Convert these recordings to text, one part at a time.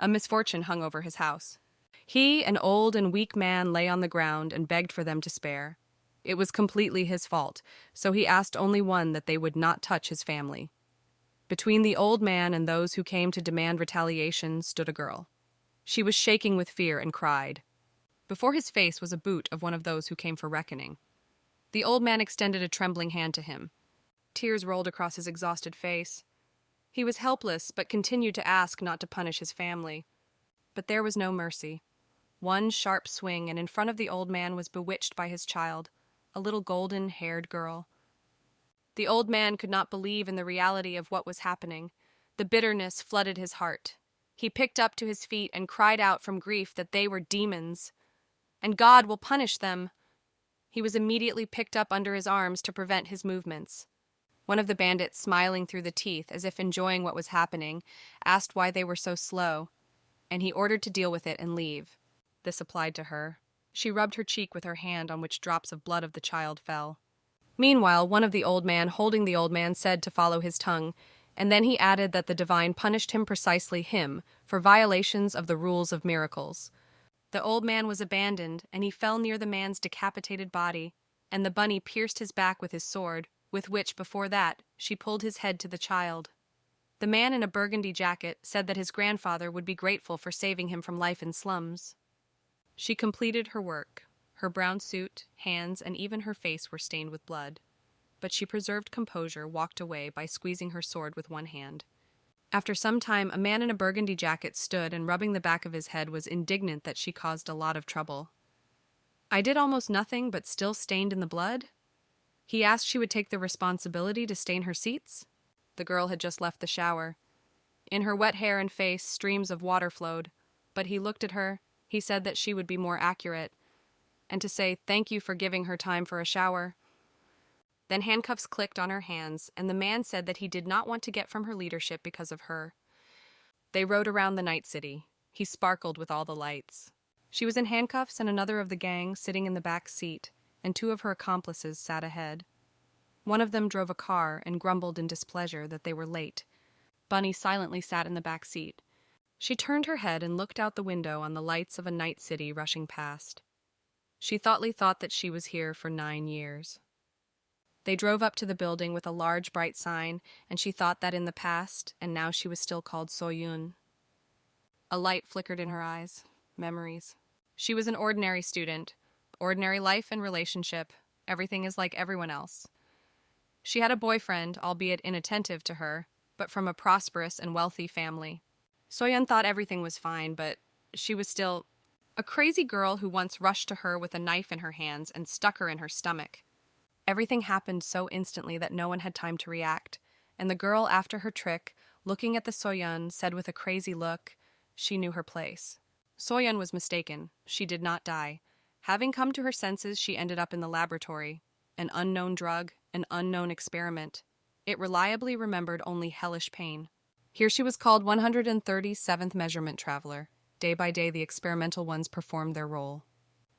A misfortune hung over his house. He, an old and weak man, lay on the ground and begged for them to spare. It was completely his fault, so he asked only one that they would not touch his family. Between the old man and those who came to demand retaliation stood a girl. She was shaking with fear and cried. Before his face was a boot of one of those who came for reckoning. The old man extended a trembling hand to him. Tears rolled across his exhausted face. He was helpless, but continued to ask not to punish his family. But there was no mercy. One sharp swing, and in front of the old man was bewitched by his child, a little golden-haired girl. The old man could not believe in the reality of what was happening. The bitterness flooded his heart. He picked up to his feet and cried out from grief that they were demons. And God will punish them. He was immediately picked up under his arms to prevent his movements. One of the bandits, smiling through the teeth as if enjoying what was happening, asked why they were so slow, and he ordered to deal with it and leave. This applied to her. She rubbed her cheek with her hand on which drops of blood of the child fell. Meanwhile, one of the old man holding the old man said to follow his tongue, and then he added that the divine punished him precisely him for violations of the rules of miracles. The old man was abandoned, and he fell near the man's decapitated body, and the bunny pierced his back with his sword, with which, before that, she pulled his head to the child. The man in a burgundy jacket said that his grandfather would be grateful for saving him from life in slums. She completed her work. Her brown suit, hands, and even her face were stained with blood. But she preserved composure, walked away by squeezing her sword with one hand. After some time, a man in a burgundy jacket stood and rubbing the back of his head was indignant that she caused a lot of trouble. I did almost nothing, but still stained in the blood? He asked she would take the responsibility to stain her seats? The girl had just left the shower. In her wet hair and face, streams of water flowed, but he looked at her. He said that she would be more accurate, and to say thank you for giving her time for a shower. Then handcuffs clicked on her hands, and the man said that he did not want to get from her leadership because of her. They rode around the night city. He sparkled with all the lights. She was in handcuffs, and another of the gang sitting in the back seat, and two of her accomplices sat ahead. One of them drove a car and grumbled in displeasure that they were late. Bunny silently sat in the back seat. She turned her head and looked out the window on the lights of a night city rushing past. She thought that she was here for 9 years. They drove up to the building with a large bright sign, and she thought that in the past, and now she was still called Soyun. A light flickered in her eyes. Memories. She was an ordinary student. Ordinary life and relationship. Everything is like everyone else. She had a boyfriend, albeit inattentive to her, but from a prosperous and wealthy family. Soyun thought everything was fine, but she was still a crazy girl who once rushed to her with a knife in her hands and stuck her in her stomach. Everything happened so instantly that no one had time to react, and the girl, after her trick, looking at the Soyun, said with a crazy look, she knew her place. Soyun was mistaken. She did not die. Having come to her senses, she ended up in the laboratory. An unknown drug, an unknown experiment. It reliably remembered only hellish pain. Here she was called 137th Measurement Traveler. Day by day, the experimental ones performed their role.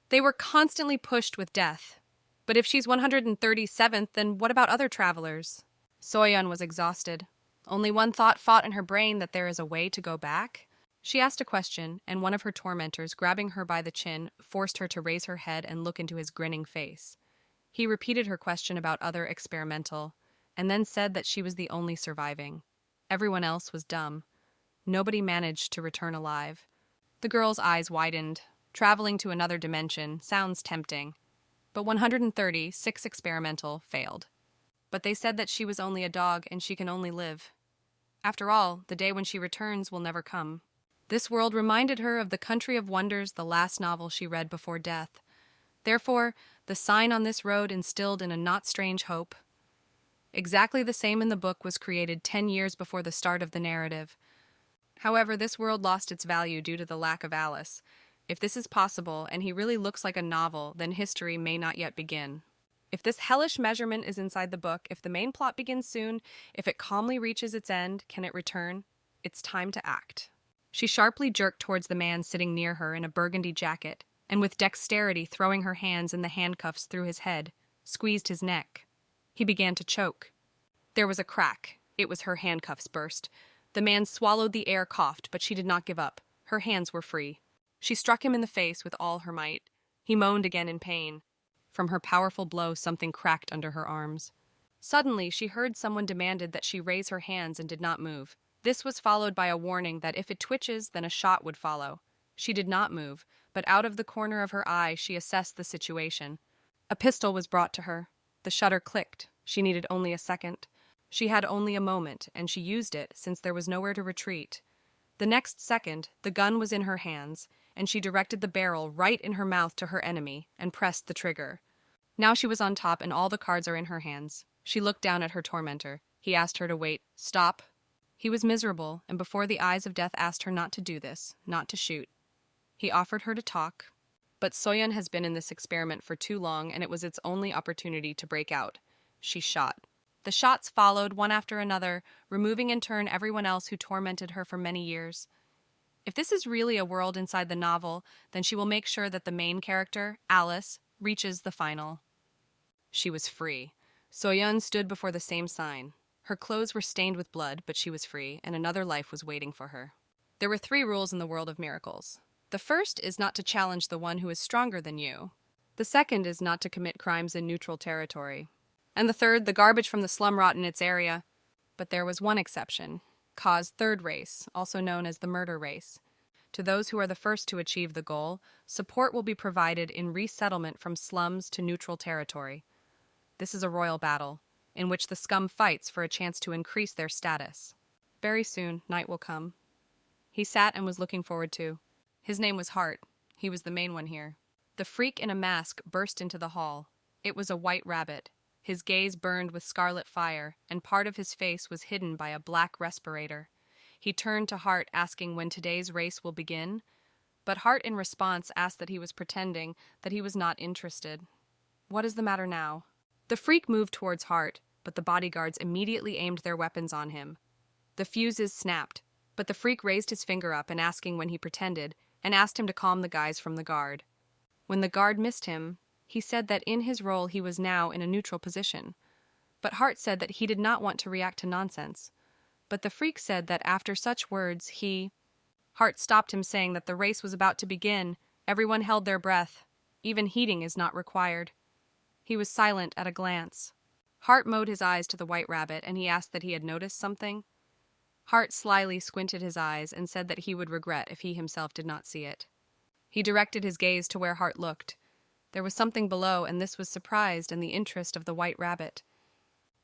They were constantly pushed with death. But if she's 137th, then what about other travelers? Soyun was exhausted. Only one thought fought in her brain, that there is a way to go back. She asked a question, and one of her tormentors, grabbing her by the chin, forced her to raise her head and look into his grinning face. He repeated her question about other experimental, and then said that she was the only surviving. Everyone else was dumb. Nobody managed to return alive. The girl's eyes widened. Traveling to another dimension sounds tempting. But 130, 6 experimental, failed. But they said that she was only a dog and she can only live. After all, the day when she returns will never come. This world reminded her of The Country of Wonders, the last novel she read before death. Therefore, the sign on this road instilled in a not strange hope. Exactly the same in the book was created 10 years before the start of the narrative. However, this world lost its value due to the lack of Alice. If this is possible, and he really looks like a novel, then history may not yet begin. If this hellish measurement is inside the book, if the main plot begins soon, if it calmly reaches its end, can it return? It's time to act. She sharply jerked towards the man sitting near her in a burgundy jacket, and with dexterity throwing her hands in the handcuffs through his head, squeezed his neck. He began to choke. There was a crack. It was her handcuffs burst. The man swallowed the air, coughed, but she did not give up. Her hands were free. She struck him in the face with all her might. He moaned again in pain. From her powerful blow, something cracked under her arms. Suddenly, she heard someone demanded that she raise her hands and did not move. This was followed by a warning that if it twitches, then a shot would follow. She did not move, but out of the corner of her eye, she assessed the situation. A pistol was brought to her. The shutter clicked. She needed only a second. She had only a moment, and she used it since there was nowhere to retreat. The next second, the gun was in her hands, and she directed the barrel right in her mouth to her enemy and pressed the trigger. Now she was on top and all the cards are in her hands. She looked down at her tormentor. He asked her to wait. Stop. He was miserable, and before the eyes of death asked her not to do this, not to shoot. He offered her to talk. But Soyeon has been in this experiment for too long, and it was its only opportunity to break out. She shot. The shots followed, one after another, removing in turn everyone else who tormented her for many years. If this is really a world inside the novel, then she will make sure that the main character, Alice, reaches the final. She was free. Soyeon stood before the same sign. Her clothes were stained with blood, but she was free, and another life was waiting for her. There were 3 rules in the world of miracles. The first is not to challenge the one who is stronger than you. The second is not to commit crimes in neutral territory. And the third, the garbage from the slum rot in its area. But there was one exception. Ka's third race, also known as the murder race. To those who are the first to achieve the goal, support will be provided in resettlement from slums to neutral territory. This is a royal battle, in which the scum fights for a chance to increase their status. Very soon, night will come. He sat and was looking forward to. His name was Hart. He was the main one here. The freak in a mask burst into the hall. It was a white rabbit. His gaze burned with scarlet fire, and part of his face was hidden by a black respirator. He turned to Hart, asking when today's race will begin, but Hart in response asked that he was pretending, that he was not interested. What is the matter now? The freak moved towards Hart, but the bodyguards immediately aimed their weapons on him. The fuses snapped, but the freak raised his finger up and asking when he pretended, and asked him to calm the guys from the guard. When the guard missed him, he said that in his role he was now in a neutral position. But Hart said that he did not want to react to nonsense. But the freak said that after such words, Hart stopped him, saying that the race was about to begin. Everyone held their breath. Even heating is not required. He was silent at a glance. Hart mowed his eyes to the white rabbit, and he asked that he had noticed something. Hart slyly squinted his eyes and said that he would regret if he himself did not see it. He directed his gaze to where Hart looked. There was something below, and this was surprised and the interest of the white rabbit.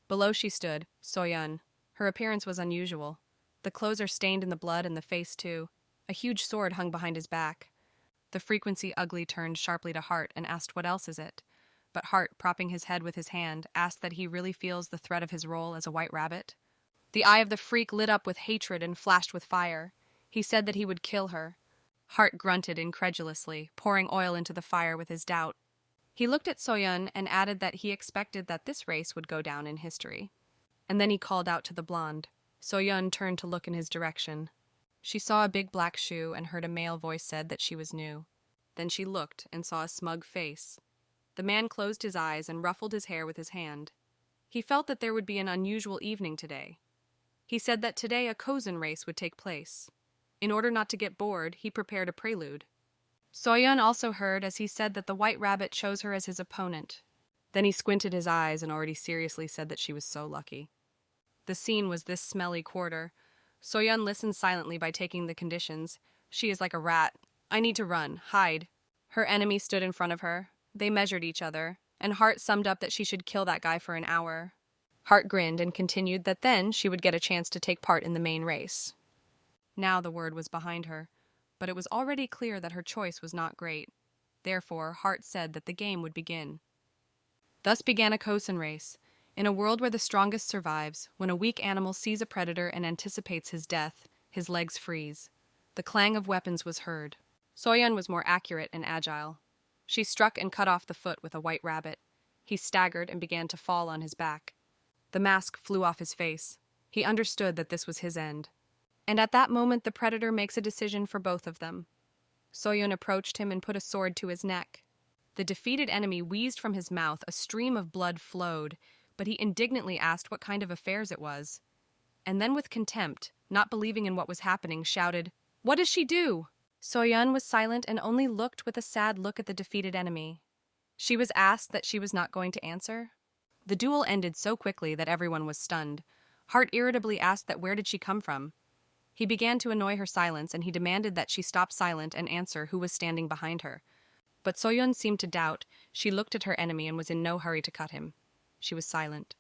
Below she stood, Soyeon. Her appearance was unusual. The clothes are stained in the blood and the face too. A huge sword hung behind his back. The frequency ugly turned sharply to Hart and asked what else is it. But Hart, propping his head with his hand, asked that he really feels the threat of his role as a white rabbit. The eye of the freak lit up with hatred and flashed with fire. He said that he would kill her. Hart grunted incredulously, pouring oil into the fire with his doubt. He looked at Soyeon and added that he expected that this race would go down in history. And then he called out to the blonde. Soyeon turned to look in his direction. She saw a big black shoe and heard a male voice said that she was new. Then she looked and saw a smug face. The man closed his eyes and ruffled his hair with his hand. He felt that there would be an unusual evening today. He said that today a Kozen race would take place. In order not to get bored, he prepared a prelude. Soyeon also heard as he said that the white rabbit chose her as his opponent. Then he squinted his eyes and already seriously said that she was so lucky. The scene was this smelly quarter. Soyeon listened silently by taking the conditions. She is like a rat. I need to run, hide. Her enemy stood in front of her. They measured each other, and Hart summed up that she should kill that guy for an hour. Hart grinned and continued that then she would get a chance to take part in the main race. Now the word was behind her, but it was already clear that her choice was not great. Therefore, Hart said that the game would begin. Thus began a Kosen race. In a world where the strongest survives, when a weak animal sees a predator and anticipates his death, his legs freeze. The clang of weapons was heard. Soyeon was more accurate and agile. She struck and cut off the foot with a white rabbit. He staggered and began to fall on his back. The mask flew off his face. He understood that this was his end. And at that moment the predator makes a decision for both of them. Soyeon approached him and put a sword to his neck. The defeated enemy wheezed from his mouth, a stream of blood flowed, but he indignantly asked what kind of affairs it was. And then with contempt, not believing in what was happening, shouted, What does she do? Soyun was silent and only looked with a sad look at the defeated enemy. She was asked that she was not going to answer. The duel ended so quickly that everyone was stunned. Hart irritably asked that where did she come from. He began to annoy her silence and he demanded that she stop silent and answer who was standing behind her. But Soyun seemed to doubt. She looked at her enemy and was in no hurry to cut him. She was silent.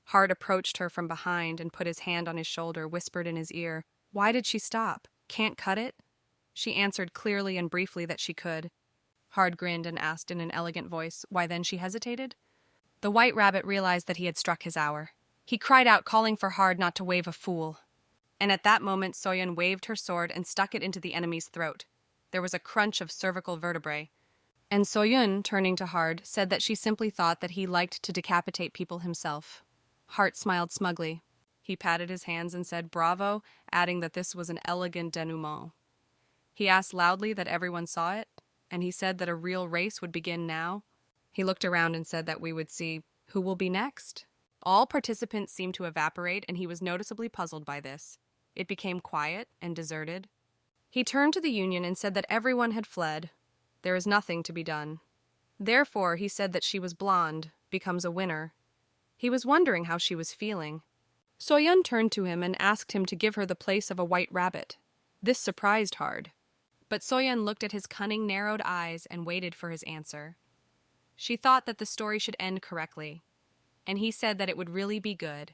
Hart approached her from behind and put his hand on his shoulder, whispered in his ear, "Why did she stop? Can't cut it?" She answered clearly and briefly that she could. Hart grinned and asked in an elegant voice why then she hesitated. The White Rabbit realized that he had struck his hour. He cried out, calling for Hart not to wave a fool. And at that moment, Soyun waved her sword and stuck it into the enemy's throat. There was a crunch of cervical vertebrae. And Soyun, turning to Hart, said that she simply thought that he liked to decapitate people himself. Hart smiled smugly. He patted his hands and said bravo, adding that this was an elegant denouement. He asked loudly that everyone saw it, and he said that a real race would begin now. He looked around and said that we would see who will be next. All participants seemed to evaporate, and he was noticeably puzzled by this. It became quiet and deserted. He turned to the Union and said that everyone had fled. There is nothing to be done. Therefore, he said that she was blonde, becomes a winner. He was wondering how she was feeling. Soyun turned to him and asked him to give her the place of a White Rabbit. This surprised Hart. But Soyun looked at his cunning, narrowed eyes and waited for his answer. She thought that the story should end correctly, and he said that it would really be good.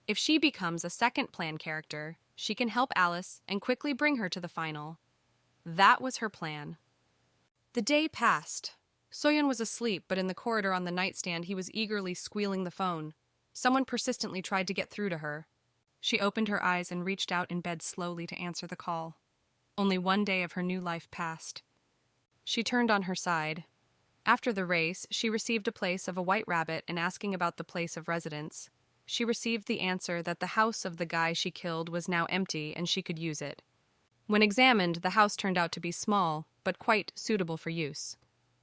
If she becomes a second plan character, she can help Alice and quickly bring her to the final. That was her plan. The day passed. Soyun was asleep, but in the corridor on the nightstand he was eagerly squealing the phone. Someone persistently tried to get through to her. She opened her eyes and reached out in bed slowly to answer the call. Only one day of her new life passed. She turned on her side. After the race, she received a place of a White Rabbit and asking about the place of residence. She received the answer that the house of the guy she killed was now empty and she could use it. When examined, the house turned out to be small, but quite suitable for use.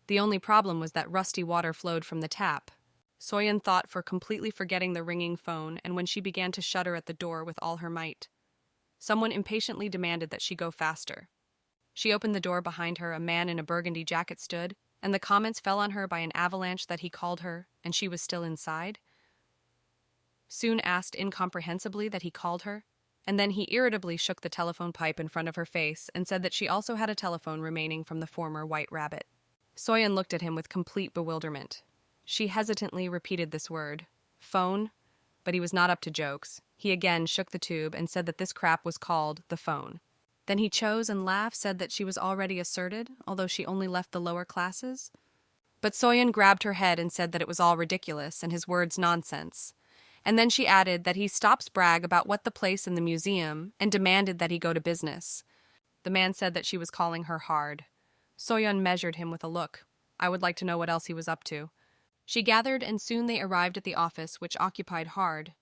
The only problem was that rusty water flowed from the tap. Soyun thought for completely forgetting the ringing phone, and when she began to shudder at the door with all her might. Someone impatiently demanded that she go faster. She opened the door behind her, a man in a burgundy jacket stood, and the comments fell on her by an avalanche that he called her, and she was still inside. Soon asked incomprehensibly that he called her, and then he irritably shook the telephone pipe in front of her face and said that she also had a telephone remaining from the former White Rabbit. Soyun looked at him with complete bewilderment. She hesitantly repeated this word, phone, but he was not up to jokes. He again shook the tube and said that this crap was called the phone. Then he chose and laughed, said that she was already asserted, although she only left the lower classes. But Soyun grabbed her head and said that it was all ridiculous and his words nonsense. And then she added that he stops brag about what the place in the museum and demanded that he go to business. The man said that she was calling her hard. Soyun measured him with a look. I would like to know what else he was up to. She gathered and soon they arrived at the office which occupied Hard.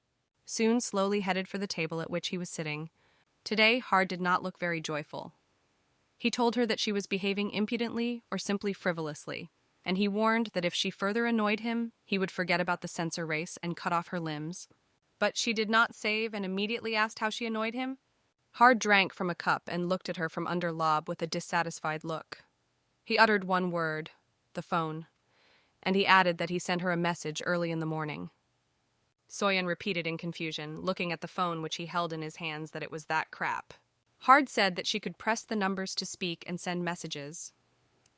Soon slowly headed for the table at which he was sitting. Today, Hard did not look very joyful. He told her that she was behaving impudently or simply frivolously, and he warned that if she further annoyed him, he would forget about the censor race and cut off her limbs. But she did not save and immediately asked how she annoyed him. Hard drank from a cup and looked at her from under lob with a dissatisfied look. He uttered one word, the phone, and he added that he sent her a message early in the morning. Soyun repeated in confusion, looking at the phone which he held in his hands, that it was that crap. Hard said that she could press the numbers to speak and send messages.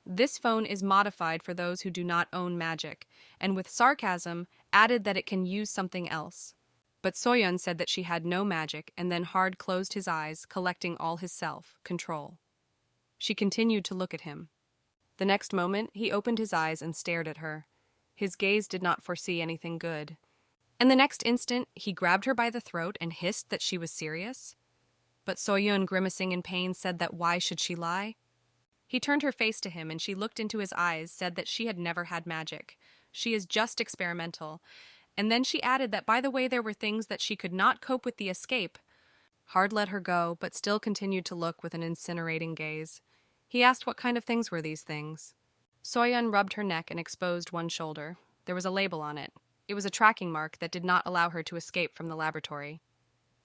This phone is modified for those who do not own magic, and with sarcasm added that it can use something else. But Soyun said that she had no magic, and then Hard closed his eyes, collecting all his self-control. She continued to look at him. The next moment, he opened his eyes and stared at her. His gaze did not foresee anything good. And the next instant, he grabbed her by the throat and hissed that she was serious. But Soyun, grimacing in pain, said that why should she lie? He turned her face to him and she looked into his eyes, said that she had never had magic. She is just experimental. And then she added that by the way there were things that she could not cope with the escape. Hard let her go, but still continued to look with an incinerating gaze. He asked what kind of things were these things. Soyun rubbed her neck and exposed one shoulder. There was a label on it. It was a tracking mark that did not allow her to escape from the laboratory.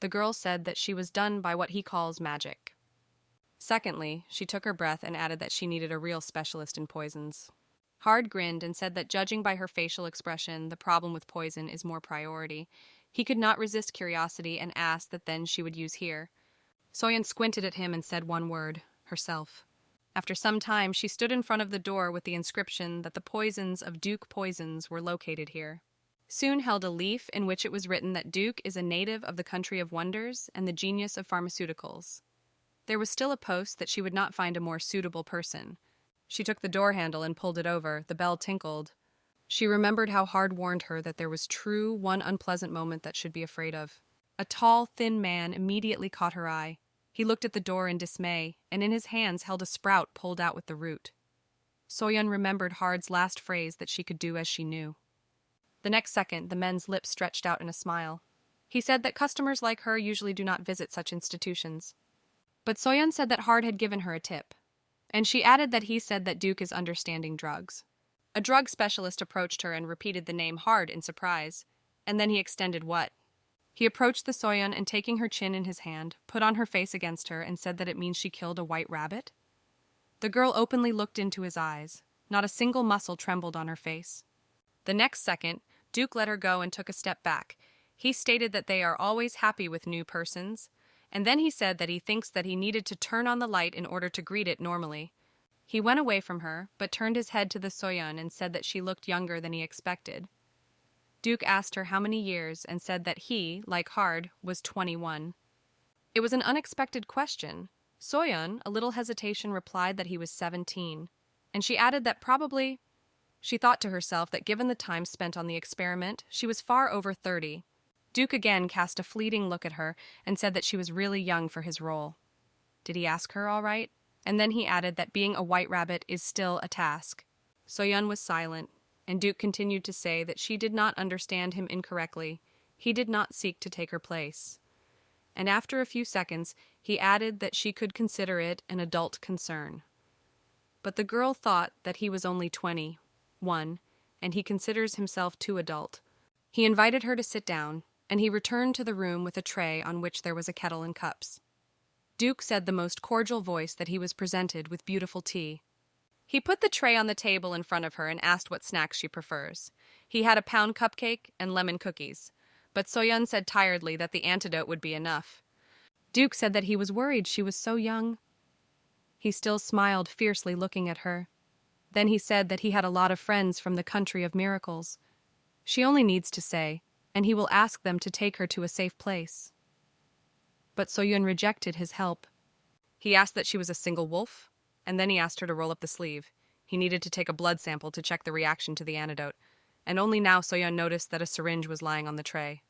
The girl said that she was done by what he calls magic. Secondly, she took her breath and added that she needed a real specialist in poisons. Hard grinned and said that judging by her facial expression, the problem with poison is more priority. He could not resist curiosity and asked that then she would use here. Soyeon squinted at him and said one word, herself. After some time, she stood in front of the door with the inscription that the poisons of Duke Poisons were located here. Soon held a leaf in which it was written that Duke is a native of the country of wonders and the genius of pharmaceuticals. There was still a post that she would not find a more suitable person. She took the door handle and pulled it over. The bell tinkled. She remembered how Hard warned her that there was one unpleasant moment that should be afraid of. A tall, thin man immediately caught her eye. He looked at the door in dismay, and in his hands held a sprout pulled out with the root. Soyeon remembered Hard's last phrase that she could do as she knew. The next second, the man's lips stretched out in a smile. He said that customers like her usually do not visit such institutions. But Soyeon said that Hard had given her a tip. And she added that he said that Duke is understanding drugs. A drug specialist approached her and repeated the name Hard in surprise. And then he extended what? He approached the Soyeon and taking her chin in his hand, put on her face against her and said that it means she killed a white rabbit. The girl openly looked into his eyes. Not a single muscle trembled on her face. The next second, Duke let her go and took a step back. He stated that they are always happy with new persons, and then he said that he thinks that he needed to turn on the light in order to greet it normally. He went away from her, but turned his head to the Soyeon and said that she looked younger than he expected. Duke asked her how many years and said that he, like Hard, was 21. It was an unexpected question. Soyeon, a little hesitation, replied that he was 17, and she added that probably. She thought to herself that given the time spent on the experiment, she was far over 30. Duke again cast a fleeting look at her and said that she was really young for his role. Did he ask her all right? And then he added that being a white rabbit is still a task. Soyeon was silent, and Duke continued to say that she did not understand him incorrectly. He did not seek to take her place. And after a few seconds, he added that she could consider it an adult concern. But the girl thought that he was only 21, and he considers himself too adult. He invited her to sit down, and he returned to the room with a tray on which there was a kettle and cups. Duke said the most cordial voice that he was presented with beautiful tea. He put the tray on the table in front of her and asked what snacks she prefers. He had a pound cupcake and lemon cookies, but Soyeon said tiredly that the antidote would be enough. Duke said that he was worried she was so young. He still smiled fiercely looking at her. Then he said that he had a lot of friends from the country of miracles. She only needs to say, and he will ask them to take her to a safe place. But Soyeon rejected his help. He asked that she was a single wolf, and then he asked her to roll up the sleeve. He needed to take a blood sample to check the reaction to the antidote, and only now Soyeon noticed that a syringe was lying on the tray.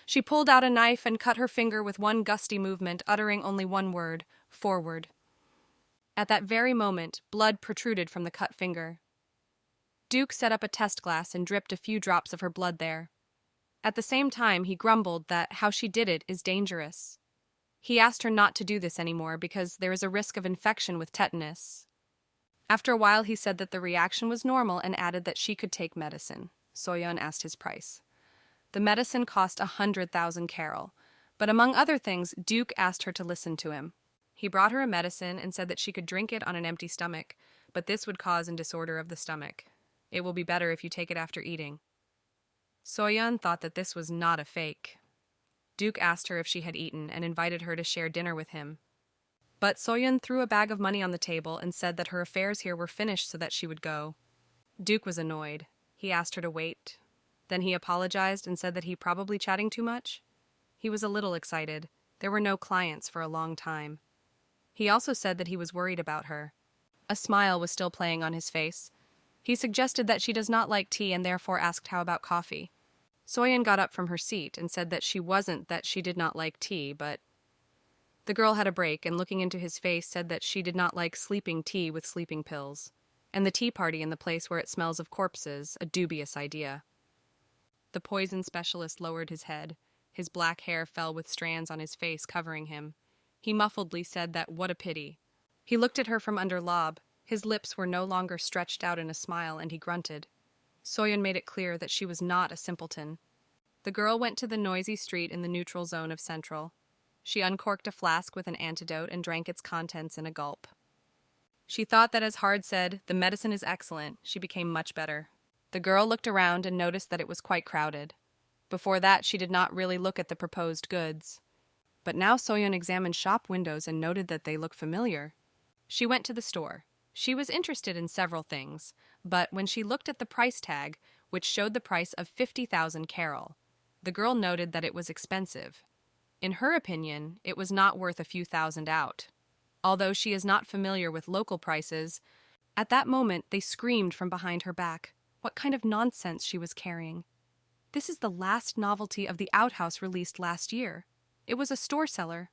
She pulled out a knife and cut her finger with one gusty movement, uttering only one word, forward. At that very moment, blood protruded from the cut finger. Duke set up a test glass and dripped a few drops of her blood there. At the same time, he grumbled that how she did it is dangerous. He asked her not to do this anymore because there is a risk of infection with tetanus. After a while, he said that the reaction was normal and added that she could take medicine. Soyeon asked his price. The medicine cost 100,000 carol, but among other things, Duke asked her to listen to him. He brought her a medicine and said that she could drink it on an empty stomach, but this would cause a disorder of the stomach. It will be better if you take it after eating. Soyeon thought that this was not a fake. Duke asked her if she had eaten and invited her to share dinner with him. But Soyeon threw a bag of money on the table and said that her affairs here were finished so that she would go. Duke was annoyed. He asked her to wait. Then he apologized and said that he probably chatting too much. He was a little excited. There were no clients for a long time. He also said that he was worried about her. A smile was still playing on his face. He suggested that she does not like tea and therefore asked how about coffee. Soyeon got up from her seat and said that she did not like tea, but... The girl had a break and looking into his face said that she did not like sleeping tea with sleeping pills, and the tea party in the place where it smells of corpses, a dubious idea. The poison specialist lowered his head. His black hair fell with strands on his face covering him. He muffledly said that what a pity. He looked at her from under lob. His lips were no longer stretched out in a smile, and he grunted. Soyeon made it clear that she was not a simpleton. The girl went to the noisy street in the neutral zone of Central. She uncorked a flask with an antidote and drank its contents in a gulp. She thought that as Hard said, the medicine is excellent, she became much better. The girl looked around and noticed that it was quite crowded. Before that, she did not really look at the proposed goods. But now Soyeon examined shop windows and noted that they looked familiar. She went to the store. She was interested in several things, but when she looked at the price tag, which showed the price of 50,000 carol, the girl noted that it was expensive. In her opinion, it was not worth a few thousand out. Although she is not familiar with local prices, at that moment they screamed from behind her back what kind of nonsense she was carrying. This is the last novelty of the outhouse released last year. It was a store seller.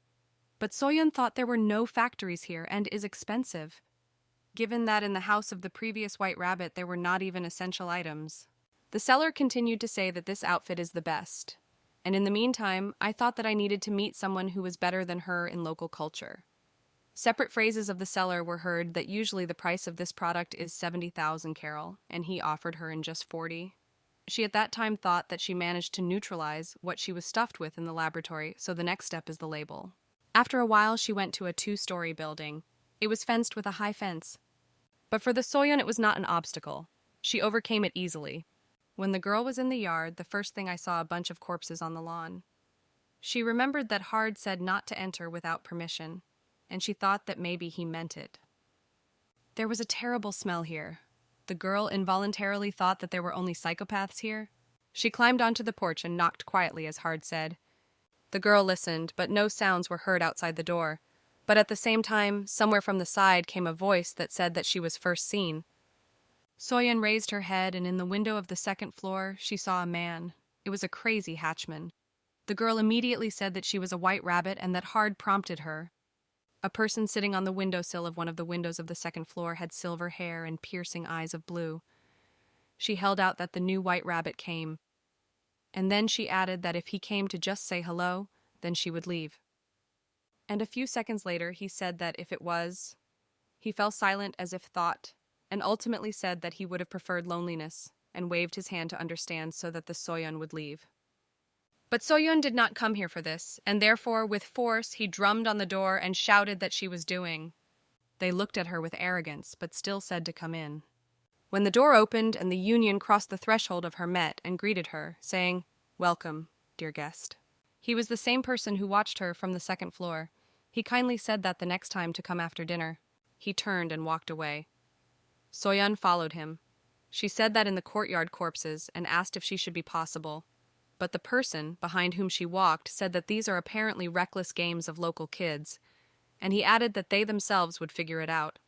But Soyeon thought there were no factories here and is expensive, given that in the house of the previous White Rabbit there were not even essential items. The seller continued to say that this outfit is the best. And in the meantime, I thought that I needed to meet someone who was better than her in local culture. Separate phrases of the seller were heard that usually the price of this product is 70,000 carol, and he offered her in just 40. She at that time thought that she managed to neutralize what she was stuffed with in the laboratory, so the next step is the label. After a while, she went to a 2-story building. It was fenced with a high fence. But for the Soyeon, it was not an obstacle. She overcame it easily. When the girl was in the yard, the first thing I saw a bunch of corpses on the lawn. She remembered that Hard said not to enter without permission, and she thought that maybe he meant it. There was a terrible smell here. The girl involuntarily thought that there were only psychopaths here. She climbed onto the porch and knocked quietly as Hard said. The girl listened, but no sounds were heard outside the door. But at the same time, somewhere from the side came a voice that said that she was first seen. Soyeon raised her head, and in the window of the second floor, she saw a man. It was a crazy hatchman. The girl immediately said that she was a White Rabbit and that Hard prompted her. A person sitting on the windowsill of one of the windows of the second floor had silver hair and piercing eyes of blue. She held out that the new White Rabbit came. And then she added that if he came to just say hello, then she would leave. And a few seconds later, he said that if it was... He fell silent as if thought, and ultimately said that he would have preferred loneliness, and waved his hand to understand so that the Soyeon would leave. But Soyeon did not come here for this, and therefore, with force, he drummed on the door and shouted that she was doing. They looked at her with arrogance, but still said to come in. When the door opened and the union crossed the threshold of her met and greeted her, saying, "Welcome, dear guest." He was the same person who watched her from the second floor. He kindly said that the next time to come after dinner. He turned and walked away. Soyeon followed him. She said that in the courtyard corpses and asked if she should be possible. But the person, behind whom she walked, said that these are apparently reckless games of local kids, and he added that they themselves would figure it out.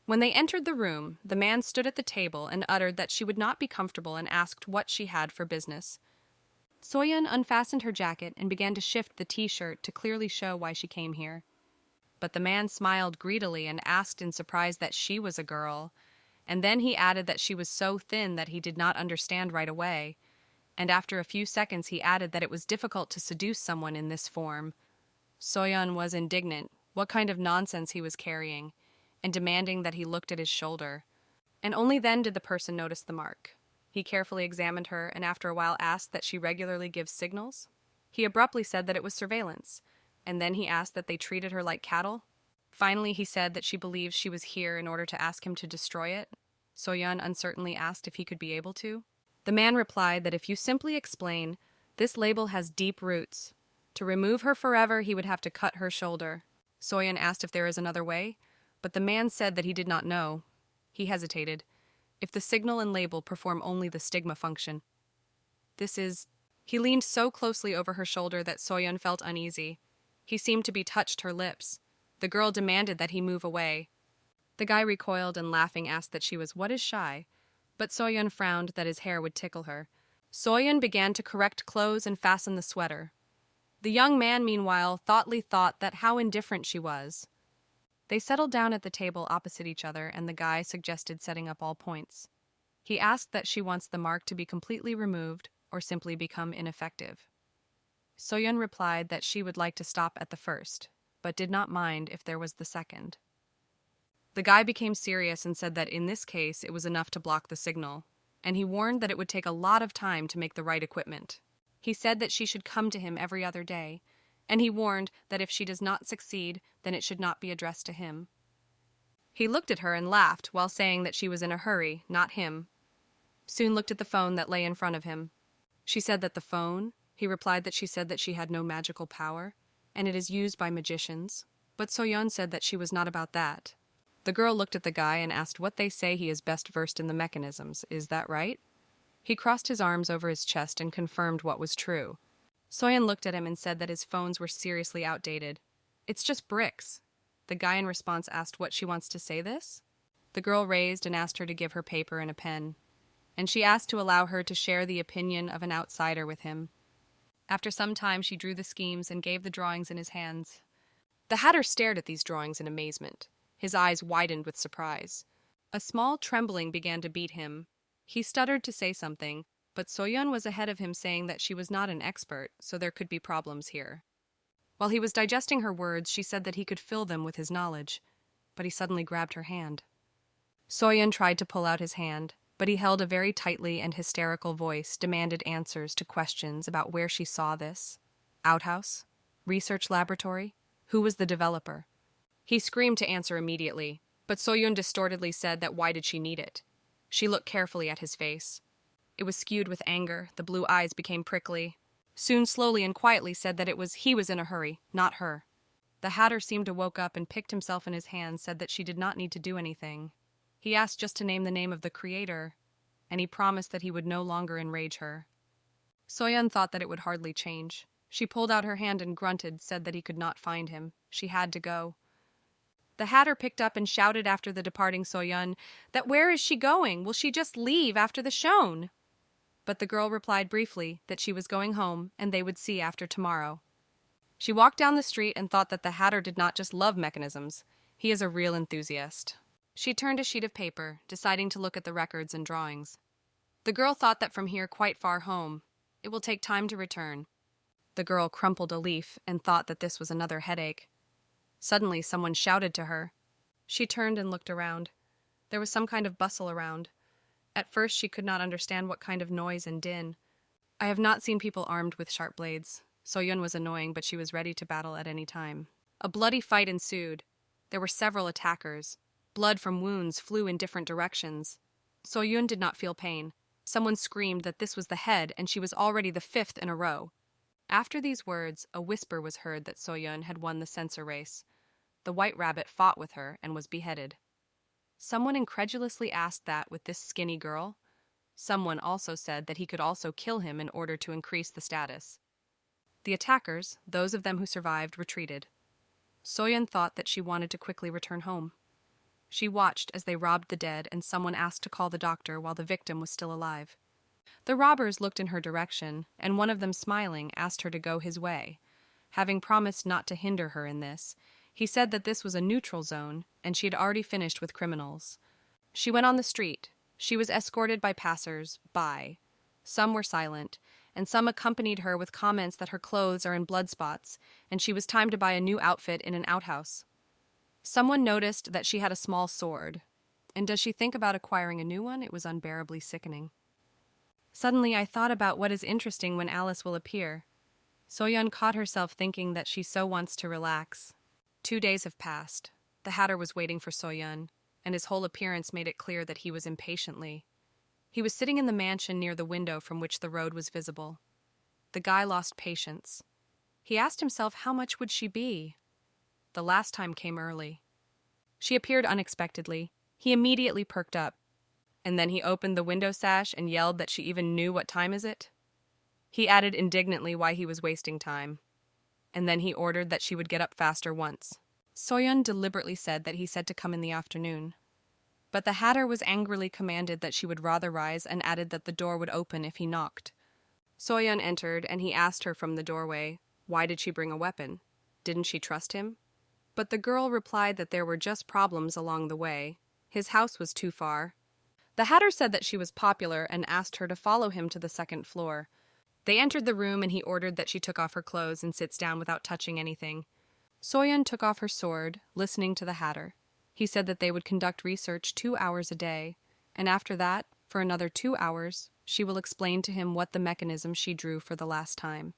When they entered the room, the man stood at the table and uttered that she would not be comfortable and asked what she had for business. Soyeon unfastened her jacket and began to shift the t-shirt to clearly show why she came here. But the man smiled greedily and asked in surprise that she was a girl, and then he added that she was so thin that he did not understand right away, and after a few seconds he added that it was difficult to seduce someone in this form. Soyeon was indignant, what kind of nonsense he was carrying, and demanding that he looked at his shoulder. And only then did the person notice the mark. He carefully examined her and after a while asked that she regularly gives signals. He abruptly said that it was surveillance, and then he asked that they treated her like cattle. Finally, he said that she believes she was here in order to ask him to destroy it. Soyeon uncertainly asked if he could be able to. The man replied that if you simply explain, this label has deep roots. To remove her forever, he would have to cut her shoulder. Soyeon asked if there is another way, but the man said that he did not know. He hesitated. If the signal and label perform only the stigma function. He leaned so closely over her shoulder that Soyeon felt uneasy. He seemed to be touched her lips. The girl demanded that he move away. The guy recoiled and laughing asked that she was what is shy, but Soyeon frowned that his hair would tickle her. Soyeon began to correct clothes and fasten the sweater. The young man, meanwhile, thoughtfully thought that how indifferent she was. They settled down at the table opposite each other, and the guy suggested setting up all points. He asked that she wants the mark to be completely removed or simply become ineffective. Soyeon replied that she would like to stop at the first, but did not mind if there was the second. The guy became serious and said that in this case it was enough to block the signal, and he warned that it would take a lot of time to make the right equipment. He said that she should come to him every other day, and he warned that if she does not succeed, then it should not be addressed to him. He looked at her and laughed while saying that she was in a hurry, not him. Soon looked at the phone that lay in front of him. She said that the phone? He replied that she said that she had no magical power, and it is used by magicians. But Soyeon said that she was not about that. The girl looked at the guy and asked what they say he is best versed in the mechanisms. Is that right? He crossed his arms over his chest and confirmed what was true. Soyeon looked at him and said that his phones were seriously outdated. It's just bricks. The guy in response asked what she wants to say this. The girl raised and asked her to give her paper and a pen, and she asked to allow her to share the opinion of an outsider with him. After some time, she drew the schemes and gave the drawings in his hands. The Hatter stared at these drawings in amazement. His eyes widened with surprise. A small trembling began to beat him. He stuttered to say something, but Soyeon was ahead of him, saying that she was not an expert, so there could be problems here. While he was digesting her words, she said that he could fill them with his knowledge, but he suddenly grabbed her hand. Soyeon tried to pull out his hand, but he held a very tightly and hysterical voice, demanded answers to questions about where she saw this. Outhouse? Research laboratory? Who was the developer? He screamed to answer immediately, but Soyeon distortedly said that why did she need it? She looked carefully at his face. It was skewed with anger, the blue eyes became prickly. Soon slowly and quietly said that he was in a hurry, not her. The Hatter seemed to woke up and picked himself in his hands, said that she did not need to do anything. He asked just to name the name of the creator, and he promised that he would no longer enrage her. Soyeon thought that it would hardly change. She pulled out her hand and grunted, said that he could not find him. She had to go. The Hatter picked up and shouted after the departing Soyeon that where is she going? Will she just leave after the shown? But the girl replied briefly that she was going home and they would see after tomorrow. She walked down the street and thought that the Hatter did not just love mechanisms. He is a real enthusiast. She turned a sheet of paper, deciding to look at the records and drawings. The girl thought that from here quite far home, it will take time to return. The girl crumpled a leaf and thought that this was another headache. Suddenly, someone shouted to her. She turned and looked around. There was some kind of bustle around. At first, she could not understand what kind of noise and din. I have not seen people armed with sharp blades. Soyeon was annoying, but she was ready to battle at any time. A bloody fight ensued. There were several attackers. Blood from wounds flew in different directions. Soyeon did not feel pain. Someone screamed that this was the head, and she was already the 5th in a row. After these words, a whisper was heard that Soyeon had won the censor race. The White Rabbit fought with her and was beheaded. Someone incredulously asked that with this skinny girl. Someone also said that he could also kill him in order to increase the status. The attackers, those of them who survived, retreated. Soyeon thought that she wanted to quickly return home. She watched as they robbed the dead, and someone asked to call the doctor while the victim was still alive. The robbers looked in her direction, and one of them, smiling, asked her to go his way. Having promised not to hinder her in this, he said that this was a neutral zone, and she had already finished with criminals. She went on the street. She was escorted by passers-by. Some were silent, and some accompanied her with comments that her clothes are in blood spots, and she was time to buy a new outfit in an outhouse. Someone noticed that she had a small sword, and does she think about acquiring a new one? It was unbearably sickening. Suddenly, I thought about what is interesting when Alice will appear. Soyeon caught herself thinking that she so wants to relax. 2 days have passed. The Hatter was waiting for Soyeon, and his whole appearance made it clear that he was impatiently. He was sitting in the mansion near the window from which the road was visible. The guy lost patience. He asked himself how much would she be? The last time came early. She appeared unexpectedly. He immediately perked up. And then he opened the window sash and yelled that she even knew what time is it. He added indignantly why he was wasting time. And then he ordered that she would get up faster once. Soyeon deliberately said that he said to come in the afternoon. But the Hatter was angrily commanded that she would rather rise and added that the door would open if he knocked. Soyeon entered and he asked her from the doorway, why did she bring a weapon? Didn't she trust him? But the girl replied that there were just problems along the way. His house was too far. The Hatter said that she was popular and asked her to follow him to the 2nd floor. They entered the room and he ordered that she took off her clothes and sits down without touching anything. Soyeon took off her sword, listening to the Hatter. He said that they would conduct research 2 hours a day, and after that, for another 2 hours, she will explain to him what the mechanism she drew for the last time.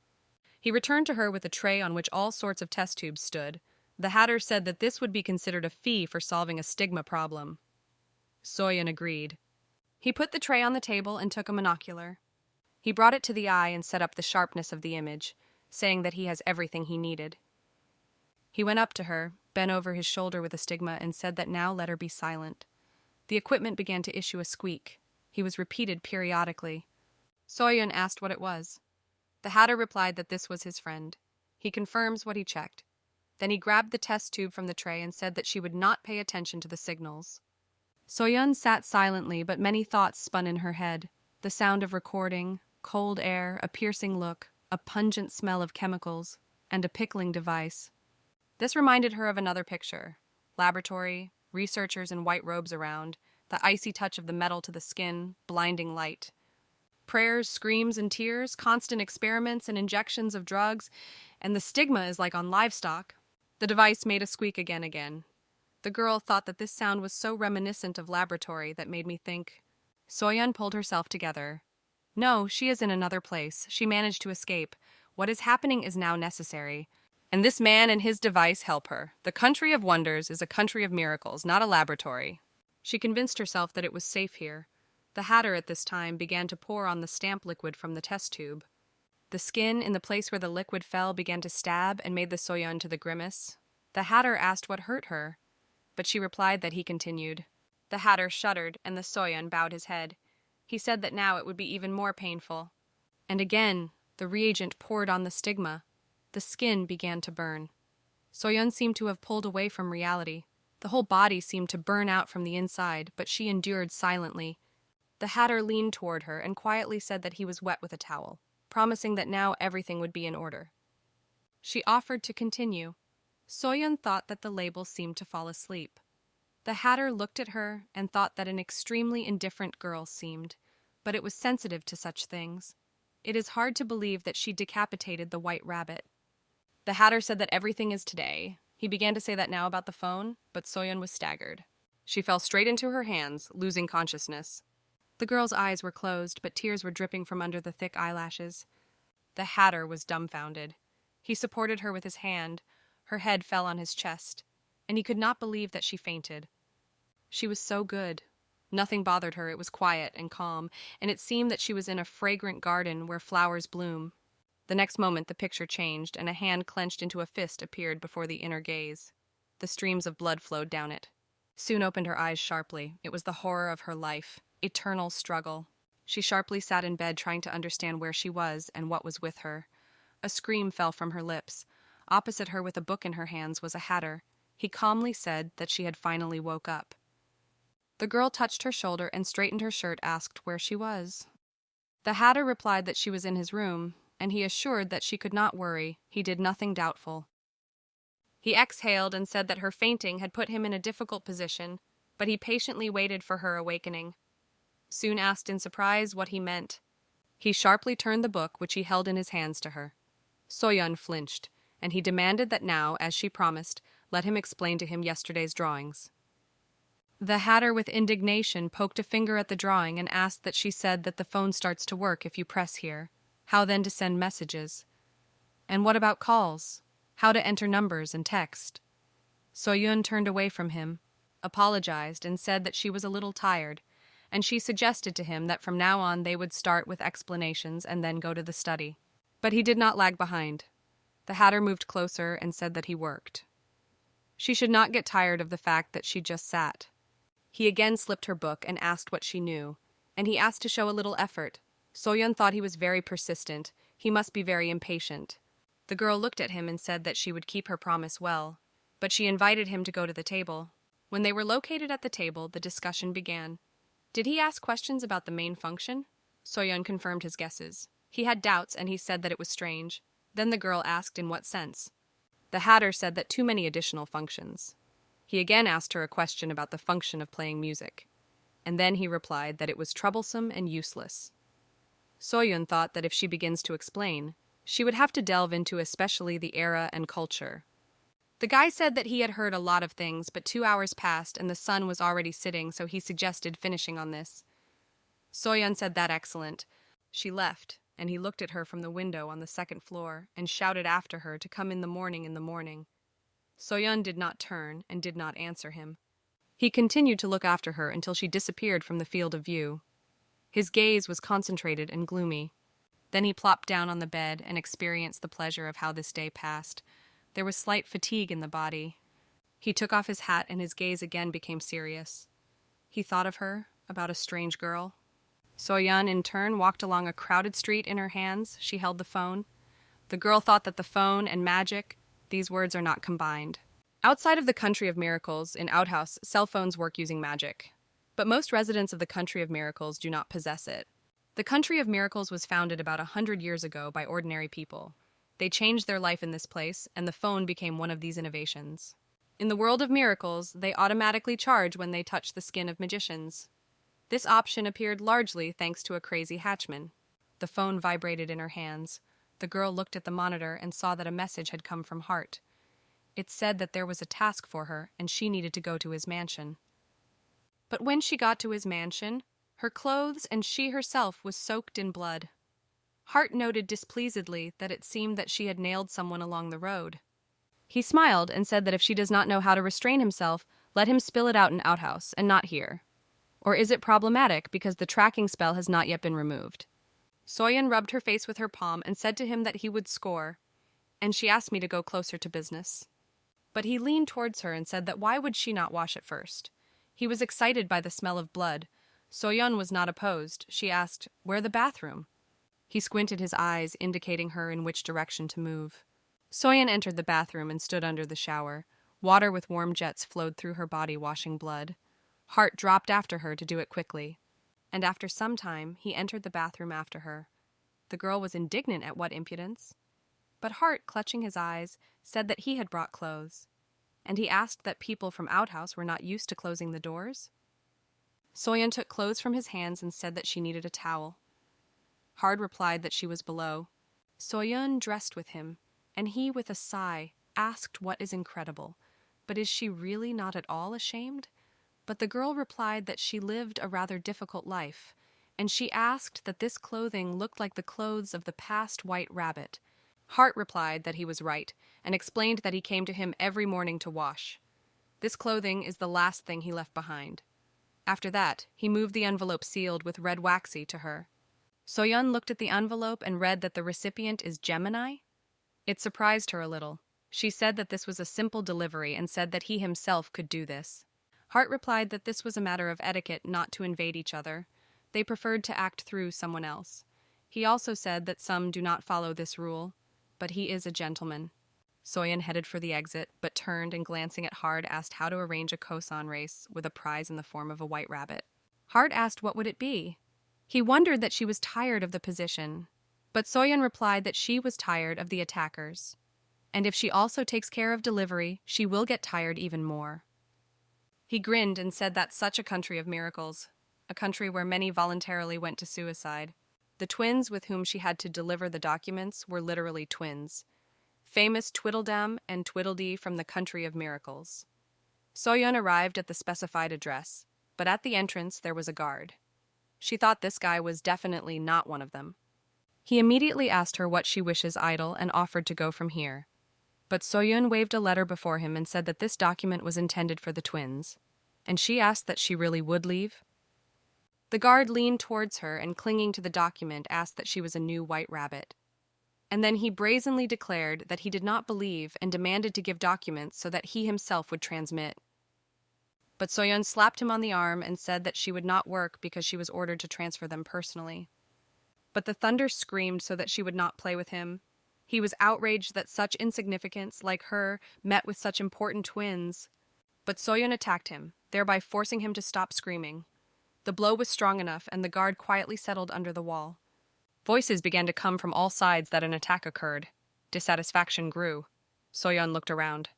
He returned to her with a tray on which all sorts of test tubes stood. The Hatter said that this would be considered a fee for solving a stigma problem. Soyeon agreed. He put the tray on the table and took a monocular. He brought it to the eye and set up the sharpness of the image, saying that he has everything he needed. He went up to her, bent over his shoulder with a stigma, and said that now let her be silent. The equipment began to issue a squeak. He was repeated periodically. Soyeon asked what it was. The Hatter replied that this was his friend. He confirms what he checked. Then he grabbed the test tube from the tray and said that she would not pay attention to the signals. Soyeon sat silently, but many thoughts spun in her head. The sound of recording, cold air, a piercing look, a pungent smell of chemicals, and a pickling device. This reminded her of another picture. Laboratory, researchers in white robes around, the icy touch of the metal to the skin, blinding light. Prayers, screams, and tears, constant experiments and injections of drugs, and the stigma is like on livestock. The device made a squeak again. The girl thought that this sound was so reminiscent of laboratory that made me think. Soyeon pulled herself together. No, she is in another place. She managed to escape. What is happening is now necessary. And this man and his device help her. The country of wonders is a country of miracles, not a laboratory. She convinced herself that it was safe here. The Hatter at this time began to pour on the stamp liquid from the test tube. The skin in the place where the liquid fell began to stab and made the Soyeon to the grimace. The Hatter asked what hurt her, but she replied that he continued. The Hatter shuddered, and the Soyeon bowed his head. He said that now it would be even more painful. And again, the reagent poured on the stigma. The skin began to burn. Soyeon seemed to have pulled away from reality. The whole body seemed to burn out from the inside, but she endured silently. The Hatter leaned toward her and quietly said that he was wet with a towel, promising that now everything would be in order. She offered to continue. Soyeon thought that the label seemed to fall asleep. The Hatter looked at her and thought that an extremely indifferent girl seemed, but it was sensitive to such things. It is hard to believe that she decapitated the white rabbit. The Hatter said that everything is today. He began to say that now about the phone, but Soyeon was staggered. She fell straight into her hands, losing consciousness. The girl's eyes were closed, but tears were dripping from under the thick eyelashes. The Hatter was dumbfounded. He supported her with his hand. Her head fell on his chest, and he could not believe that she fainted. She was so good. Nothing bothered her. It was quiet and calm, and it seemed that she was in a fragrant garden where flowers bloom. The next moment the picture changed, and a hand clenched into a fist appeared before the inner gaze. The streams of blood flowed down it. Soon opened her eyes sharply. It was the horror of her life. Eternal struggle. She sharply sat in bed trying to understand where she was and what was with her. A scream fell from her lips. Opposite her with a book in her hands was a Hatter. He calmly said that she had finally woke up. The girl touched her shoulder and straightened her shirt, asked where she was. The Hatter replied that she was in his room, and he assured that she could not worry. He did nothing doubtful. He exhaled and said that her fainting had put him in a difficult position, but he patiently waited for her awakening. Soon asked in surprise what he meant. He sharply turned the book which he held in his hands to her. Soyeon flinched, and he demanded that now, as she promised, let him explain to him yesterday's drawings. The Hatter with indignation poked a finger at the drawing and asked that she said that the phone starts to work if you press here. How then to send messages? And what about calls? How to enter numbers and text? Soyeon turned away from him, apologized, and said that she was a little tired, and she suggested to him that from now on they would start with explanations and then go to the study. But he did not lag behind. The Hatter moved closer and said that he worked. She should not get tired of the fact that she just sat. He again slipped her book and asked what she knew, and he asked to show a little effort. Soyeon thought he was very persistent. He must be very impatient. The girl looked at him and said that she would keep her promise well, but she invited him to go to the table. When they were located at the table, the discussion began. Did he ask questions about the main function? Soyeon confirmed his guesses. He had doubts, and he said that it was strange. Then the girl asked in what sense. The Hatter said that too many additional functions. He again asked her a question about the function of playing music, and then he replied that it was troublesome and useless. Soyeon thought that if she begins to explain, she would have to delve into especially the era and culture. The guy said that he had heard a lot of things, but 2 hours passed and the sun was already sitting, so he suggested finishing on this. Soyeon said that excellent. She left, and he looked at her from the window on the second floor and shouted after her to come in the morning. Soyeon did not turn and did not answer him. He continued to look after her until she disappeared from the field of view. His gaze was concentrated and gloomy. Then he plopped down on the bed and experienced the pleasure of how this day passed. There was slight fatigue in the body. He took off his hat and his gaze again became serious. He thought of her, about a strange girl. Soyeon, in turn, walked along a crowded street in her hands. She held the phone. The girl thought that the phone and magic, these words are not combined. Outside of the country of miracles, in Outhouse, cell phones work using magic. But most residents of the country of miracles do not possess it. The country of miracles was founded about 100 years ago by ordinary people. They changed their life in this place, and the phone became one of these innovations. In the world of miracles, they automatically charge when they touch the skin of magicians. This option appeared largely thanks to a crazy hatchman. The phone vibrated in her hands. The girl looked at the monitor and saw that a message had come from Hart. It said that there was a task for her and she needed to go to his mansion. But when she got to his mansion, her clothes and she herself was soaked in blood. Hart noted displeasedly that it seemed that she had nailed someone along the road. He smiled and said that if she does not know how to restrain himself, let him spill it out in Outhouse and not here. Or is it problematic because the tracking spell has not yet been removed? Soyeon rubbed her face with her palm and said to him that he would score, and she asked me to go closer to business. But he leaned towards her and said that why would she not wash it first? He was excited by the smell of blood. Soyeon was not opposed. She asked, "Where the bathroom?" He squinted his eyes, indicating her in which direction to move. Soyeon entered the bathroom and stood under the shower. Water with warm jets flowed through her body, washing blood. Hart dropped after her to do it quickly. And after some time, he entered the bathroom after her. The girl was indignant at what impudence. But Hart, clutching his eyes, said that he had brought clothes. And he asked that people from Outhouse were not used to closing the doors. Soyeon took clothes from his hands and said that she needed a towel. Hart replied that she was below. Soyeon dressed with him, and he, with a sigh, asked what is incredible. But is she really not at all ashamed? But the girl replied that she lived a rather difficult life, and she asked that this clothing looked like the clothes of the past White Rabbit. Hart replied that he was right, and explained that he came to him every morning to wash. This clothing is the last thing he left behind. After that, he moved the envelope sealed with red waxy to her. Soyeon looked at the envelope and read that the recipient is Gemini. It surprised her a little. She said that this was a simple delivery and said that he himself could do this. Hart replied that this was a matter of etiquette not to invade each other. They preferred to act through someone else. He also said that some do not follow this rule, but he is a gentleman. Soyeon headed for the exit, but turned and glancing at Hart asked how to arrange a Kosan race with a prize in the form of a white rabbit. Hart asked what would it be. He wondered that she was tired of the position, but Soyeon replied that she was tired of the attackers. And if she also takes care of delivery, she will get tired even more. He grinned and said that's such a country of miracles, a country where many voluntarily went to suicide. The twins with whom she had to deliver the documents were literally twins. Famous Twiddledum and Tweedledee from the country of miracles. Soyeon arrived at the specified address, but at the entrance there was a guard. She thought this guy was definitely not one of them. He immediately asked her what she wishes idle and offered to go from here. But Soyeon waved a letter before him and said that this document was intended for the twins, and she asked that she really would leave. The guard leaned towards her and, clinging to the document, asked that she was a new white rabbit. And then he brazenly declared that he did not believe and demanded to give documents so that he himself would transmit. But Soyeon slapped him on the arm and said that she would not work because she was ordered to transfer them personally. But the thunder screamed so that she would not play with him. He was outraged that such insignificance, like her, met with such important twins. But Soyeon attacked him, thereby forcing him to stop screaming. The blow was strong enough, and the guard quietly settled under the wall. Voices began to come from all sides that an attack occurred. Dissatisfaction grew. Soyeon looked around.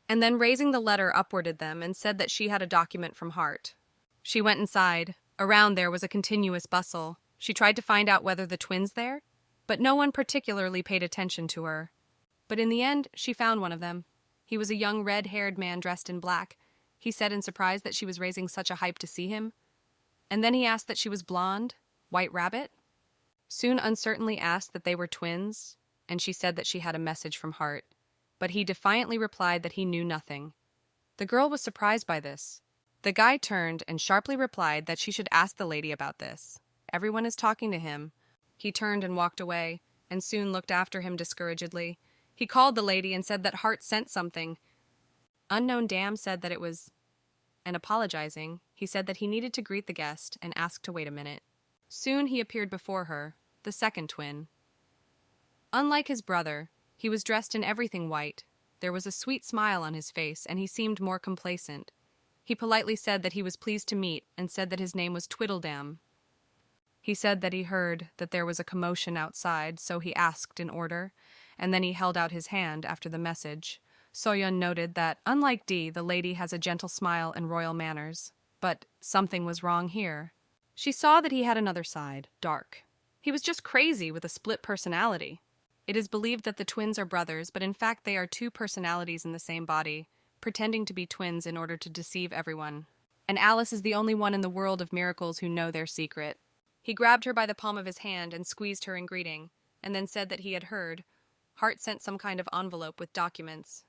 And then raising the letter upwarded them and said that she had a document from Hart. She went inside. Around there was a continuous bustle. She tried to find out whether the twins there, but no one particularly paid attention to her. But in the end, she found one of them. He was a young red-haired man dressed in black. He said in surprise that she was raising such a hype to see him. And then he asked that she was blonde, White Rabbit. Soon uncertainly asked that they were twins, and she said that she had a message from Hart. But he defiantly replied that he knew nothing. The girl was surprised by this. The guy turned and sharply replied that she should ask the lady about this. Everyone is talking to him. He turned and walked away, and soon looked after him discouragedly. He called the lady and said that Hart sent something. Unknown Dam said that it was... And apologizing, he said that he needed to greet the guest and asked to wait a minute. Soon he appeared before her, the second twin. Unlike his brother, he was dressed in everything white. There was a sweet smile on his face, and he seemed more complacent. He politely said that he was pleased to meet and said that his name was Tweedledam. He said that he heard that there was a commotion outside, so he asked in order, and then he held out his hand after the message. Soyeon noted that, unlike Dee, the lady has a gentle smile and royal manners. But something was wrong here. She saw that he had another side, dark. He was just crazy with a split personality. It is believed that the twins are brothers, but in fact they are two personalities in the same body, pretending to be twins in order to deceive everyone. And Alice is the only one in the world of miracles who know their secret. He grabbed her by the palm of his hand and squeezed her in greeting, and then said that he had heard. Hart sent some kind of envelope with documents.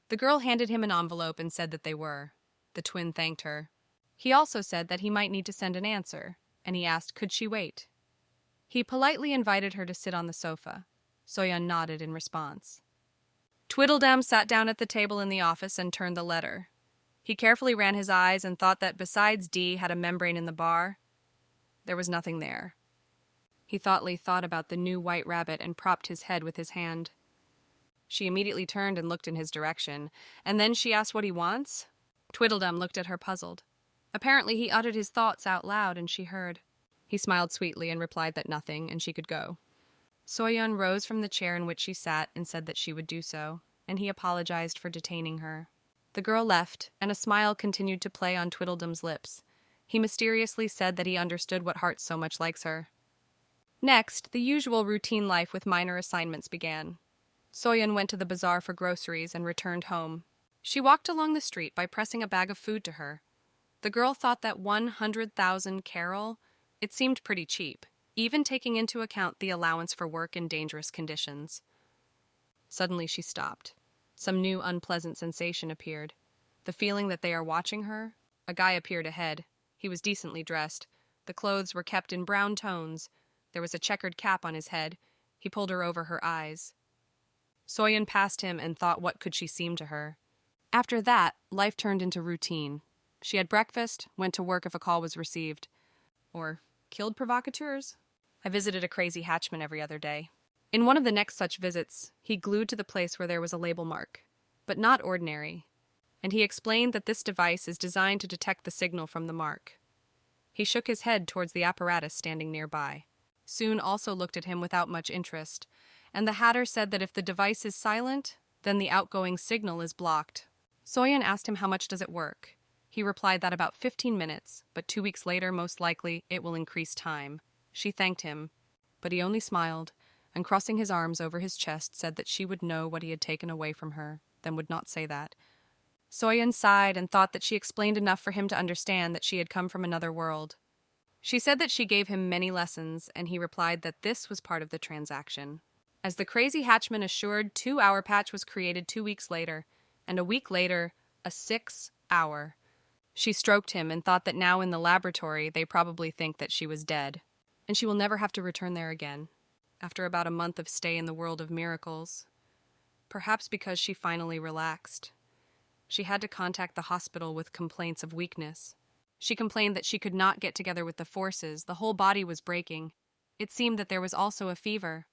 The girl handed him an envelope and said that they were. The twin thanked her. He also said that he might need to send an answer, and he asked could she wait. He politely invited her to sit on the sofa. Soyeon nodded in response. Tweedledum sat down at the table in the office and turned the letter. He carefully ran his eyes and thought that besides Dee had a membrane in the bar, there was nothing there. He thoughtfully thought about the new white rabbit and propped his head with his hand. She immediately turned and looked in his direction, and then she asked what he wants. Tweedledum looked at her puzzled. Apparently he uttered his thoughts out loud and she heard. He smiled sweetly and replied that nothing, and she could go. Soyeon rose from the chair in which she sat and said that she would do so, and he apologized for detaining her. The girl left, and a smile continued to play on Tweedledum's lips. He mysteriously said that he understood what Hart so much likes her. Next, the usual routine life with minor assignments began. Soyeon went to the bazaar for groceries and returned home. She walked along the street by pressing a bag of food to her. The girl thought that 100,000 carol, it seemed pretty cheap, even taking into account the allowance for work in dangerous conditions. Suddenly she stopped. Some new unpleasant sensation appeared. The feeling that they are watching her. A guy appeared ahead. He was decently dressed. The clothes were kept in brown tones. There was a checkered cap on his head. He pulled her over her eyes. Soyeon passed him and thought what could she seem to her. After that, life turned into routine. She had breakfast, went to work if a call was received. Or killed provocateurs? I visited a crazy hatchman every other day. In one of the next such visits, he glued to the place where there was a label mark, but not ordinary, and he explained that this device is designed to detect the signal from the mark. He shook his head towards the apparatus standing nearby. Soon also looked at him without much interest, and the hatter said that if the device is silent, then the outgoing signal is blocked. Soyeon asked him how much does it work. He replied that about 15 minutes, but 2 weeks later, most likely, it will increase time. She thanked him, but he only smiled, and crossing his arms over his chest said that she would know what he had taken away from her, then would not say that. Soyeon sighed and thought that she explained enough for him to understand that she had come from another world. She said that she gave him many lessons, and he replied that this was part of the transaction. As the crazy hatchman assured, 2-hour patch was created 2 weeks later, and a week later, a 6-hour. She stroked him and thought that now in the laboratory they probably think that she was dead, and she will never have to return there again, after about a month of stay in the world of miracles. Perhaps because she finally relaxed. She had to contact the hospital with complaints of weakness. She complained that she could not get together with the forces, the whole body was breaking. It seemed that there was also a fever.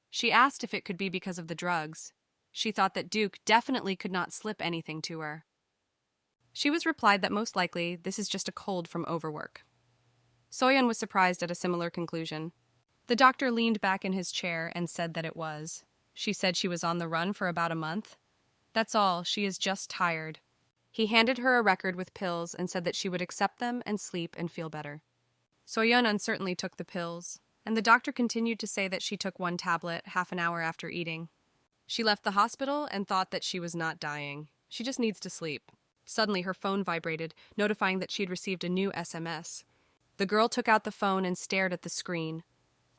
She asked if it could be because of the drugs. She thought that Duke definitely could not slip anything to her. She was replied that most likely this is just a cold from overwork. Soyeon was surprised at a similar conclusion. The doctor leaned back in his chair and said that it was. She said she was on the run for about a month. That's all, she is just tired. He handed her a record with pills and said that she would accept them and sleep and feel better. Soyeon uncertainly took the pills, and the doctor continued to say that she took 1 tablet half an hour after eating. She left the hospital and thought that she was not dying. She just needs to sleep. Suddenly her phone vibrated, notifying that she had received a new SMS. The girl took out the phone and stared at the screen.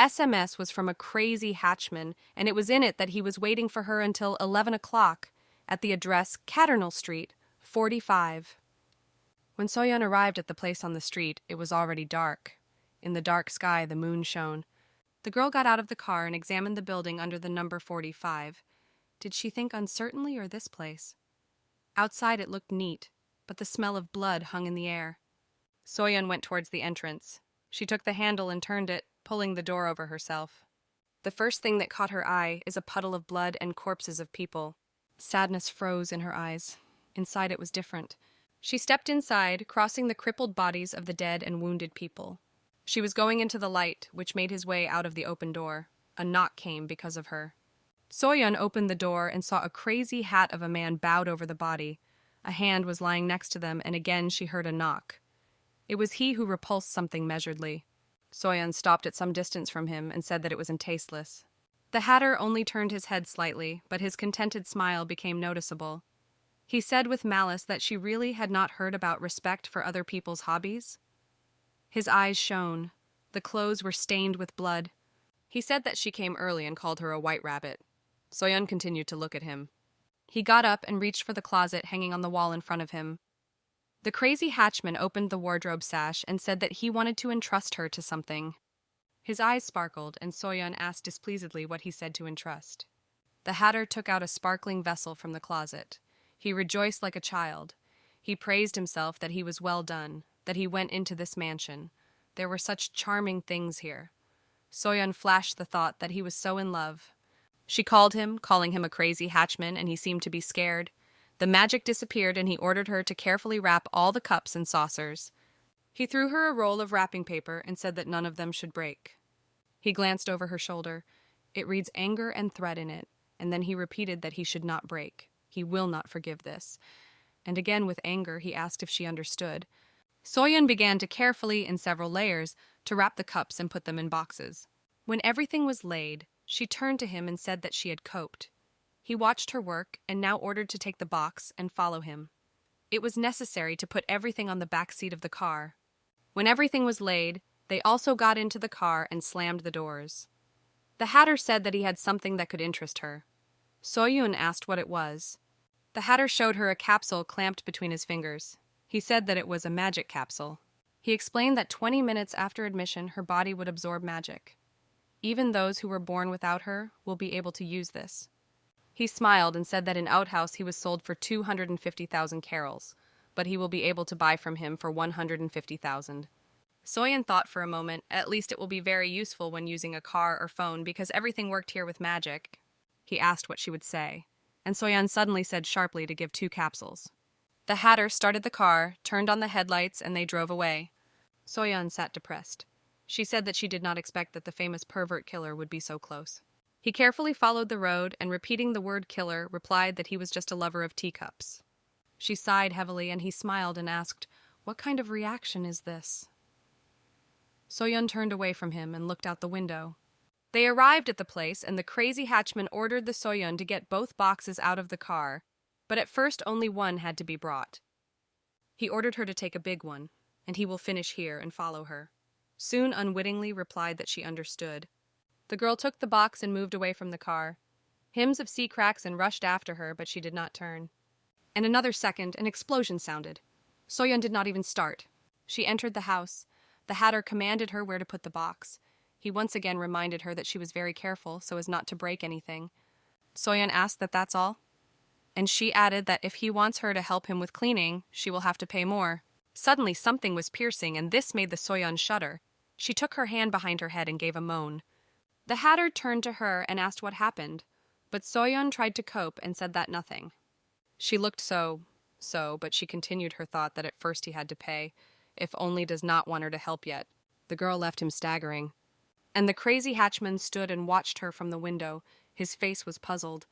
SMS was from a crazy hatchman, and it was in it that he was waiting for her until 11 o'clock at the address Caternal Street, 45. When Soyeon arrived at the place on the street, it was already dark. In the dark sky, the moon shone. The girl got out of the car and examined the building under the number 45. Did she think uncertainly or this place? Outside it looked neat, but the smell of blood hung in the air. Soyeon went towards the entrance. She took the handle and turned it, pulling the door over herself. The first thing that caught her eye is a puddle of blood and corpses of people. Sadness froze in her eyes. Inside it was different. She stepped inside, crossing the crippled bodies of the dead and wounded people. She was going into the light, which made his way out of the open door. A knock came because of her. Soyeon opened the door and saw a crazy hat of a man bowed over the body. A hand was lying next to them, and again she heard a knock. It was he who repulsed something measuredly. Soyeon stopped at some distance from him and said that it was tasteless. The hatter only turned his head slightly, but his contented smile became noticeable. He said with malice that she really had not heard about respect for other people's hobbies. His eyes shone. The clothes were stained with blood. He said that she came early and called her a white rabbit. Soyeon continued to look at him. He got up and reached for the closet hanging on the wall in front of him. The crazy hatchman opened the wardrobe sash and said that he wanted to entrust her to something. His eyes sparkled, and Soyeon asked displeasedly what he said to entrust. The hatter took out a sparkling vessel from the closet. He rejoiced like a child. He praised himself that he was well done, that he went into this mansion. There were such charming things here. Soyeon flashed the thought that he was so in love. She called him, calling him a crazy hatchman, and he seemed to be scared. The magic disappeared, and he ordered her to carefully wrap all the cups and saucers. He threw her a roll of wrapping paper and said that none of them should break. He glanced over her shoulder. It reads anger and threat in it, and then he repeated that he should not break. He will not forgive this. And again with anger he asked if she understood. Soyeon began to carefully, in several layers, to wrap the cups and put them in boxes. When everything was laid, she turned to him and said that she had coped. He watched her work and now ordered to take the box and follow him. It was necessary to put everything on the back seat of the car. When everything was laid, they also got into the car and slammed the doors. The hatter said that he had something that could interest her. Soyeon asked what it was. The hatter showed her a capsule clamped between his fingers. He said that it was a magic capsule. He explained that 20 minutes after admission, her body would absorb magic. Even those who were born without her will be able to use this. He smiled and said that in Outhouse he was sold for 250,000 carols, but he will be able to buy from him for 150,000. Soyeon thought for a moment, at least it will be very useful when using a car or phone because everything worked here with magic. He asked what she would say, and Soyeon suddenly said sharply to give 2 capsules. The hatter started the car, turned on the headlights, and they drove away. Soyeon sat depressed. She said that she did not expect that the famous pervert killer would be so close. He carefully followed the road and, repeating the word killer, replied that he was just a lover of teacups. She sighed heavily, and he smiled and asked, "What kind of reaction is this?" Soyeon turned away from him and looked out the window. They arrived at the place, and the crazy hatchman ordered the Soyeon to get both boxes out of the car, but at first only one had to be brought. He ordered her to take a big one, and he will finish here and follow her. Soon unwittingly replied that she understood. The girl took the box and moved away from the car. Hymns of sea kraken rushed after her, but she did not turn. In another second, an explosion sounded. Soyeon did not even start. She entered the house. The hatter commanded her where to put the box. He once again reminded her that she was very careful so as not to break anything. Soyeon asked that that's all, and she added that if he wants her to help him with cleaning, she will have to pay more. Suddenly something was piercing, and this made the Soyeon shudder. She took her hand behind her head and gave a moan. The hatter turned to her and asked what happened, but Soyeon tried to cope and said that nothing. She looked so, but she continued her thought that at first he had to pay, if only does not want her to help yet. The girl left him staggering. And the crazy hatchman stood and watched her from the window. His face was puzzled.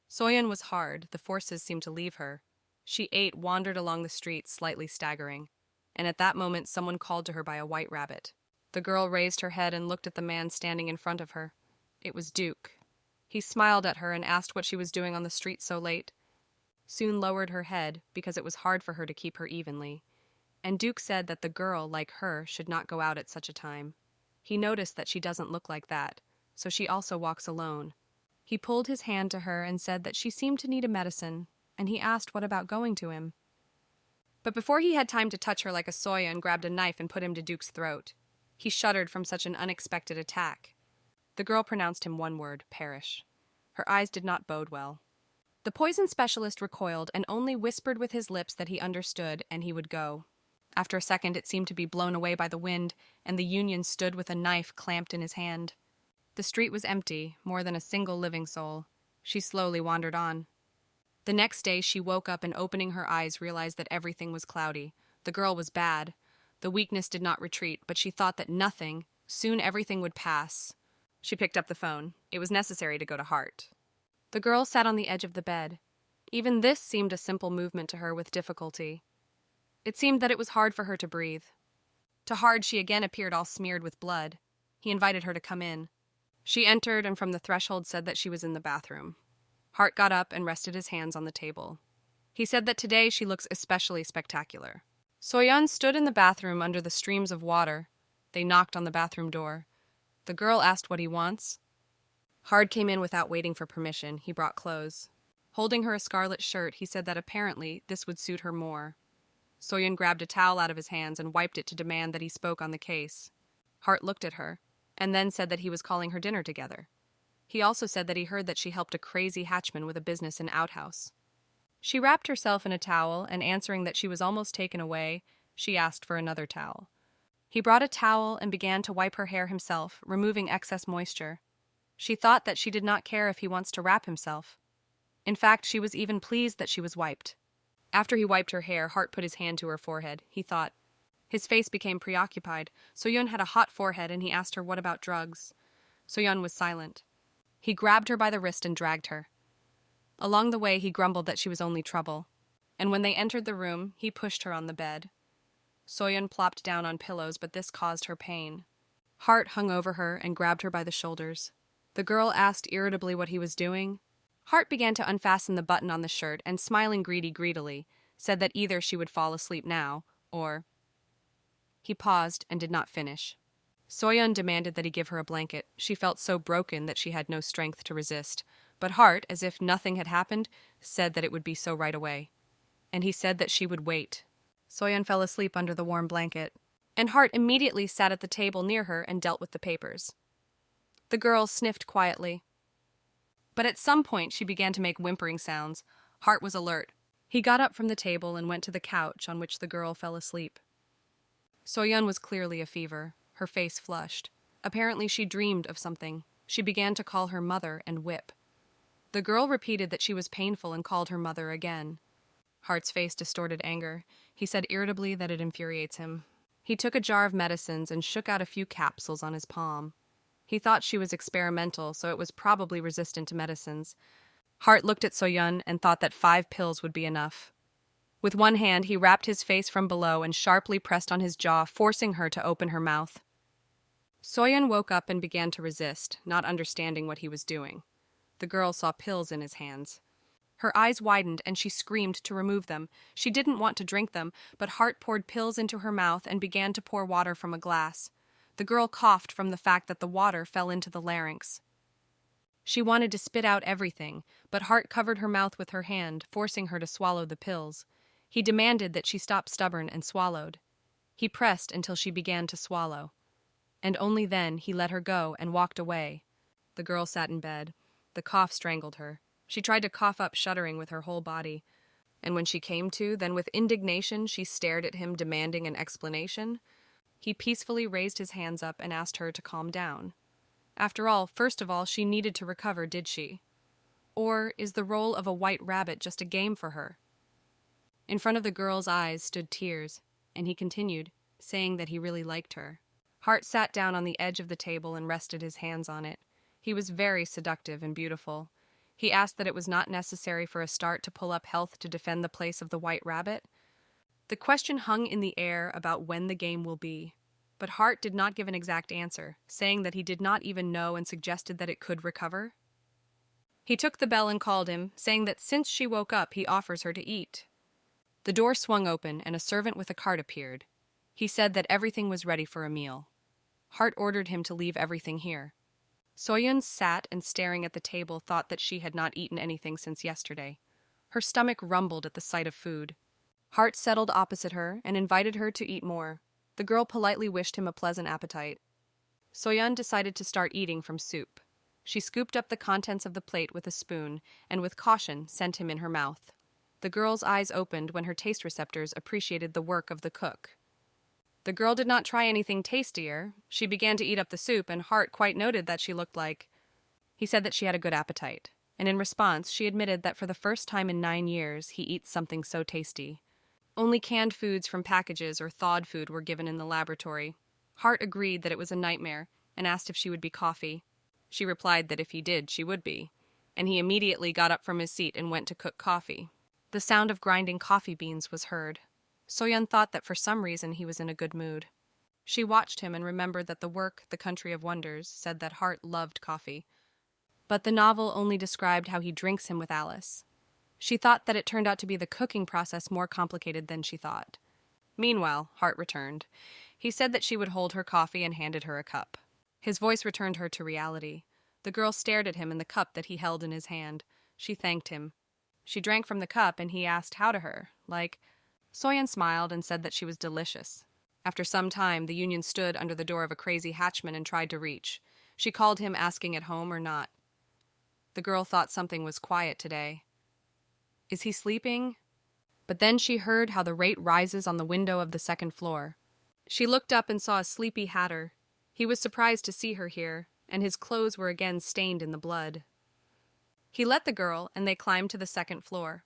Soyeon was hard. The forces seemed to leave her. She wandered along the street, slightly staggering. And at that moment, someone called to her by a white rabbit. The girl raised her head and looked at the man standing in front of her. It was Duke. He smiled at her and asked what she was doing on the street so late. Soon lowered her head, because it was hard for her to keep her evenly. And Duke said that the girl, like her, should not go out at such a time. He noticed that she doesn't look like that, so she also walks alone. He pulled his hand to her and said that she seemed to need a medicine, and he asked what about going to him. But before he had time to touch her like a Soyeon grabbed a knife and put him to Duke's throat. He shuddered from such an unexpected attack. The girl pronounced him one word, perish. Her eyes did not bode well. The poison specialist recoiled and only whispered with his lips that he understood and he would go. After a second, it seemed to be blown away by the wind, and the Union stood with a knife clamped in his hand. The street was empty, more than a single living soul. She slowly wandered on. The next day, she woke up and opening her eyes realized that everything was cloudy. The girl was bad. The weakness did not retreat, but she thought that soon everything would pass. She picked up the phone. It was necessary to go to Hart. The girl sat on the edge of the bed. Even this seemed a simple movement to her with difficulty. It seemed that it was hard for her to breathe. To Hart, she again appeared all smeared with blood. He invited her to come in. She entered and from the threshold said that she was in the bathroom. Hart got up and rested his hands on the table. He said that today she looks especially spectacular. Soyeon stood in the bathroom under the streams of water. They knocked on the bathroom door. The girl asked what he wants. Hart came in without waiting for permission. He brought clothes. Holding her a scarlet shirt, he said that apparently this would suit her more. Soyeon grabbed a towel out of his hands and wiped it to demand that he spoke on the case. Hart looked at her, and then said that he was calling her dinner together. He also said that he heard that she helped a crazy hatchman with a business in outhouse. She wrapped herself in a towel, and answering that she was almost taken away, she asked for another towel. He brought a towel and began to wipe her hair himself, removing excess moisture. She thought that she did not care if he wants to wrap himself. In fact, she was even pleased that she was wiped. After he wiped her hair, Hart put his hand to her forehead. He thought. His face became preoccupied. Soyeon had a hot forehead and he asked her what about drugs. Soyeon was silent. He grabbed her by the wrist and dragged her. Along the way, he grumbled that she was only trouble. And when they entered the room, he pushed her on the bed. Soyeon plopped down on pillows, but this caused her pain. Hart hung over her and grabbed her by the shoulders. The girl asked irritably what he was doing. Hart began to unfasten the button on the shirt and, smiling greedily, said that either she would fall asleep now, or... He paused and did not finish. Soyeon demanded that he give her a blanket. She felt so broken that she had no strength to resist. But Hart, as if nothing had happened, said that it would be so right away. And he said that she would wait. Soyeon fell asleep under the warm blanket, and Hart immediately sat at the table near her and dealt with the papers. The girl sniffed quietly. But at some point she began to make whimpering sounds. Hart was alert. He got up from the table and went to the couch on which the girl fell asleep. Soyeon was clearly a fever. Her face flushed. Apparently she dreamed of something. She began to call her mother and whip. The girl repeated that she was painful and called her mother again. Hart's face distorted anger. He said irritably that it infuriates him. He took a jar of medicines and shook out a few capsules on his palm. He thought she was experimental, so it was probably resistant to medicines. Hart looked at Soyeon and thought that 5 pills would be enough. With one hand, he wrapped his face from below and sharply pressed on his jaw, forcing her to open her mouth. Soyeon woke up and began to resist, not understanding what he was doing. The girl saw pills in his hands. Her eyes widened and she screamed to remove them. She didn't want to drink them, but Hart poured pills into her mouth and began to pour water from a glass. The girl coughed from the fact that the water fell into the larynx. She wanted to spit out everything, but Hart covered her mouth with her hand, forcing her to swallow the pills. He demanded that she stop stubborn and swallowed. He pressed until she began to swallow. And only then he let her go and walked away. The girl sat in bed. The cough strangled her. She tried to cough up, shuddering with her whole body. And when she came to, then with indignation she stared at him, demanding an explanation. He peacefully raised his hands up and asked her to calm down. After all, first of all, she needed to recover, did she? Or is the role of a white rabbit just a game for her? In front of the girl's eyes stood tears, and he continued, saying that he really liked her. Hart sat down on the edge of the table and rested his hands on it. He was very seductive and beautiful. He asked that it was not necessary for a start to pull up health to defend the place of the white rabbit. The question hung in the air about when the game will be, but Hart did not give an exact answer, saying that he did not even know and suggested that it could recover. He took the bell and called him, saying that since she woke up, he offers her to eat. The door swung open and a servant with a cart appeared. He said that everything was ready for a meal. Hart ordered him to leave everything here. Soyun sat and staring at the table thought that she had not eaten anything since yesterday. Her stomach rumbled at the sight of food. Hart settled opposite her and invited her to eat more. The girl politely wished him a pleasant appetite. Soyun decided to start eating from soup. She scooped up the contents of the plate with a spoon and with caution sent him in her mouth. The girl's eyes opened when her taste receptors appreciated the work of the cook. The girl did not try anything tastier. She began to eat up the soup, and Hart quite noted that she looked like... He said that she had a good appetite, and in response, she admitted that for the first time in 9 years, he eats something so tasty. Only canned foods from packages or thawed food were given in the laboratory. Hart agreed that it was a nightmare and asked if she would be coffee. She replied that if he did, she would be, and he immediately got up from his seat and went to cook coffee. The sound of grinding coffee beans was heard. Soyun thought that for some reason he was in a good mood. She watched him and remembered that the work, The Country of Wonders, said that Hart loved coffee. But the novel only described how he drinks him with Alice. She thought that it turned out to be the cooking process more complicated than she thought. Meanwhile, Hart returned. He said that she would hold her coffee and handed her a cup. His voice returned her to reality. The girl stared at him in the cup that he held in his hand. She thanked him. She drank from the cup and he asked how to her, like... Soyun smiled and said that she was delicious. After some time, the union stood under the door of a crazy hatchman and tried to reach. She called him asking at home or not. The girl thought something was quiet today. Is he sleeping? But then she heard how the rate rises on the window of the second floor. She looked up and saw a sleepy hatter. He was surprised to see her here, and his clothes were again stained in the blood. He let the girl, and they climbed to the second floor.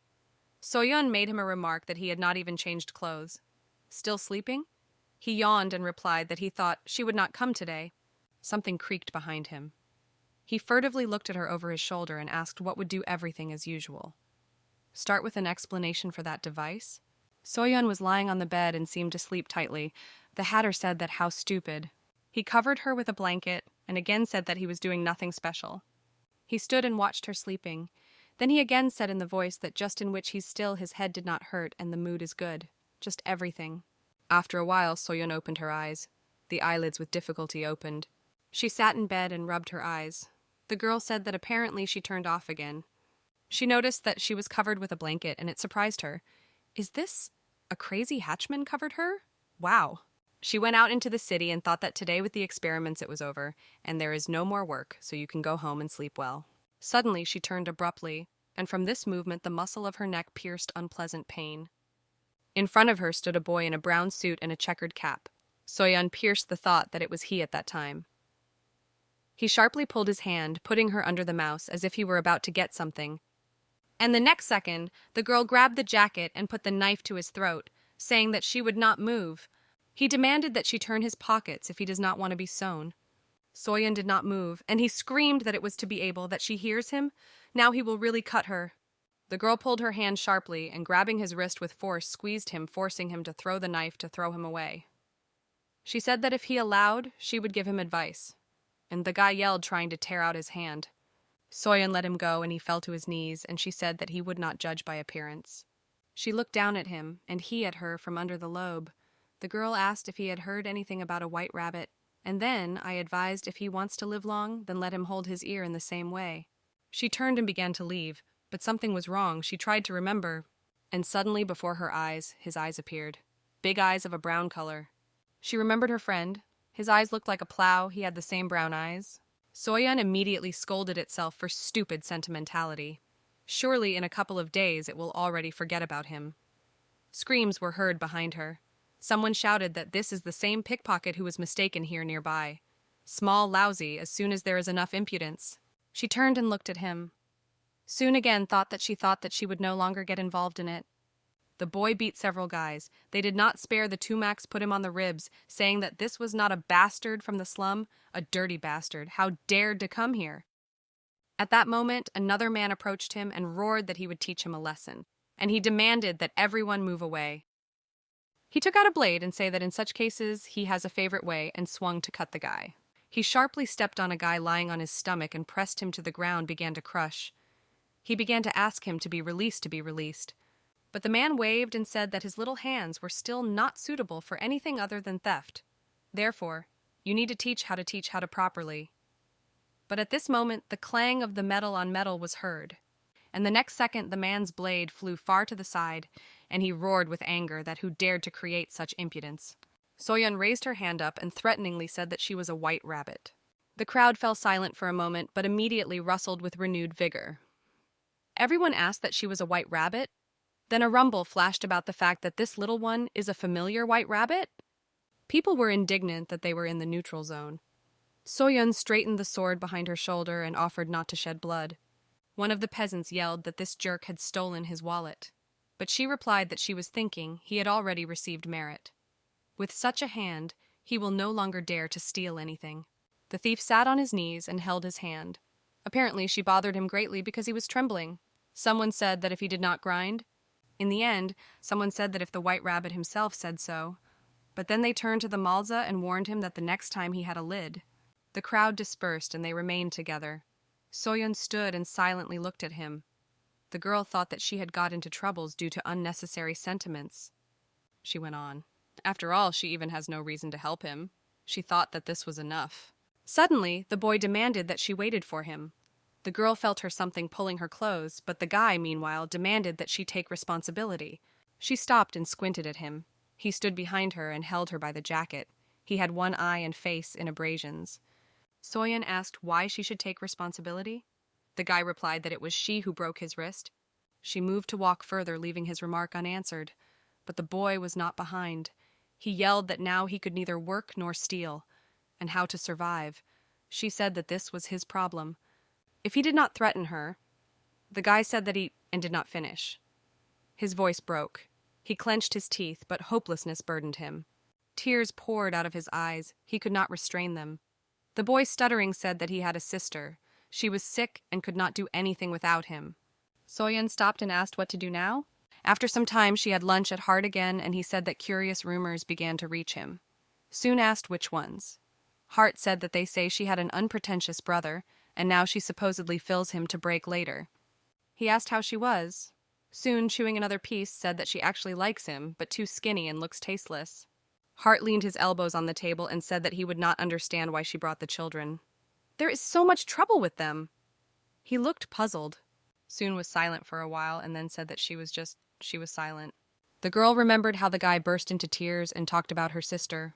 Soyun made him a remark that he had not even changed clothes. Still sleeping? He yawned and replied that he thought she would not come today. Something creaked behind him. He furtively looked at her over his shoulder and asked what would do everything as usual. Start with an explanation for that device? Soyun was lying on the bed and seemed to sleep tightly. The hatter said that how stupid. He covered her with a blanket and again said that he was doing nothing special. He stood and watched her sleeping. Then he again said in the voice that just in which he's still his head did not hurt and the mood is good. Just everything. After a while, Soyun opened her eyes. The eyelids with difficulty opened. She sat in bed and rubbed her eyes. The girl said that apparently she turned off again. She noticed that she was covered with a blanket and it surprised her. Is this a crazy hatchman covered her? Wow. She went out into the city and thought that today with the experiments it was over, and there is no more work, so you can go home and sleep well. Suddenly she turned abruptly, and from this movement the muscle of her neck pierced unpleasant pain. In front of her stood a boy in a brown suit and a checkered cap. Soyun pierced the thought that it was he at that time. He sharply pulled his hand, putting her under the mouse as if he were about to get something. And the next second, the girl grabbed the jacket and put the knife to his throat, saying that she would not move. He demanded that she turn his pockets if he does not want to be sewn. Soyun did not move, and he screamed that it was to be able that she hears him. Now he will really cut her. The girl pulled her hand sharply and, grabbing his wrist with force, squeezed him, forcing him to throw the knife to throw him away. She said that if he allowed, she would give him advice. And the guy yelled, trying to tear out his hand. Soyun let him go, and he fell to his knees, and she said that he would not judge by appearance. She looked down at him, and he at her from under the lobe. The girl asked if he had heard anything about a white rabbit, and then I advised if he wants to live long, then let him hold his ear in the same way. She turned and began to leave, but something was wrong. She tried to remember, and suddenly before her eyes, his eyes appeared. Big eyes of a brown color. She remembered her friend. His eyes looked like a plow. He had the same brown eyes. Soyun immediately scolded itself for stupid sentimentality. Surely in a couple of days it will already forget about him. Screams were heard behind her. Someone shouted that this is the same pickpocket who was mistaken here nearby. Small lousy as soon as there is enough impudence. She turned and looked at him. Soon again thought that she would no longer get involved in it. The boy beat several guys. They did not spare the Tumacs, put him on the ribs, saying that this was not a bastard from the slum, a dirty bastard, how dared to come here. At that moment, another man approached him and roared that he would teach him a lesson, and he demanded that everyone move away. He took out a blade and said that in such cases he has a favorite way and swung to cut the guy. He sharply stepped on a guy lying on his stomach and pressed him to the ground, began to crush. He began to ask him to be released. But the man waved and said that his little hands were still not suitable for anything other than theft. Therefore, You need to teach how to properly. But at this moment, the clang of the metal on metal was heard, and the next second the man's blade flew far to the side, and he roared with anger that who dared to create such impudence. Soyeon raised her hand up and threateningly said that she was a white rabbit. The crowd fell silent for a moment, but immediately rustled with renewed vigor. Everyone asked that she was a white rabbit. Then a rumble flashed about the fact that this little one is a familiar white rabbit. People were indignant that they were in the neutral zone. Soyeon straightened the sword behind her shoulder and offered not to shed blood. One of the peasants yelled that this jerk had stolen his wallet, but she replied that she was thinking he had already received merit. With such a hand, he will no longer dare to steal anything. The thief sat on his knees and held his hand. Apparently, she bothered him greatly because he was trembling. Someone said that if he did not grind. In the end, someone said that if the white rabbit himself said so. But then they turned to the Malza and warned him that the next time he had a lid. The crowd dispersed and they remained together. Soyeon stood and silently looked at him. The girl thought that she had got into troubles due to unnecessary sentiments. She went on. After all, she even has no reason to help him. She thought that this was enough. Suddenly, the boy demanded that she waited for him. The girl felt her something pulling her clothes, but the guy, meanwhile, demanded that she take responsibility. She stopped and squinted at him. He stood behind her and held her by the jacket. He had one eye and face in abrasions. Soyeon asked why she should take responsibility. The guy replied that it was she who broke his wrist. She moved to walk further, leaving his remark unanswered. But the boy was not behind. He yelled that now he could neither work nor steal, and how to survive. She said that this was his problem. If he did not threaten her, the guy said that and did not finish. His voice broke. He clenched his teeth, but hopelessness burdened him. Tears poured out of his eyes. He could not restrain them. The boy, stuttering, said that he had a sister. She was sick and could not do anything without him. Soyeon stopped and asked what to do now. After some time, she had lunch at Hart again, and he said that curious rumors began to reach him. Soon asked which ones. Hart said that they say she had an unpretentious brother, and now she supposedly fills him to break later. He asked how she was. Soon, chewing another piece, said that she actually likes him, but too skinny and looks tasteless. Hart leaned his elbows on the table and said that he would not understand why she brought the children. There is so much trouble with them. He looked puzzled. Soon was silent for a while and then said that she was silent. The girl remembered how the guy burst into tears and talked about her sister.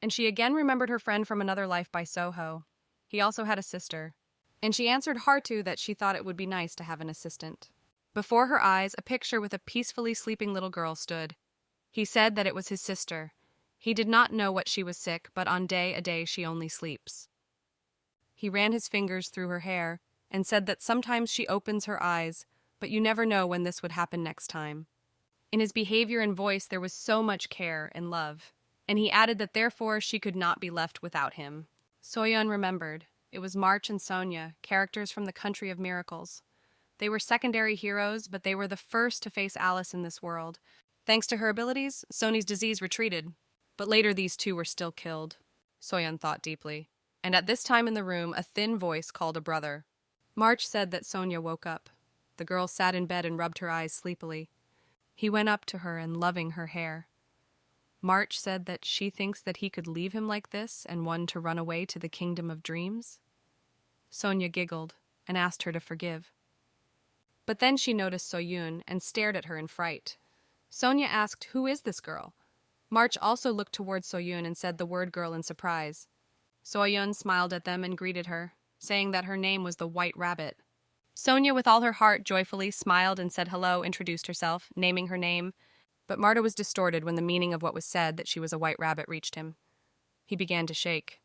And she again remembered her friend from another life by Soho. He also had a sister. And she answered Hartu that she thought it would be nice to have an assistant. Before her eyes, a picture with a peacefully sleeping little girl stood. He said that it was his sister. He did not know what she was sick, but on a day she only sleeps. He ran his fingers through her hair and said that sometimes she opens her eyes, but you never know when this would happen next time. In his behavior and voice there was so much care and love, and he added that therefore she could not be left without him. Soyeon remembered. It was March and Sonya, characters from the Country of Miracles. They were secondary heroes, but they were the first to face Alice in this world. Thanks to her abilities, Sony's disease retreated, but later these two were still killed. Soyeon thought deeply. And at this time in the room, a thin voice called a brother. March said that Sonya woke up. The girl sat in bed and rubbed her eyes sleepily. He went up to her and loving her hair. March said that she thinks that he could leave him like this and one to run away to the kingdom of dreams. Sonya giggled and asked her to forgive. But then she noticed Soyoon and stared at her in fright. Sonya asked, "Who is this girl?" March also looked toward Soyoon and said the word girl in surprise. Soyeon smiled at them and greeted her, saying that her name was the White Rabbit. Sonya, with all her heart, joyfully smiled and said hello, introduced herself, naming her name, but Marta was distorted when the meaning of what was said, that she was a white rabbit, reached him. He began to shake.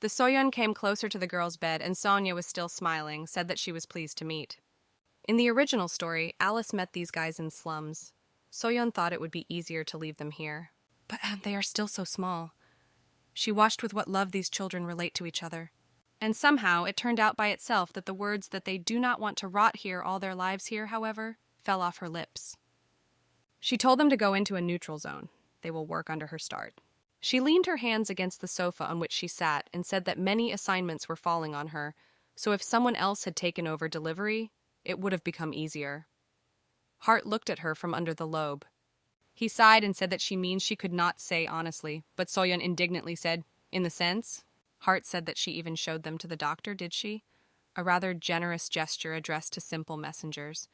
The Soyeon came closer to the girl's bed, and Sonya was still smiling, said that she was pleased to meet. In the original story, Alice met these guys in slums. Soyeon thought it would be easier to leave them here. But they are still so small. She watched with what love these children relate to each other. And somehow it turned out by itself that the words that they do not want to rot here all their lives here, however, fell off her lips. She told them to go into a neutral zone. They will work under her start. She leaned her hands against the sofa on which she sat and said that many assignments were falling on her, so if someone else had taken over delivery, it would have become easier. Hart looked at her from under the lobe. He sighed and said that she means she could not say honestly, but Soyeon indignantly said, In the sense, Hart said that she even showed them to the doctor, did she? A rather generous gesture addressed to simple messengers.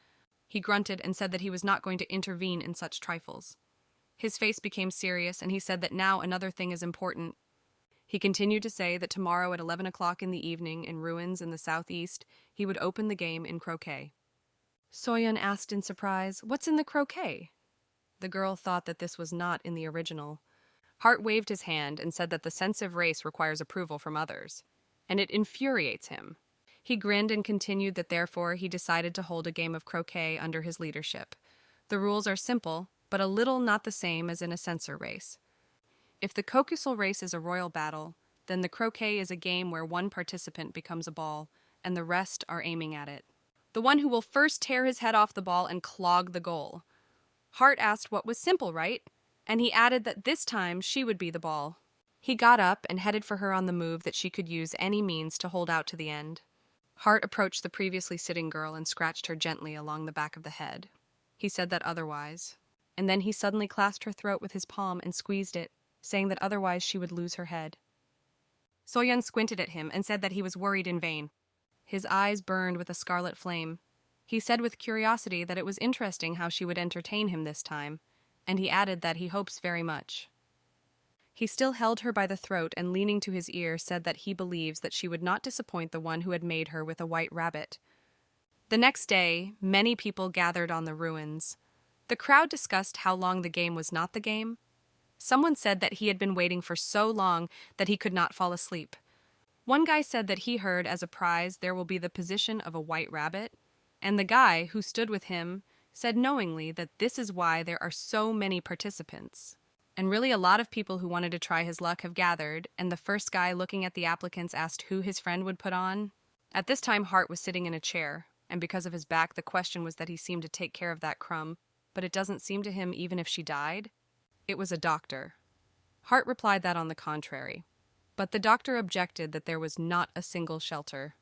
He grunted and said that he was not going to intervene in such trifles. His face became serious, and he said that now another thing is important. He continued to say that tomorrow at 11 o'clock in the evening, in ruins in the southeast, he would open the game in croquet. Soyeon asked in surprise, "What's in the croquet?" The girl thought that this was not in the original. Hart waved his hand and said that the sense of race requires approval from others, and it infuriates him. He grinned and continued that therefore he decided to hold a game of croquet under his leadership. The rules are simple, but a little not the same as in a censor race. If the kokusal race is a royal battle, then the croquet is a game where one participant becomes a ball, and the rest are aiming at it. The one who will first tear his head off the ball and clog the goal. Hart asked what was simple, right? And he added that this time she would be the ball. He got up and headed for her on the move that she could use any means to hold out to the end. Hart approached the previously sitting girl and scratched her gently along the back of the head. He said that otherwise, and then he suddenly clasped her throat with his palm and squeezed it, saying that otherwise she would lose her head. Soyeon squinted at him and said that he was worried in vain. His eyes burned with a scarlet flame. He said with curiosity that it was interesting how she would entertain him this time, and he added that he hopes very much. He still held her by the throat and leaning to his ear said that he believes that she would not disappoint the one who had made her with a white rabbit. The next day, many people gathered on the ruins. The crowd discussed how long the game was not the game. Someone said that he had been waiting for so long that he could not fall asleep. One guy said that he heard as a prize there will be the position of a white rabbit, and the guy who stood with him said knowingly that this is why there are so many participants. And really a lot of people who wanted to try his luck have gathered, and the first guy looking at the applicants asked who his friend would put on. At this time Hart was sitting in a chair, and because of his back the question was that he seemed to take care of that crumb, but it doesn't seem to him even if she died. It was a doctor. Hart replied that on the contrary. But the doctor objected that there was not a single shelter,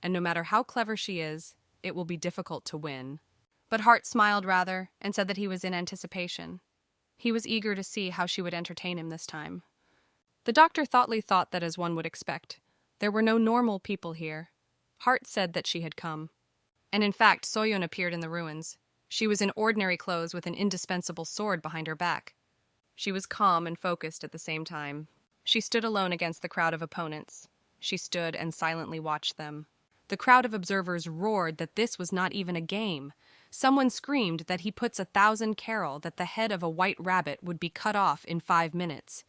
and no matter how clever she is, it will be difficult to win. But Hart smiled rather, and said that he was in anticipation. He was eager to see how she would entertain him this time. The doctor thought that as one would expect, there were no normal people here. Hart said that she had come. And in fact, Soyeon appeared in the ruins. She was in ordinary clothes with an indispensable sword behind her back. She was calm and focused at the same time. She stood alone against the crowd of opponents. She stood and silently watched them. The crowd of observers roared that this was not even a game. Someone screamed that he puts 1,000 carol that the head of a white rabbit would be cut off in 5 minutes.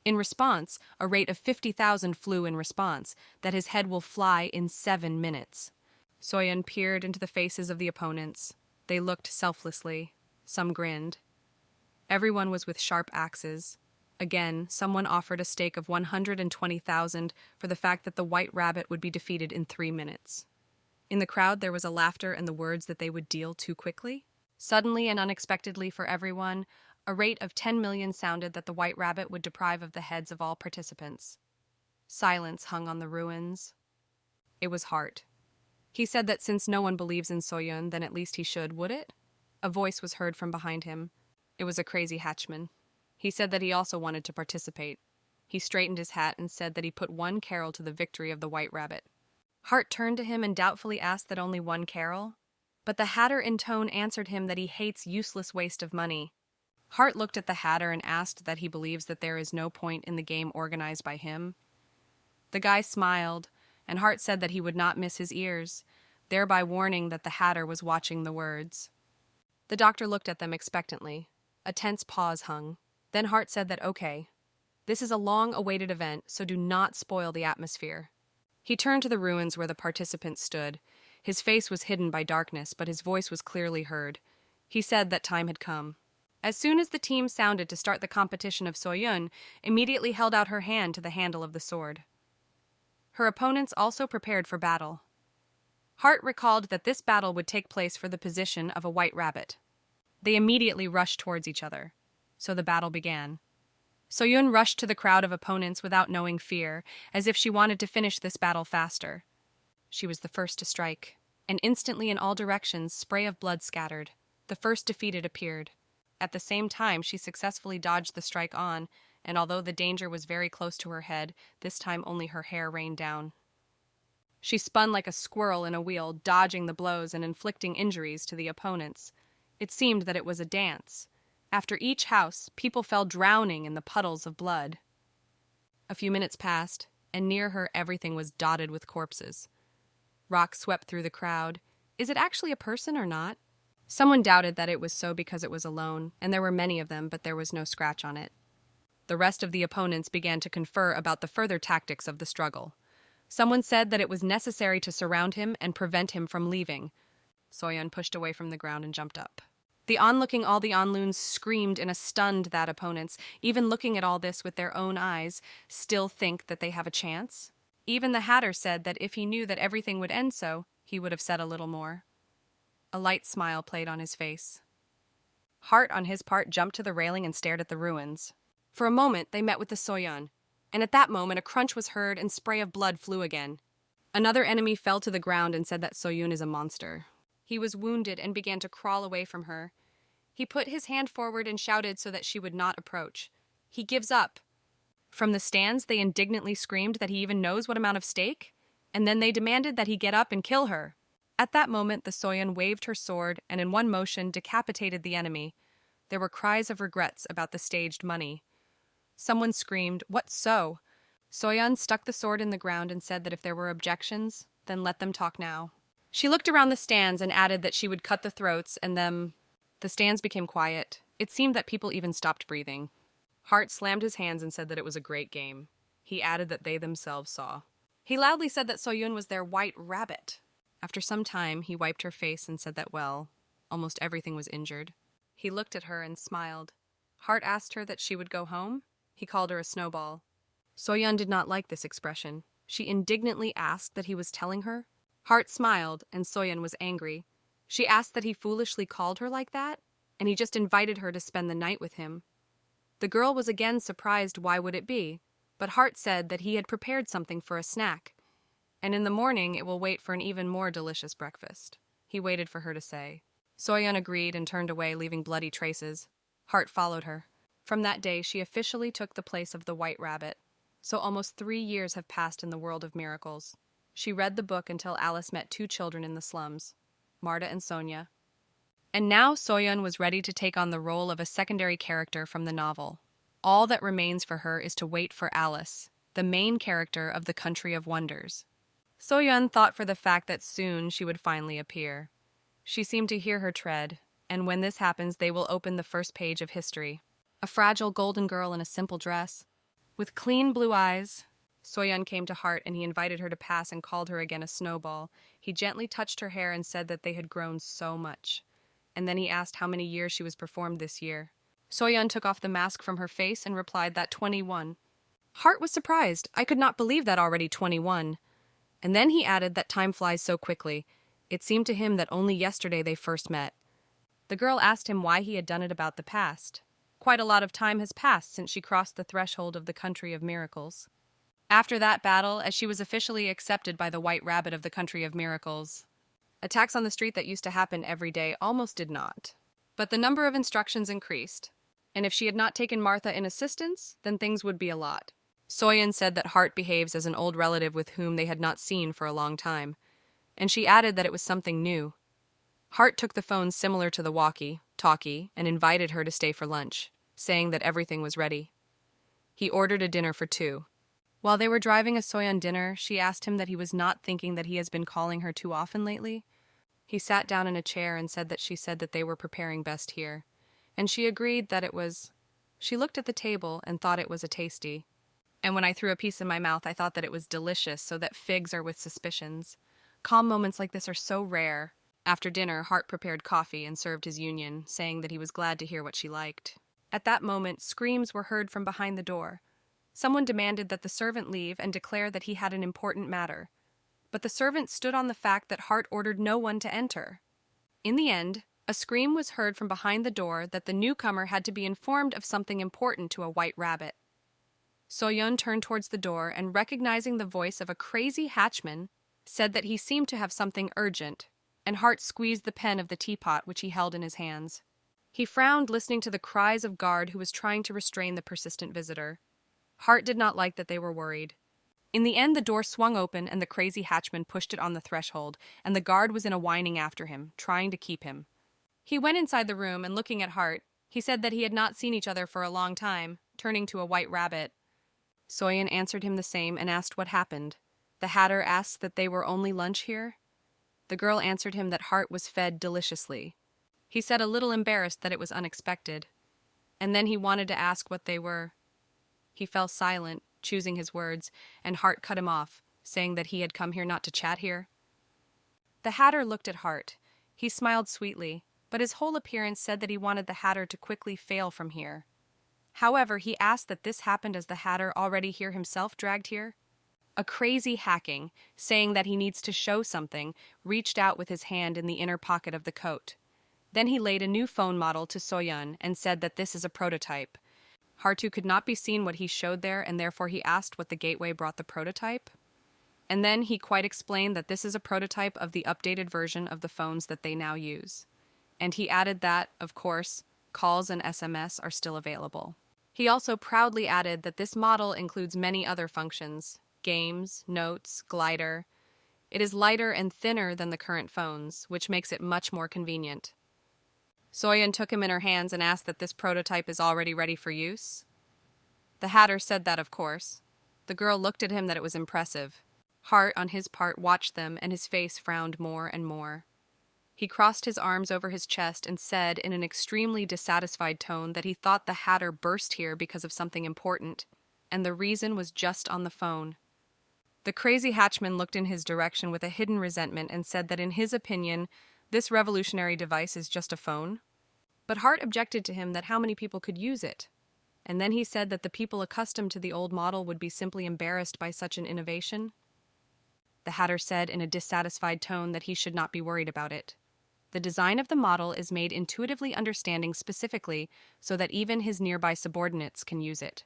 In response, a rate of 50,000 flew in response, that his head will fly in 7 minutes. Soyeon peered into the faces of the opponents. They looked selflessly. Some grinned. Everyone was with sharp axes. Again, someone offered a stake of 120,000 for the fact that the white rabbit would be defeated in 3 minutes. In the crowd there was a laughter and the words that they would deal too quickly. Suddenly and unexpectedly for everyone, a rate of 10 million sounded that the white rabbit would deprive of the heads of all participants. Silence hung on the ruins. It was Hart. He said that since no one believes in Soyeon, then at least he should, would it? A voice was heard from behind him. It was a crazy hatchman. He said that he also wanted to participate. He straightened his hat and said that he put 1 carol to the victory of the white rabbit. Hart turned to him and doubtfully asked that only 1 carol. But the hatter in tone answered him that he hates useless waste of money. Hart looked at the hatter and asked that he believes that there is no point in the game organized by him. The guy smiled, and Hart said that he would not miss his ears, thereby warning that the hatter was watching the words. The doctor looked at them expectantly. A tense pause hung. Then Hart said that, okay, this is a long-awaited event, so do not spoil the atmosphere. He turned to the ruins where the participants stood. His face was hidden by darkness, but his voice was clearly heard. He said that time had come. As soon as the team sounded to start the competition of Soyeon, immediately held out her hand to the handle of the sword. Her opponents also prepared for battle. Hart recalled that this battle would take place for the position of a white rabbit. They immediately rushed towards each other. So the battle began. Soyeon rushed to the crowd of opponents without knowing fear, as if she wanted to finish this battle faster. She was the first to strike, and instantly in all directions spray of blood scattered. The first defeated appeared. At the same time she successfully dodged the strike on, and although the danger was very close to her head, this time only her hair rained down. She spun like a squirrel in a wheel, dodging the blows and inflicting injuries to the opponents. It seemed that it was a dance. After each house, people fell drowning in the puddles of blood. A few minutes passed, and near her everything was dotted with corpses. Rocks swept through the crowd. Is it actually a person or not? Someone doubted that it was so because it was alone, and there were many of them, but there was no scratch on it. The rest of the opponents began to confer about the further tactics of the struggle. Someone said that it was necessary to surround him and prevent him from leaving. Soyeon pushed away from the ground and jumped up. The onlooking all the onloons screamed in a stunned that opponents, even looking at all this with their own eyes, still think that they have a chance. Even the Hatter said that if he knew that everything would end so, he would have said a little more. A light smile played on his face. Hart, on his part, jumped to the railing and stared at the ruins. For a moment, they met with the Soyeon, and at that moment a crunch was heard and spray of blood flew again. Another enemy fell to the ground and said that Soyeon is a monster. He was wounded and began to crawl away from her. He put his hand forward and shouted so that she would not approach. He gives up. From the stands, they indignantly screamed that he even knows what amount of stake, and then they demanded that he get up and kill her. At that moment, the Soyeon waved her sword and in one motion decapitated the enemy. There were cries of regrets about the staged money. Someone screamed, "What so?" Soyeon stuck the sword in the ground and said that if there were objections, then let them talk now. She looked around the stands and added that she would cut the throats and them. The stands became quiet. It seemed that people even stopped breathing. Hart slammed his hands and said that it was a great game. He added that they themselves saw. He loudly said that Soyeon was their white rabbit. After some time, he wiped her face and said that, well, almost everything was injured. He looked at her and smiled. Hart asked her that she would go home. He called her a snowball. Soyeon did not like this expression. She indignantly asked that he was telling her. Hart smiled, and Soyeon was angry. She asked that he foolishly called her like that, and he just invited her to spend the night with him. The girl was again surprised why would it be, but Hart said that he had prepared something for a snack, and in the morning it will wait for an even more delicious breakfast. He waited for her to say. Soyeon agreed and turned away, leaving bloody traces. Hart followed her. From that day, she officially took the place of the White Rabbit. So almost 3 years have passed in the world of miracles. She read the book until Alice met 2 children in the slums, Marta and Sonia. And now Soyeon was ready to take on the role of a secondary character from the novel. All that remains for her is to wait for Alice, the main character of the Country of Wonders. Soyeon thought for the fact that soon she would finally appear. She seemed to hear her tread, and when this happens, they will open the first page of history. A fragile golden girl in a simple dress. With clean blue eyes, Soyeon came to Hart and he invited her to pass and called her again a snowball. He gently touched her hair and said that they had grown so much. And then he asked how many years she was performed this year. Soyeon took off the mask from her face and replied that 21. Hart was surprised. I could not believe that already 21. And then he added that time flies so quickly. It seemed to him that only yesterday they first met. The girl asked him why he had done it about the past. Quite a lot of time has passed since she crossed the threshold of the Country of Miracles. After that battle, as she was officially accepted by the White Rabbit of the Country of Miracles, attacks on the street that used to happen every day almost did not. But the number of instructions increased, and if she had not taken Martha in assistance, then things would be a lot. Soyeon said that Hart behaves as an old relative with whom they had not seen for a long time, and she added that it was something new. Hart took the phone similar to the walkie-talkie and invited her to stay for lunch, saying that everything was ready. He ordered a dinner for 2. While they were driving a Soyeon dinner, she asked him that he was not thinking that he has been calling her too often lately. He sat down in a chair and said that they were preparing best here, and she agreed that it was. She looked at the table and thought it was a tasty. And when I threw a piece in my mouth, I thought that it was delicious, so that figs are with suspicions. Calm moments like this are so rare. After dinner, Hart prepared coffee and served his union, saying that he was glad to hear what she liked. At that moment, screams were heard from behind the door. Someone demanded that the servant leave and declare that he had an important matter. But the servant stood on the fact that Hart ordered no one to enter. In the end, a scream was heard from behind the door that the newcomer had to be informed of something important to a White Rabbit. Soyeon turned towards the door and, recognizing the voice of a crazy hatchman, said that he seemed to have something urgent, and Hart squeezed the pen of the teapot which he held in his hands. He frowned, listening to the cries of guard who was trying to restrain the persistent visitor. Hart did not like that they were worried. In the end, the door swung open and the crazy hatchman pushed it on the threshold, and the guard was in a whining after him, trying to keep him. He went inside the room and looking at Hart, he said that he had not seen each other for a long time, turning to a white rabbit. Soyeon answered him the same and asked what happened. The hatter asked that they were only lunch here. The girl answered him that Hart was fed deliciously. He said a little embarrassed that it was unexpected. And then he wanted to ask what they were. He fell silent, choosing his words, and Hart cut him off, saying that he had come here not to chat here. The hatter looked at Hart. He smiled sweetly, but his whole appearance said that he wanted the hatter to quickly fail from here. However, he asked that this happened as the hatter already here himself dragged here. A crazy hacking, saying that he needs to show something, reached out with his hand in the inner pocket of the coat. Then he laid a new phone model to Soyeon and said that this is a prototype. Hartu could not be seen what he showed there, and therefore he asked what the gateway brought the prototype. And then he quite explained that this is a prototype of the updated version of the phones that they now use. And he added that, of course, calls and SMS are still available. He also proudly added that this model includes many other functions: games, notes, glider. It is lighter and thinner than the current phones, which makes it much more convenient. Soyeon took him in her hands and asked that this prototype is already ready for use. The hatter said that, of course. The girl looked at him that it was impressive. Hart, on his part, watched them, and his face frowned more and more. He crossed his arms over his chest and said in an extremely dissatisfied tone that he thought the hatter burst here because of something important, and the reason was just on the phone. The crazy hatchman looked in his direction with a hidden resentment and said that in his opinion, this revolutionary device is just a phone. But Hart objected to him that how many people could use it. And then he said that the people accustomed to the old model would be simply embarrassed by such an innovation. The hatter said in a dissatisfied tone that he should not be worried about it. The design of the model is made intuitively understanding specifically so that even his nearby subordinates can use it.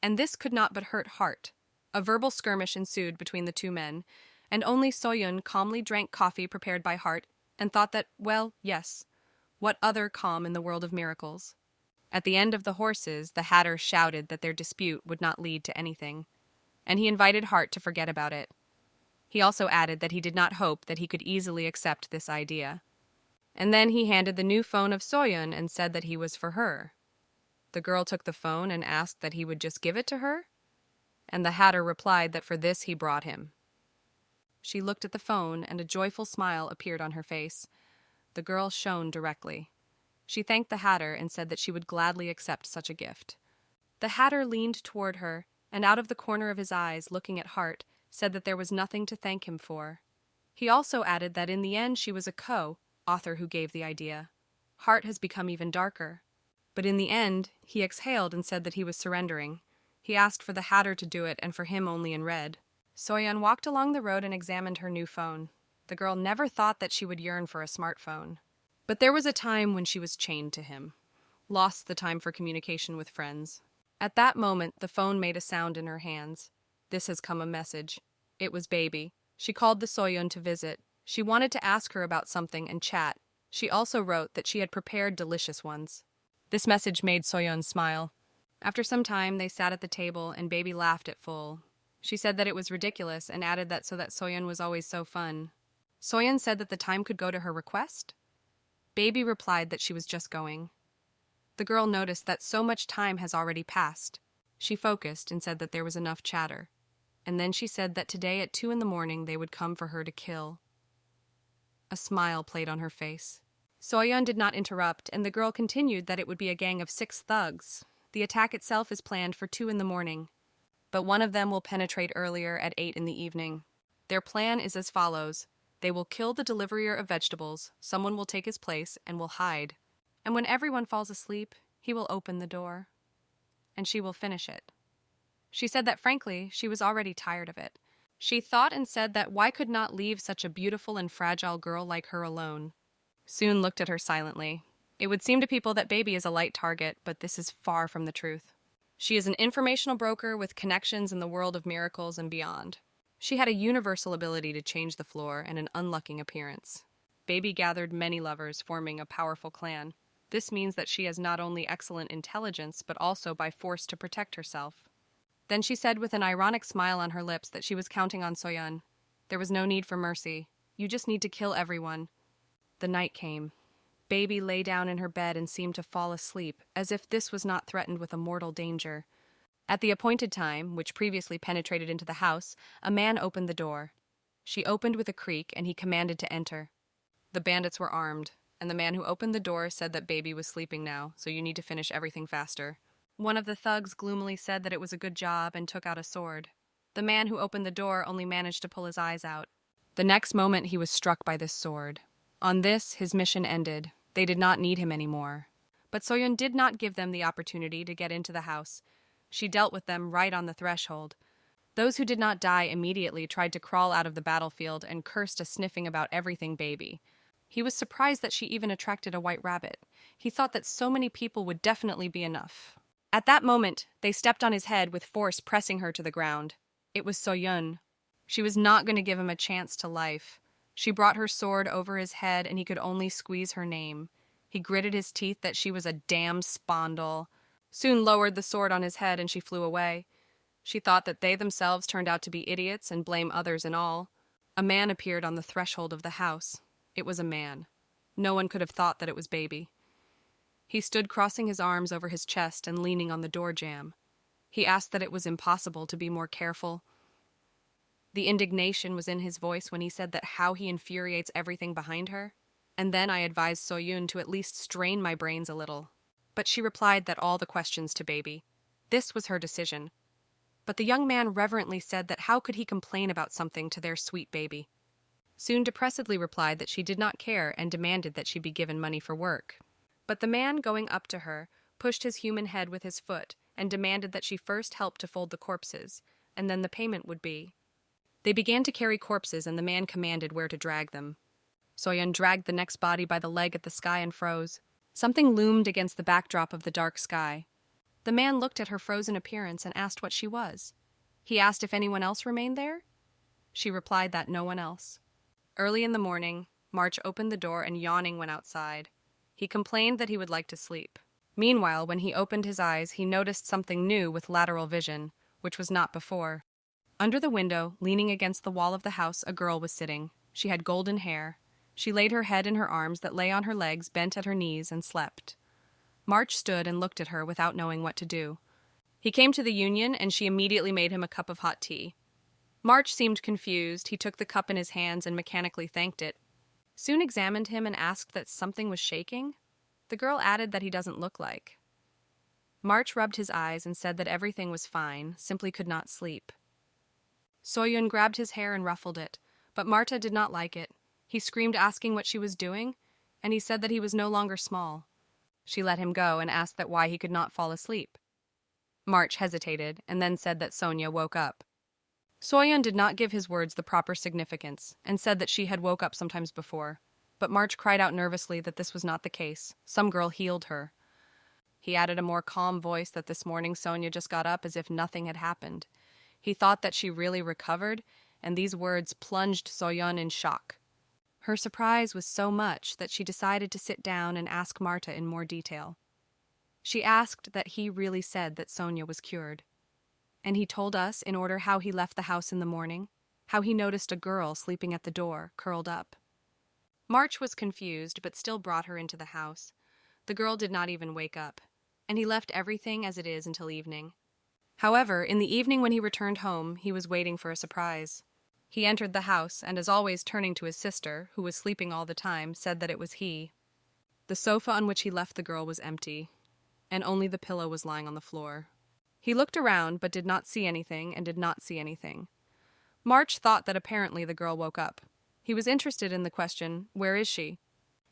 And this could not but hurt Hart. A verbal skirmish ensued between the two men, and only Soyeon calmly drank coffee prepared by Hart and thought that, well, yes, what other calm in the world of miracles? At the end of the horses, the hatter shouted that their dispute would not lead to anything, and he invited Hart to forget about it. He also added that he did not hope that he could easily accept this idea. And then he handed the new phone of Soyeon and said that he was for her. The girl took the phone and asked that he would just give it to her, and the hatter replied that for this he brought him. She looked at the phone, and a joyful smile appeared on her face. The girl shone directly. She thanked the hatter and said that she would gladly accept such a gift. The hatter leaned toward her, and out of the corner of his eyes, looking at Hart, said that there was nothing to thank him for. He also added that in the end she was a co-author who gave the idea. Hart has become even darker. But in the end, he exhaled and said that he was surrendering. He asked for the hatter to do it, and for him only in red. Soyeon walked along the road and examined her new phone. The girl never thought that she would yearn for a smartphone. But there was a time when she was chained to him, lost the time for communication with friends. At that moment, the phone made a sound in her hands. This has come a message. It was Baby. She called the Soyeon to visit. She wanted to ask her about something and chat. She also wrote that she had prepared delicious ones. This message made Soyeon smile. After some time, they sat at the table, and Baby laughed at full. She said that it was ridiculous and added that so that Soyeon was always so fun. Soyeon said that the time could go to her request. Baby replied that she was just going. The girl noticed that so much time has already passed. She focused and said that there was enough chatter. And then she said that today at 2 a.m. they would come for her to kill. A smile played on her face. Soyeon did not interrupt, and the girl continued that it would be a gang of 6 thugs. The attack itself is planned for 2 a.m, but one of them will penetrate earlier at 8 p.m. Their plan is as follows. They will kill the deliverer of vegetables, someone will take his place, and will hide. And when everyone falls asleep, he will open the door. And she will finish it. She said that frankly, she was already tired of it. She thought and said that why could not leave such a beautiful and fragile girl like her alone? Soon looked at her silently. It would seem to people that Baby is a light target, but this is far from the truth. She is an informational broker with connections in the world of miracles and beyond. She had a universal ability to change the floor and an unlocking appearance. Baby gathered many lovers, forming a powerful clan. This means that she has not only excellent intelligence, but also by force to protect herself. Then she said with an ironic smile on her lips that she was counting on Soyun. There was no need for mercy. You just need to kill everyone. The night came. Baby lay down in her bed and seemed to fall asleep, as if this was not threatened with a mortal danger. At the appointed time, which previously penetrated into the house, a man opened the door. She opened with a creak, and he commanded to enter. The bandits were armed, and the man who opened the door said that Baby was sleeping now, so you need to finish everything faster. One of the thugs gloomily said that it was a good job and took out a sword. The man who opened the door only managed to pull his eyes out. The next moment he was struck by this sword. On this, his mission ended. They did not need him anymore. But Soyun did not give them the opportunity to get into the house. She dealt with them right on the threshold. Those who did not die immediately tried to crawl out of the battlefield and cursed a sniffing about everything Baby. He was surprised that she even attracted a white rabbit. He thought that so many people would definitely be enough. At that moment, they stepped on his head with force, pressing her to the ground. It was Soyun. She was not going to give him a chance to life. She brought her sword over his head, and he could only squeeze her name. He gritted his teeth that she was a damn spondle. Soon lowered the sword on his head, and she flew away. She thought that they themselves turned out to be idiots and blame others and all. A man appeared on the threshold of the house. It was a man. No one could have thought that it was Baby. He stood crossing his arms over his chest and leaning on the door jamb. He asked that it was impossible to be more careful. The indignation was in his voice when he said that how he infuriates everything behind her. And then I advised Soyun to at least strain my brains a little. But she replied that all the questions to Baby. This was her decision. But the young man reverently said that how could he complain about something to their sweet Baby? Soon depressedly replied that she did not care and demanded that she be given money for work. But the man, going up to her, pushed his human head with his foot and demanded that she first help to fold the corpses, and then the payment would be. They began to carry corpses, and the man commanded where to drag them. Soyun dragged the next body by the leg at the sky and froze. Something loomed against the backdrop of the dark sky. The man looked at her frozen appearance and asked what she was. He asked if anyone else remained there. She replied that no one else. Early in the morning, March opened the door and yawning went outside. He complained that he would like to sleep. Meanwhile, when he opened his eyes, he noticed something new with lateral vision, which was not before. Under the window, leaning against the wall of the house, a girl was sitting. She had golden hair. She laid her head in her arms that lay on her legs, bent at her knees, and slept. March stood and looked at her without knowing what to do. He came to the union, and she immediately made him a cup of hot tea. March seemed confused. He took the cup in his hands and mechanically thanked it. Soon examined him and asked that something was shaking. The girl added that he doesn't look like. March rubbed his eyes and said that everything was fine, simply could not sleep. Soyun grabbed his hair and ruffled it, but Marta did not like it. He screamed asking what she was doing, and he said that he was no longer small. She let him go and asked that why he could not fall asleep. March hesitated and then said that Sonia woke up. Soyun did not give his words the proper significance and said that she had woke up sometimes before, but March cried out nervously that this was not the case. Some girl healed her. He added a more calm voice that this morning Sonia just got up as if nothing had happened. He thought that she really recovered, and these words plunged Soyun in shock. Her surprise was so much that she decided to sit down and ask Marta in more detail. She asked that he really said that Sonia was cured. And he told us in order how he left the house in the morning, how he noticed a girl sleeping at the door, curled up. March was confused, but still brought her into the house. The girl did not even wake up, and he left everything as it is until evening. However, in the evening when he returned home, he was waiting for a surprise. He entered the house, and as always turning to his sister, who was sleeping all the time, said that it was he. The sofa on which he left the girl was empty, and only the pillow was lying on the floor. He looked around, but did not see anything, and did not see anything. March thought that apparently the girl woke up. He was interested in the question, "Where is she?"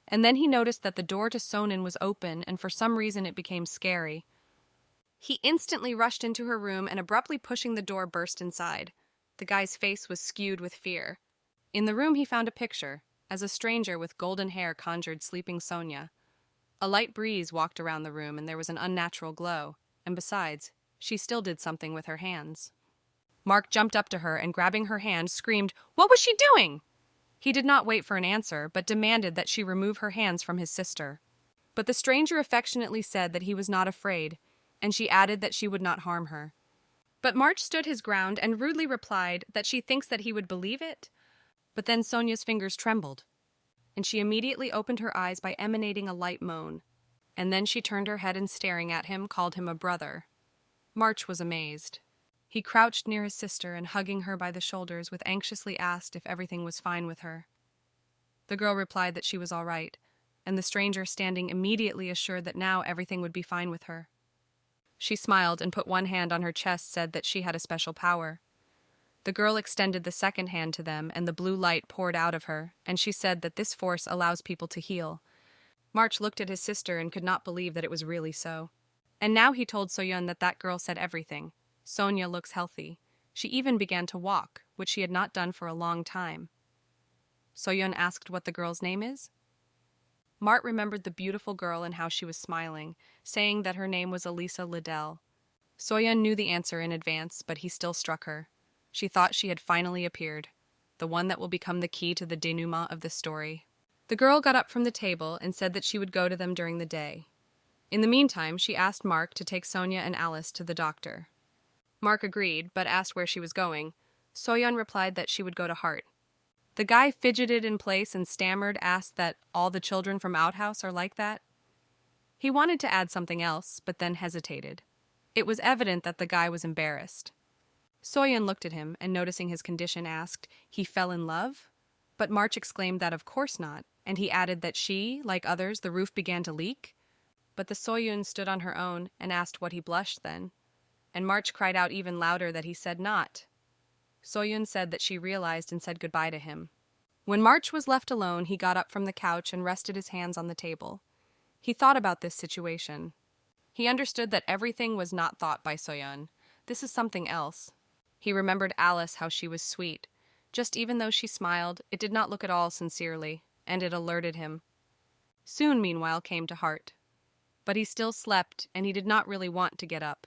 And then he noticed that the door to Sonin was open, and for some reason it became scary. He instantly rushed into her room and abruptly pushing the door burst inside. The guy's face was skewed with fear. In the room he found a picture, as a stranger with golden hair conjured sleeping Sonia. A light breeze walked around the room and there was an unnatural glow, and besides, she still did something with her hands. Mark jumped up to her and grabbing her hand screamed, "What was she doing?" He did not wait for an answer, but demanded that she remove her hands from his sister. But the stranger affectionately said that he was not afraid, and she added that she would not harm her. But March stood his ground and rudely replied that she thinks that he would believe it. But then Sonia's fingers trembled, and she immediately opened her eyes by emanating a light moan. And then she turned her head and staring at him, called him a brother. March was amazed. He crouched near his sister and hugging her by the shoulders with anxiously asked if everything was fine with her. The girl replied that she was all right, and the stranger standing immediately assured that now everything would be fine with her. She smiled and put one hand on her chest, said that she had a special power. The girl extended the second hand to them, and the blue light poured out of her, and she said that this force allows people to heal. March looked at his sister and could not believe that it was really so. And now he told Soyun that that girl said everything. Sonia looks healthy. She even began to walk, which she had not done for a long time. Soyun asked what the girl's name is. Mart remembered the beautiful girl and how she was smiling, saying that her name was Elisa Liddell. Soyun knew the answer in advance, but he still struck her. She thought she had finally appeared, the one that will become the key to the denouement of the story. The girl got up from the table and said that she would go to them during the day. In the meantime, she asked Mark to take Sonia and Alice to the doctor. Mark agreed, but asked where she was going. Soyun replied that she would go to Hart. The guy fidgeted in place and stammered, asked that all the children from Outhouse are like that. He wanted to add something else, but then hesitated. It was evident that the guy was embarrassed. Soyun looked at him and, noticing his condition, asked, "He fell in love?" But March exclaimed that of course not, and he added that she, like others, the roof began to leak. But the Soyun stood on her own and asked what he blushed then, and March cried out even louder that he said not. Soyun said that she realized and said goodbye to him. When March was left alone, he got up from the couch and rested his hands on the table. He thought about this situation. He understood that everything was not thought by Soyun. This is something else. He remembered Alice, how she was sweet. Just even though she smiled, it did not look at all sincerely, and it alerted him. Soon, meanwhile, came to Hart. But he still slept, and he did not really want to get up.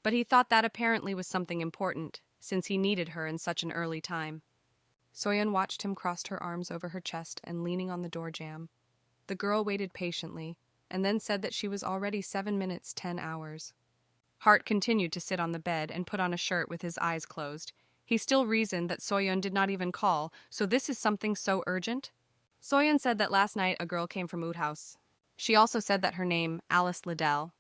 But he thought that apparently was something important, since he needed her in such an early time. Soyun watched him, crossed her arms over her chest and leaning on the door jamb. The girl waited patiently, and then said that she was already 7 minutes 10 hours. Hart continued to sit on the bed and put on a shirt with his eyes closed. He still reasoned that Soyun did not even call, so this is something so urgent? Soyun said that last night a girl came from Outhouse. She also said that her name, Alice Liddell,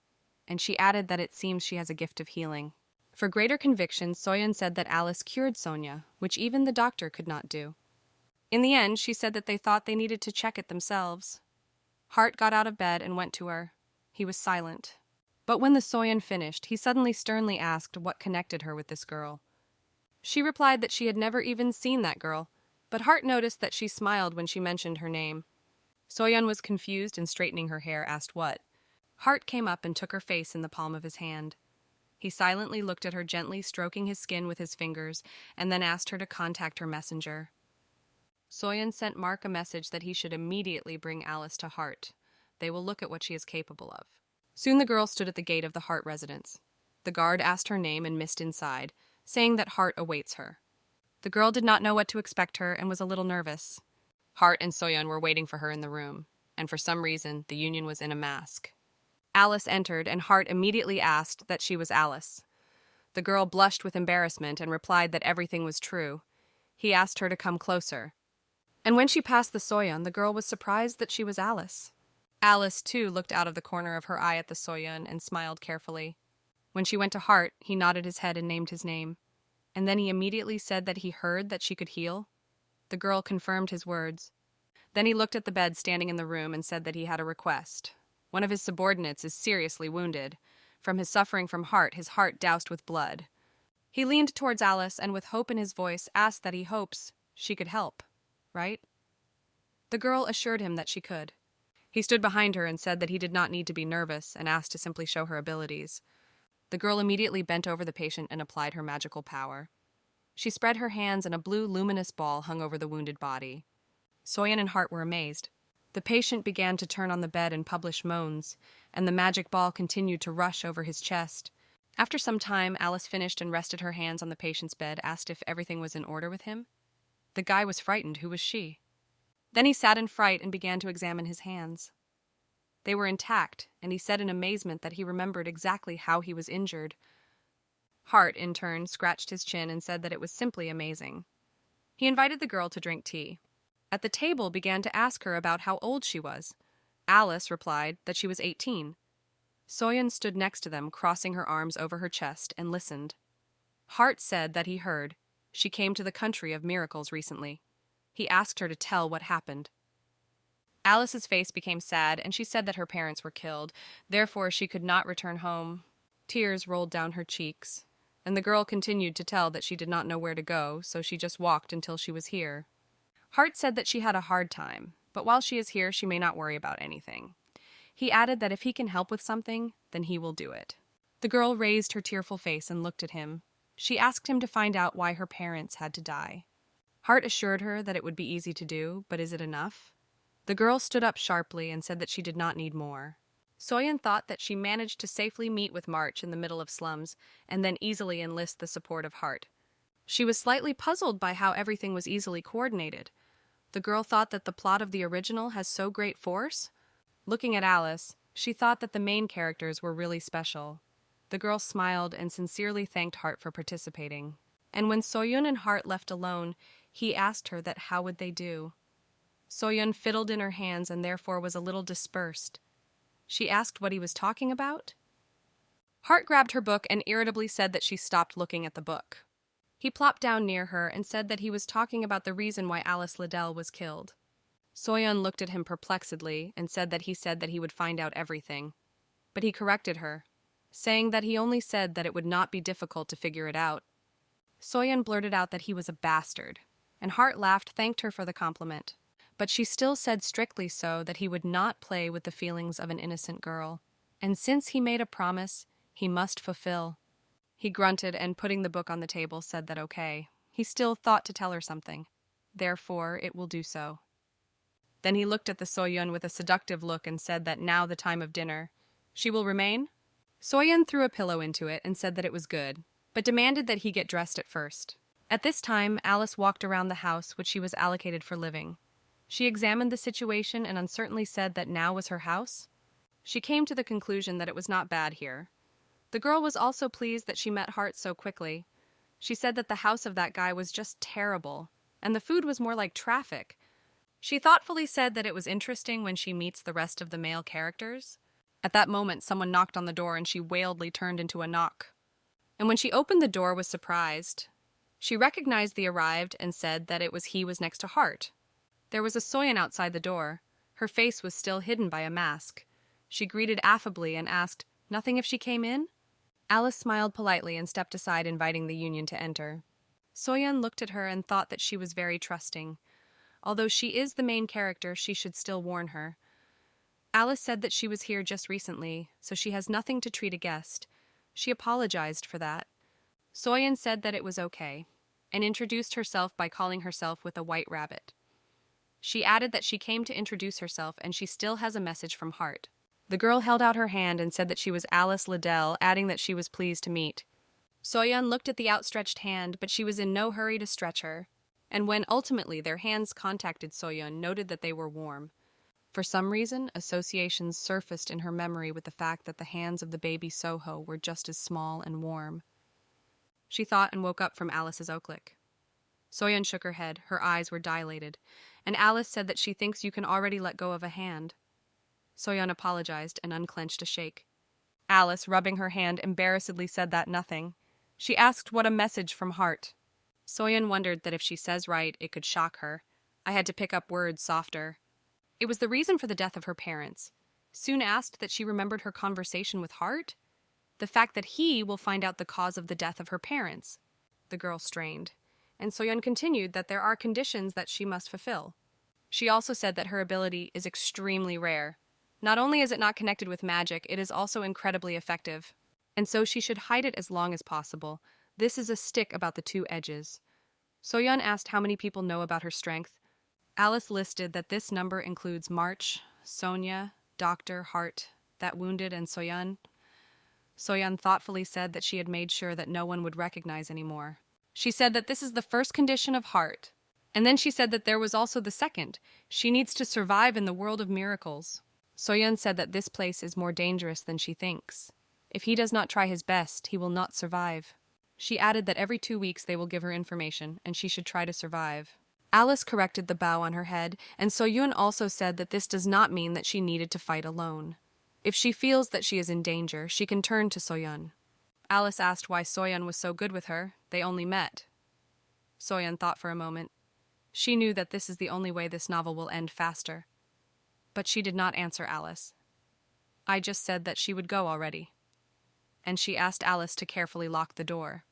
and she added that it seems she has a gift of healing. For greater conviction, Soyun said that Alice cured Sonia, which even the doctor could not do. In the end, she said that they thought they needed to check it themselves. Hart got out of bed and went to her. He was silent. But when the Soyun finished, he suddenly sternly asked what connected her with this girl. She replied that she had never even seen that girl, but Hart noticed that she smiled when she mentioned her name. Soyun was confused and, straightening her hair, asked what. Hart came up and took her face in the palm of his hand. He silently looked at her, gently stroking his skin with his fingers, and then asked her to contact her messenger. Soyun sent Mark a message that he should immediately bring Alice to Hart. They will look at what she is capable of. Soon the girl stood at the gate of the Hart residence. The guard asked her name and missed inside, saying that Hart awaits her. The girl did not know what to expect her and was a little nervous. Hart and Soyun were waiting for her in the room, and for some reason the union was in a mask. Alice entered, and Hart immediately asked that she was Alice. The girl blushed with embarrassment and replied that everything was true. He asked her to come closer. And when she passed the Soyun, the girl was surprised that she was Alice. Alice, too, looked out of the corner of her eye at the Soyun and smiled carefully. When she went to Hart, he nodded his head and named his name. And then he immediately said that he heard that she could heal. The girl confirmed his words. Then he looked at the bed standing in the room and said that he had a request. One of his subordinates is seriously wounded. From his suffering from Hart, his heart doused with blood. He leaned towards Alice and, with hope in his voice, asked that he hopes she could help, right? The girl assured him that she could. He stood behind her and said that he did not need to be nervous and asked to simply show her abilities. The girl immediately bent over the patient and applied her magical power. She spread her hands and a blue luminous ball hung over the wounded body. Soyun and Hart were amazed. The patient began to turn on the bed and publish moans, and the magic ball continued to rush over his chest. After some time, Alice finished and rested her hands on the patient's bed, asked if everything was in order with him. The guy was frightened. Who was she? Then he sat in fright and began to examine his hands. They were intact, and he said in amazement that he remembered exactly how he was injured. Hart, in turn, scratched his chin and said that it was simply amazing. He invited the girl to drink tea. At the table, began to ask her about how old she was. Alice replied that she was 18. Soyeon stood next to them, crossing her arms over her chest, and listened. Hart said that he heard she came to the country of miracles recently. He asked her to tell what happened. Alice's face became sad, and she said that her parents were killed, therefore she could not return home. Tears rolled down her cheeks, and the girl continued to tell that she did not know where to go, so she just walked until she was here. Hart said that she had a hard time, but while she is here, she may not worry about anything. He added that if he can help with something, then he will do it. The girl raised her tearful face and looked at him. She asked him to find out why her parents had to die. Hart assured her that it would be easy to do, but is it enough? The girl stood up sharply and said that she did not need more. Soyeon thought that she managed to safely meet with March in the middle of slums and then easily enlist the support of Hart. She was slightly puzzled by how everything was easily coordinated. The girl thought that the plot of the original has so great force. Looking at Alice, she thought that the main characters were really special. The girl smiled and sincerely thanked Hart for participating. And when Soyeon and Hart left alone, he asked her that how would they do. Soyeon fiddled in her hands and therefore was a little dispersed. She asked what he was talking about. Hart grabbed her book and irritably said that she stopped looking at the book. He plopped down near her and said that he was talking about the reason why Alice Liddell was killed. Soyeon looked at him perplexedly and said that he would find out everything. But he corrected her, saying that he only said that it would not be difficult to figure it out. Soyeon blurted out that he was a bastard, and Hart laughed, thanked her for the compliment. But she still said strictly so that he would not play with the feelings of an innocent girl, and since he made a promise, he must fulfill. He grunted and, putting the book on the table, said that okay. He still thought to tell her something. Therefore, it will do so. Then he looked at the Soyeon with a seductive look and said that now the time of dinner. She will remain? Soyeon threw a pillow into it and said that it was good, but demanded that he get dressed at first. At this time, Alice walked around the house which she was allocated for living. She examined the situation and uncertainly said that now was her house. She came to the conclusion that it was not bad here. The girl was also pleased that she met Hart so quickly. She said that the house of that guy was just terrible, and the food was more like traffic. She thoughtfully said that it was interesting when she meets the rest of the male characters. At that moment, someone knocked on the door and she wailedly turned into a knock. And when she opened the door, was surprised. She recognized the arrived and said that he was next to Hart. There was a Soyeon outside the door. Her face was still hidden by a mask. She greeted affably and asked, "Nothing if she came in?" Alice smiled politely and stepped aside, inviting the union to enter. Soyeon looked at her and thought that she was very trusting. Although she is the main character, she should still warn her. Alice said that she was here just recently, so she has nothing to treat a guest. She apologized for that. Soyeon said that it was okay, and introduced herself by calling herself with a white rabbit. She added that she came to introduce herself and she still has a message from Hart. The girl held out her hand and said that she was Alice Liddell, adding that she was pleased to meet. Soyeon looked at the outstretched hand, but she was in no hurry to stretch her, and when ultimately their hands contacted Soyeon, noted that they were warm. For some reason, associations surfaced in her memory with the fact that the hands of the baby Soho were just as small and warm. She thought and woke up from Alice's oaklick. Soyeon shook her head, her eyes were dilated, and Alice said that she thinks you can already let go of a hand. Soyeon apologized and unclenched a shake. Alice, rubbing her hand, embarrassedly said that nothing. She asked what a message from Hart. Soyeon wondered that if she says right, it could shock her. I had to pick up words softer. It was the reason for the death of her parents. Soon asked that she remembered her conversation with Hart? The fact that he will find out the cause of the death of her parents. The girl strained, and Soyeon continued that there are conditions that she must fulfill. She also said that her ability is extremely rare. Not only is it not connected with magic, it is also incredibly effective. And so she should hide it as long as possible. This is a stick about the two edges. Soyeon asked how many people know about her strength. Alice listed that this number includes March, Sonia, Dr. Hart, that wounded, and Soyeon. Soyeon thoughtfully said that she had made sure that no one would recognize anymore. She said that this is the first condition of Hart. And then she said that there was also the second. She needs to survive in the world of miracles. Soyeon said that this place is more dangerous than she thinks. If he does not try his best, he will not survive. She added that every 2 weeks they will give her information, and she should try to survive. Alice corrected the bow on her head, and Soyeon also said that this does not mean that she needed to fight alone. If she feels that she is in danger, she can turn to Soyeon. Alice asked why Soyeon was so good with her. They only met. Soyeon thought for a moment. She knew that this is the only way this novel will end faster. But she did not answer Alice. I just said that she would go already. And she asked Alice to carefully lock the door.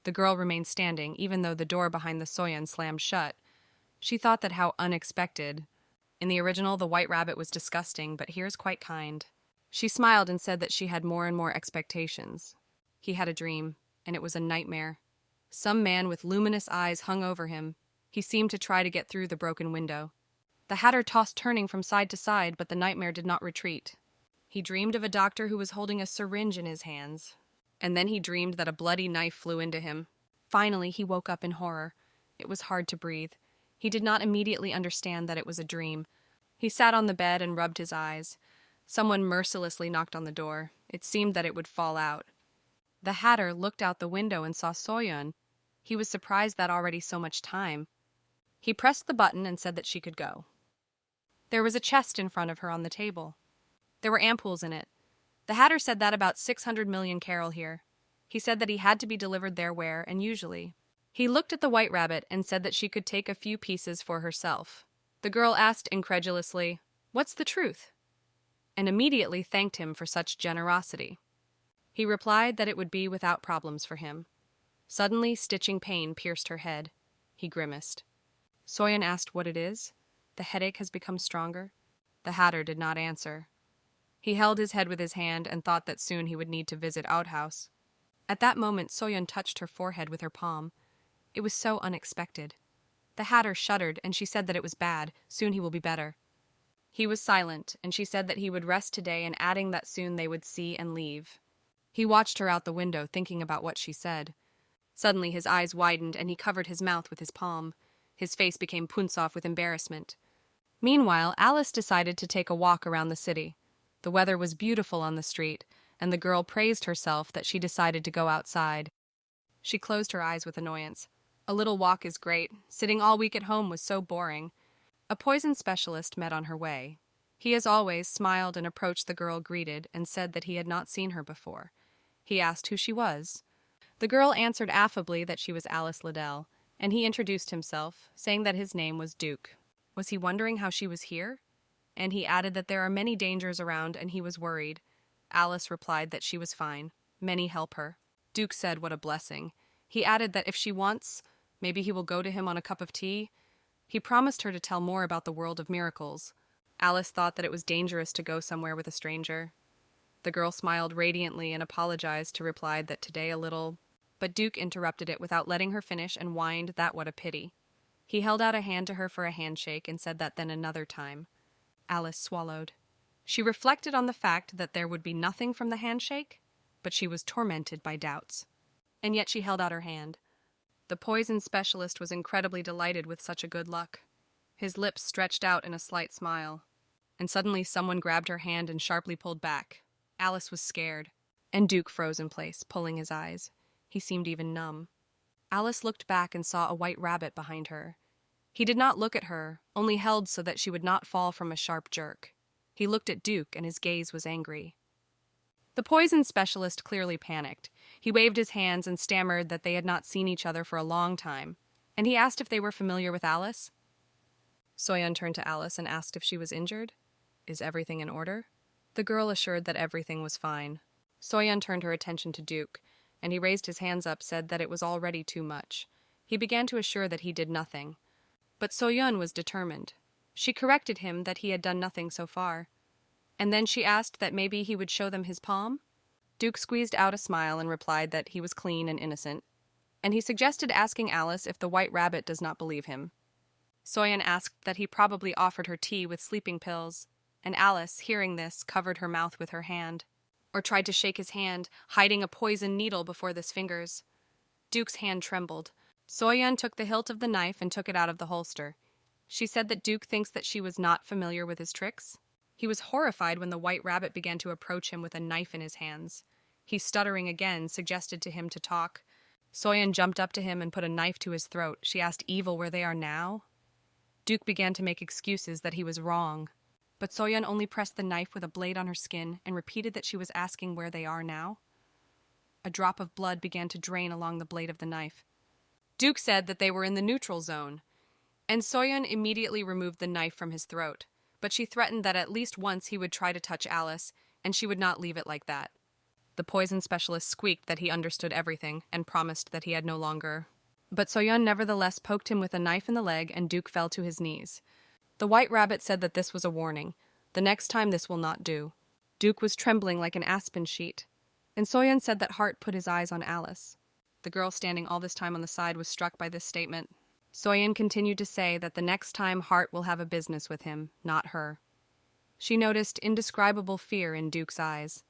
The girl remained standing, even though the door behind the Soyeon slammed shut. She thought that how unexpected. In the original, the white rabbit was disgusting, but here's quite kind. She smiled and said that she had more and more expectations. He had a dream, and it was a nightmare. Some man with luminous eyes hung over him. He seemed to try to get through the broken window. The Hatter tossed turning from side to side, but the nightmare did not retreat. He dreamed of a doctor who was holding a syringe in his hands. And then he dreamed that a bloody knife flew into him. Finally, he woke up in horror. It was hard to breathe. He did not immediately understand that it was a dream. He sat on the bed and rubbed his eyes. Someone mercilessly knocked on the door. It seemed that it would fall out. The Hatter looked out the window and saw Soyeon. He was surprised that already so much time. He pressed the button and said that she could go. There was a chest in front of her on the table. There were ampoules in it. The Hatter said that about 600 million Carol here. He said that he had to be delivered there where, and usually. He looked at the white rabbit and said that she could take a few pieces for herself. The girl asked incredulously, "What's the truth?" and immediately thanked him for such generosity. He replied that it would be without problems for him. Suddenly, stitching pain pierced her head. He grimaced. Soyeon asked what it is. The headache has become stronger. The Hatter did not answer. He held his head with his hand and thought that soon he would need to visit outhouse. At that moment, Soyeon touched her forehead with her palm. It was so unexpected. The Hatter shuddered, and she said that it was bad. Soon he will be better. He was silent, and she said that he would rest today, and adding that soon they would see and leave. He watched her out the window, thinking about what she said. Suddenly his eyes widened, and he covered his mouth with his palm. His face became punsoff with embarrassment. Meanwhile, Alice decided to take a walk around the city. The weather was beautiful on the street, and the girl praised herself that she decided to go outside. She closed her eyes with annoyance. A little walk is great. Sitting all week at home was so boring. A poison specialist met on her way. He, as always, smiled and approached the girl greeted and said that he had not seen her before. He asked who she was. The girl answered affably that she was Alice Liddell, and he introduced himself, saying that his name was Duke. Was he wondering how she was here? And he added that there are many dangers around and he was worried. Alice replied that she was fine. Many help her. Duke said what a blessing. He added that if she wants, maybe he will go to him on a cup of tea. He promised her to tell more about the world of miracles. Alice thought that it was dangerous to go somewhere with a stranger. The girl smiled radiantly and apologized to reply that today a little, but Duke interrupted it without letting her finish and whined that what a pity. He held out a hand to her for a handshake and said that then another time. Alice swallowed. She reflected on the fact that there would be nothing from the handshake, but she was tormented by doubts. And yet she held out her hand. The poison specialist was incredibly delighted with such a good luck. His lips stretched out in a slight smile. And suddenly someone grabbed her hand and sharply pulled back. Alice was scared, and Duke froze in place, pulling his eyes. He seemed even numb. Alice looked back and saw a white rabbit behind her. He did not look at her, only held so that she would not fall from a sharp jerk. He looked at Duke, and his gaze was angry. The poison specialist clearly panicked. He waved his hands and stammered that they had not seen each other for a long time, and he asked if they were familiar with Alice. Soyeon turned to Alice and asked if she was injured. Is everything in order? The girl assured that everything was fine. Soyeon turned her attention to Duke, and he raised his hands up, said that it was already too much. He began to assure that he did nothing. But Soyeon was determined. She corrected him that he had done nothing so far. And then she asked that maybe he would show them his palm. Duke squeezed out a smile and replied that he was clean and innocent. And he suggested asking Alice if the white rabbit does not believe him. Soyeon asked that he probably offered her tea with sleeping pills, and Alice, hearing this, covered her mouth with her hand, or tried to shake his hand, hiding a poison needle before his fingers. Duke's hand trembled. Soyeon took the hilt of the knife and took it out of the holster. She said that Duke thinks that she was not familiar with his tricks. He was horrified when the white rabbit began to approach him with a knife in his hands. He, stuttering again, suggested to him to talk. Soyeon jumped up to him and put a knife to his throat. She asked evil where they are now. Duke began to make excuses that he was wrong. But Soyeon only pressed the knife with a blade on her skin and repeated that she was asking where they are now. A drop of blood began to drain along the blade of the knife. Duke said that they were in the neutral zone, and Soyeon immediately removed the knife from his throat, but she threatened that at least once he would try to touch Alice, and she would not leave it like that. The poison specialist squeaked that he understood everything and promised that he had no longer. But Soyeon nevertheless poked him with a knife in the leg, and Duke fell to his knees. The white rabbit said that this was a warning. The next time this will not do. Duke was trembling like an aspen sheet, and Soyeon said that Hart put his eyes on Alice. The girl standing all this time on the side was struck by this statement. Soyeon continued to say that the next time Hart will have a business with him, not her. She noticed indescribable fear in Duke's eyes.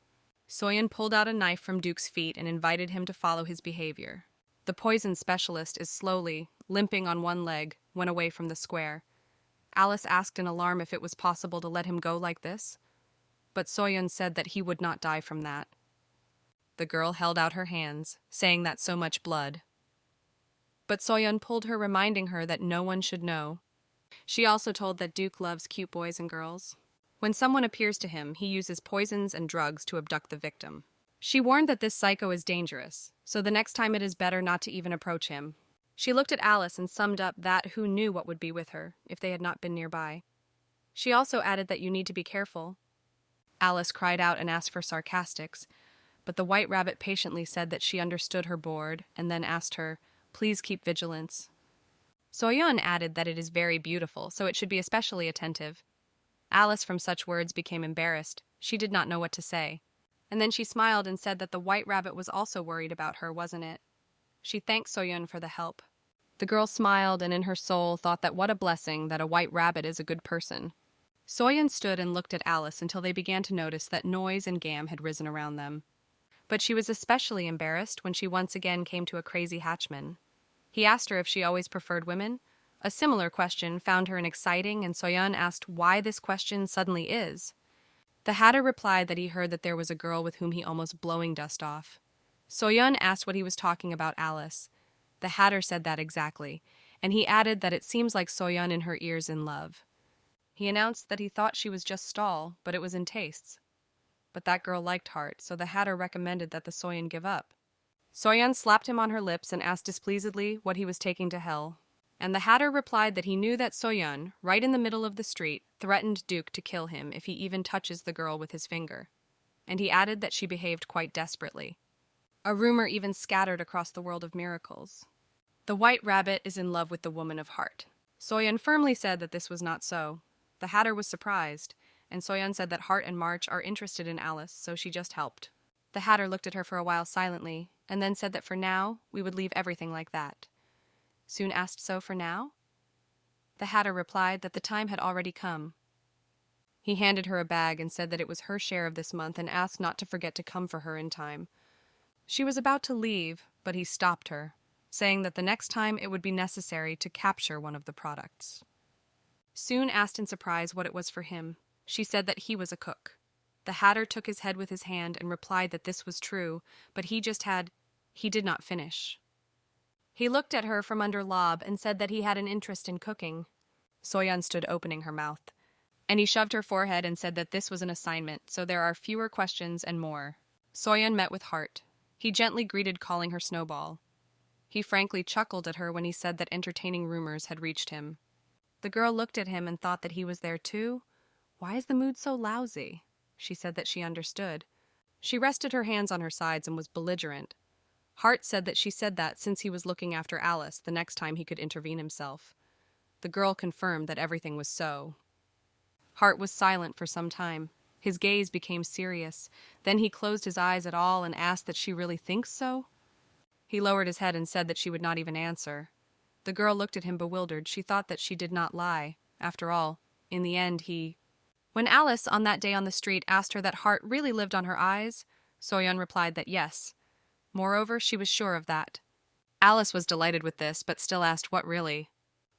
Soyeon pulled out a knife from Duke's feet and invited him to follow his behavior. The poison specialist is slowly, limping on one leg, went away from the square. Alice asked in alarm if it was possible to let him go like this, but Soyeon said that he would not die from that. The girl held out her hands, saying that so much blood. But Soyeon pulled her, reminding her that no one should know. She also told that Duke loves cute boys and girls. When someone appears to him, he uses poisons and drugs to abduct the victim. She warned that this psycho is dangerous, so the next time it is better not to even approach him. She looked at Alice and summed up that who knew what would be with her if they had not been nearby. She also added that you need to be careful. Alice cried out and asked for sarcastics, but the white rabbit patiently said that she understood her bored and then asked her, "Please keep vigilance." Soyeon added that it is very beautiful, so it should be especially attentive. Alice from such words became embarrassed. She did not know what to say. And then she smiled and said that the white rabbit was also worried about her, wasn't it? She thanked Soyeon for the help. The girl smiled and in her soul thought that what a blessing that a white rabbit is a good person. Soyeon stood and looked at Alice until they began to notice that noise and gam had risen around them. But she was especially embarrassed when she once again came to a crazy hatchman. He asked her if she always preferred women. A similar question found her exciting, and Soyeon asked why this question suddenly is. The hatter replied that he heard that there was a girl with whom he almost blowing dust off. Soyeon asked what he was talking about Alice. The hatter said that exactly, and he added that it seems like Soyeon in her ears in love. He announced that he thought she was just stall, but it was in tastes. But that girl liked Hart, so the hatter recommended that the Soyeon give up. Soyeon slapped him on her lips and asked displeasedly what he was taking to hell. And the hatter replied that he knew that Soyeon, right in the middle of the street, threatened Duke to kill him if he even touches the girl with his finger. And he added that she behaved quite desperately. A rumor even scattered across the world of miracles. The white rabbit is in love with the woman of Hart. Soyeon firmly said that this was not so. The hatter was surprised, and Soyeon said that Hart and March are interested in Alice, so she just helped. The hatter looked at her for a while silently, and then said that for now, we would leave everything like that. Soon asked so for now? The hatter replied that the time had already come. He handed her a bag and said that it was her share of this month and asked not to forget to come for her in time. She was about to leave, but he stopped her, saying that the next time it would be necessary to capture one of the products. Soon asked in surprise what it was for him. She said that he was a cook. The hatter took his head with his hand and replied that this was true, but he did not finish. He looked at her from under lob and said that he had an interest in cooking. Soyeon stood opening her mouth, and he shoved her forehead and said that this was an assignment, so there are fewer questions and more. Soyeon met with Hart. He gently greeted, calling her Snowball. He frankly chuckled at her when he said that entertaining rumors had reached him. The girl looked at him and thought that he was there too. Why is the mood so lousy? She said that she understood. She rested her hands on her sides and was belligerent. Hart said that she said that since he was looking after Alice the next time he could intervene himself. The girl confirmed that everything was so. Hart was silent for some time. His gaze became serious. Then he closed his eyes at all and asked that she really thinks so. He lowered his head and said that she would not even answer. The girl looked at him bewildered. She thought that she did not lie. After all, in the end, When Alice, on that day on the street, asked her that Hart really lived on her eyes, Soyeon replied that yes. Moreover, she was sure of that. Alice was delighted with this, but still asked what really.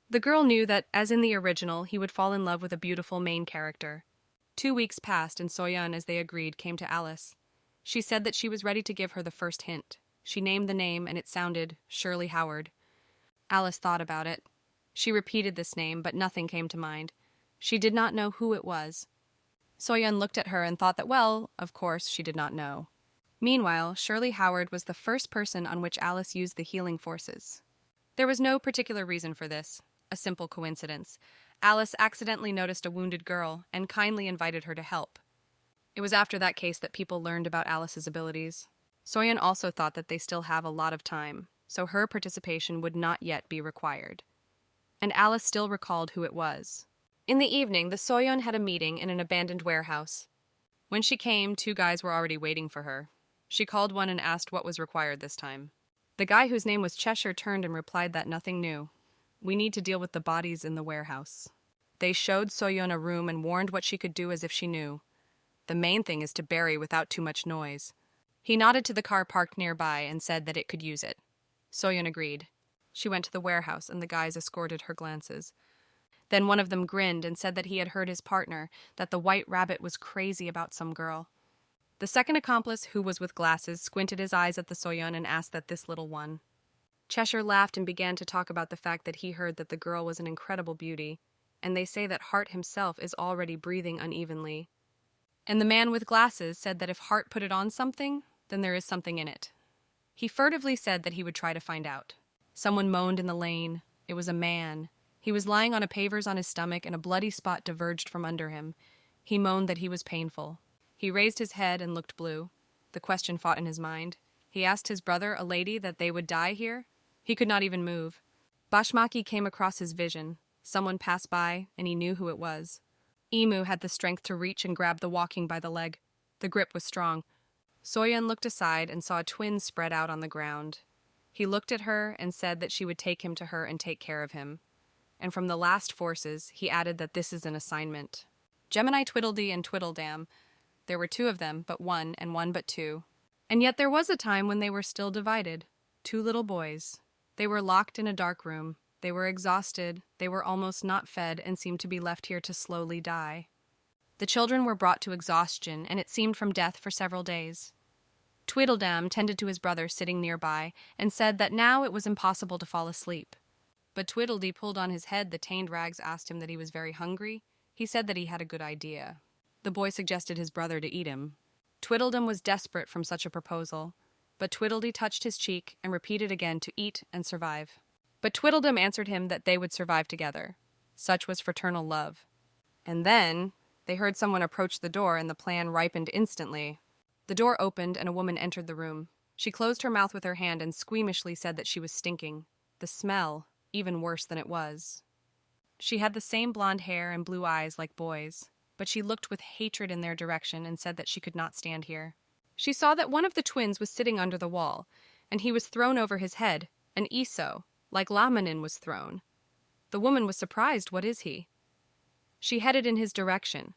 The girl knew that, as in the original, he would fall in love with a beautiful main character. 2 weeks passed, and Soyeon, as they agreed, came to Alice. She said that she was ready to give her the first hint. She named the name, and it sounded Shirley Howard. Alice thought about it. She repeated this name, but nothing came to mind. She did not know who it was. Soyeon looked at her and thought that, well, of course, she did not know. Meanwhile, Shirley Howard was the first person on which Alice used the healing forces. There was no particular reason for this, a simple coincidence. Alice accidentally noticed a wounded girl and kindly invited her to help. It was after that case that people learned about Alice's abilities. Soyeon also thought that they still have a lot of time, so her participation would not yet be required. And Alice still recalled who it was. In the evening, the Soyeon had a meeting in an abandoned warehouse. When she came, 2 guys were already waiting for her. She called one and asked what was required this time. The guy, whose name was Cheshire, turned and replied that nothing new. We need to deal with the bodies in the warehouse. They showed Soyeon a room and warned what she could do as if she knew. The main thing is to bury without too much noise. He nodded to the car parked nearby and said that it could use it. Soyeon agreed. She went to the warehouse, and the guys escorted her glances. Then one of them grinned and said that he had heard his partner, that the White Rabbit was crazy about some girl. The second accomplice, who was with glasses, squinted his eyes at the Soyeon and asked that this little one. Cheshire laughed and began to talk about the fact that he heard that the girl was an incredible beauty, and they say that Hart himself is already breathing unevenly. And the man with glasses said that if Hart put it on something, then there is something in it. He furtively said that he would try to find out. Someone moaned in the lane. It was a man. He was lying on a pavers on his stomach, and a bloody spot diverged from under him. He moaned that he was painful. He raised his head and looked blue. The question fought in his mind. He asked his brother, a lady, that they would die here. He could not even move. Bashmaki came across his vision. Someone passed by, and he knew who it was. Emu had the strength to reach and grab the walking by the leg. The grip was strong. Soyeon looked aside and saw a twin spread out on the ground. He looked at her and said that she would take him to her and take care of him. And from the last forces, he added that this is an assignment. Gemini Twiddledee and Twiddledam. There were 2 of them, but one, and one but 2. And yet there was a time when they were still divided. 2 little boys. They were locked in a dark room. They were exhausted. They were almost not fed and seemed to be left here to slowly die. The children were brought to exhaustion, and it seemed from death for several days. Tweedledam tended to his brother sitting nearby and said that now it was impossible to fall asleep. But Tweedledee pulled on his head. The tained rags asked him that he was very hungry. He said that he had a good idea. The boy suggested his brother to eat him. Tweedledum was desperate from such a proposal, but Tweedledee touched his cheek and repeated again to eat and survive. But Tweedledum answered him that they would survive together. Such was fraternal love. And then they heard someone approach the door, and the plan ripened instantly. The door opened, and a woman entered the room. She closed her mouth with her hand and squeamishly said that she was stinking. The smell, even worse than it was. She had the same blonde hair and blue eyes like boys, but she looked with hatred in their direction and said that she could not stand here. She saw that one of the twins was sitting under the wall, and he was thrown over his head, an Iso, like Lamanin was thrown. The woman was surprised. What is he? She headed in his direction.